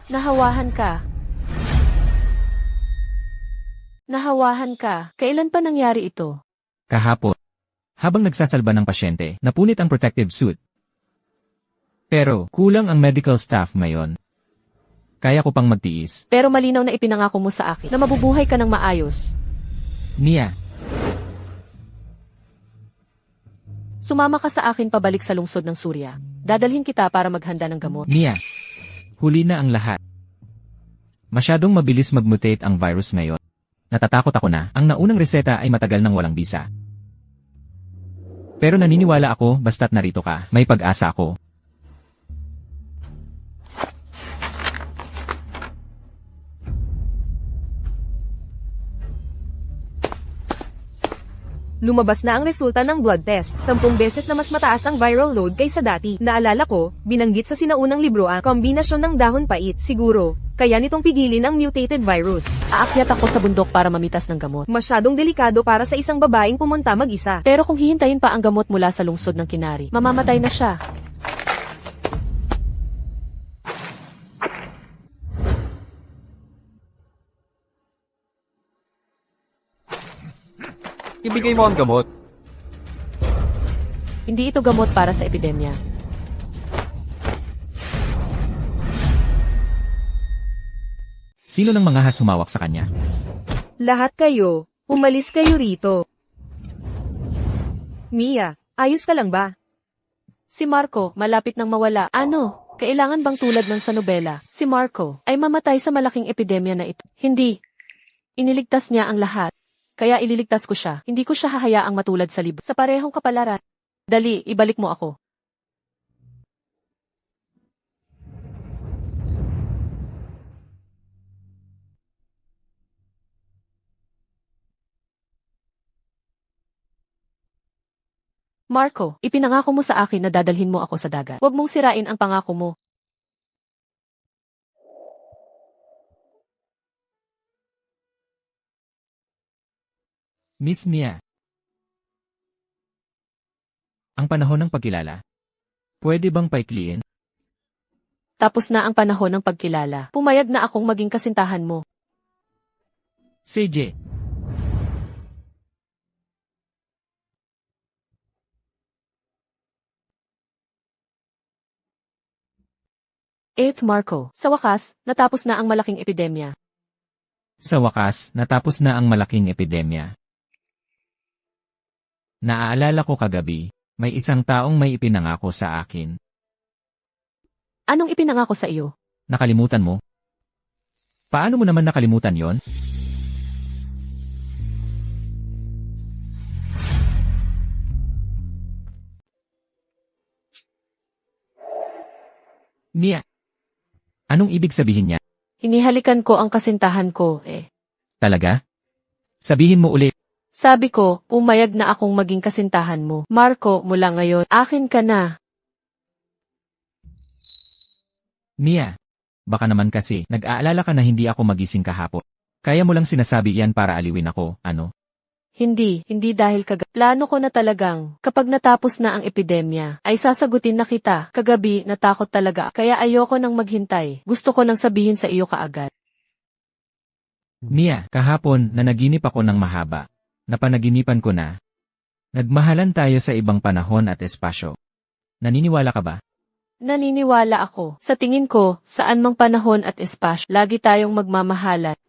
C: Nahawahan ka. Nahawahan ka. Kailan pa nangyari ito?
D: Kahapon. Habang nagsasalba ng pasyente, napunit ang protective suit. Pero, kulang ang medical staff ngayon. Kaya ko pang magtiis.
C: Pero malinaw na ipinangako mo sa akin na mabubuhay ka ng maayos.
D: Mia,
C: Sumama ka sa akin pabalik sa lungsod ng Surya. Dadalhin kita para maghanda ng gamot.
D: Mia, huli na ang lahat. Masyadong mabilis mag-mutate ang virus ngayon. Natatakot ako na ang naunang reseta ay matagal nang walang bisa. Pero naniniwala ako basta't narito ka, may pag-asa ako.
A: Lumabas na ang resulta ng blood test. 10 beses na mas mataas ang viral load kaysa dati. Naalala ko, binanggit sa sinaunang libro ang kombinasyon ng dahon pait. Siguro, kaya nitong pigilin ang mutated virus.
C: Aakyat ako sa bundok para mamitas ng gamot.
A: Masyadong delikado para sa isang babaeng pumunta mag-isa.
C: Pero kung hihintayin pa ang gamot mula sa lungsod ng Kinari, mamamatay na siya.
B: Ibigay mo ang gamot.
C: Hindi ito gamot para sa epidemya.
D: Sino ng mga has humawak sa kanya?
A: Lahat kayo, umalis kayo rito. Mia, ayos ka lang ba?
C: Si Marco, malapit nang mawala. Ano? Kailangan bang tulad ng sa nobela, si Marco ay mamatay sa malaking epidemya na ito? Hindi. Iniligtas niya ang lahat. Kaya ililigtas ko siya. Hindi ko siya hahayaang matulad sa libro. Sa parehong kapalaran. Dali, ibalik mo ako. Marco, ipinangako mo sa akin na dadalhin mo ako sa dagat. Huwag mong sirain ang pangako mo.
D: Miss Mia. Ang panahon ng pagkilala. Pwede bang paikliin?
C: Tapos na ang panahon ng pagkilala. Pumayag na akong maging kasintahan mo.
D: CJ.
C: Marco, sa wakas, natapos na ang malaking epidemya.
D: Sa wakas, natapos na ang malaking epidemya. Naaalala ko kagabi, may isang taong may ipinangako sa akin.
C: Anong ipinangako sa iyo?
D: Nakalimutan mo? Paano mo naman nakalimutan yon? Mia. Anong ibig sabihin niya?
C: Hinihalikan ko ang kasintahan ko,
D: Talaga? Sabihin mo ulit.
C: Sabi ko, umayag na akong maging kasintahan mo. Marco, mula ngayon, akin ka na.
D: Mia. Baka naman kasi, nag-aalala ka na hindi ako magising kahapon. Kaya mo lang sinasabi yan para aliwin ako, ano?
C: Hindi dahil plano ko na talagang, kapag natapos na ang epidemya, ay sasagutin na kita. Kagabi, natakot talaga, kaya ayoko nang maghintay. Gusto ko nang sabihin sa iyo kaagad.
D: Mia, kahapon, nanaginip ako ng mahaba. Napanaginipan ko na. Nagmahalan tayo sa ibang panahon at espasyo. Naniniwala ka ba?
C: Naniniwala ako. Sa tingin ko, saan mang panahon at espasyo, lagi tayong magmamahalan.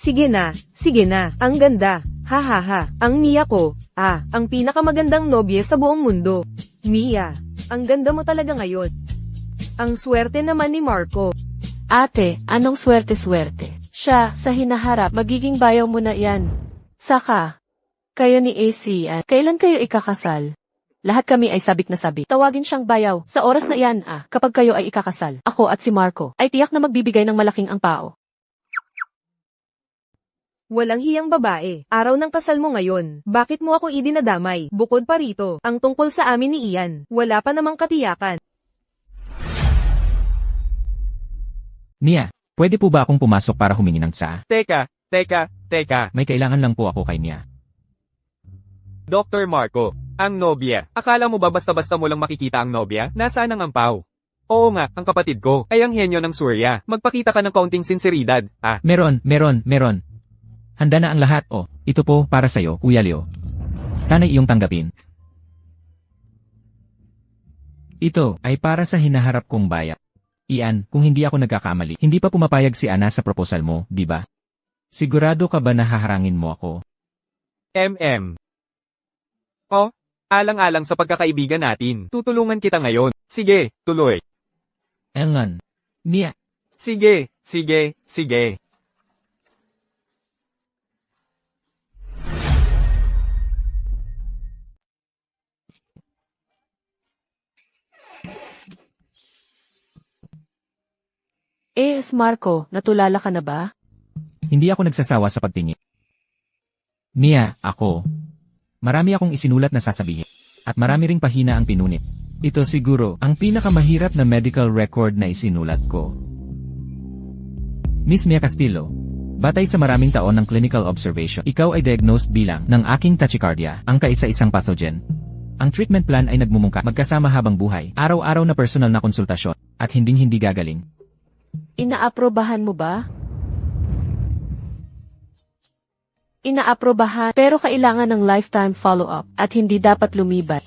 A: Sige na, ang ganda, ha ha ha, ang Mia ko, ang pinakamagandang nobye sa buong mundo. Mia, ang ganda mo talaga ngayon. Ang swerte naman ni Marco.
C: Ate, anong swerte-swerte? Siya, sa hinaharap, magiging bayaw mo na yan. Saka, kayo ni AC, kailan kayo ikakasal? Lahat kami ay sabik na sabik. Tawagin siyang bayaw. Sa oras na iyan, kapag kayo ay ikakasal, ako at si Marco, ay tiyak na magbibigay ng malaking angpao.
A: Walang hiyang babae, araw ng kasal mo ngayon, bakit mo ako idinadamay? Bukod pa rito, ang tungkol sa amin ni Ian, wala pa namang katiyakan.
D: Mia, pwede po ba akong pumasok para humingi ng tsa?
B: Teka.
D: May kailangan lang po ako kay Mia.
B: Dr. Marco, ang nobya. Akala mo ba basta-basta mo lang makikita ang nobya? Nasaan ang ampaw? Oo nga, ang kapatid ko, ay ang henyo ng Surya. Magpakita ka ng kaunting sinseridad,
D: Meron. Handa na ang lahat, Ito po, para sa'yo, Kuya Leo. Sana'y iyong tanggapin. Ito, ay para sa hinaharap kong bayak. Ian, kung hindi ako nagkakamali, hindi pa pumapayag si Ana sa proposal mo, di ba? Sigurado ka ba na haharangin mo ako?
B: Alang-alang sa pagkakaibigan natin. Tutulungan kita ngayon. Sige, tuloy.
D: Engan. Mia.
B: Sige.
C: Marco, natulala ka na ba?
D: Hindi ako nagsasawa sa pagtingin. Mia, ako. Marami akong isinulat na sasabihin. At marami ring pahina ang pinunit. Ito siguro ang pinakamahirap na medical record na isinulat ko. Miss Mia Castillo, batay sa maraming taon ng clinical observation, ikaw ay diagnosed bilang ng aking tachycardia, ang kaisa-isang pathogen. Ang treatment plan ay nagmumungka magkasama habang buhay, araw-araw na personal na konsultasyon, at hinding-hindi gagaling.
C: Inaaprobahan mo ba? Inaaprobahan, pero kailangan ng lifetime follow-up at hindi dapat lumibat.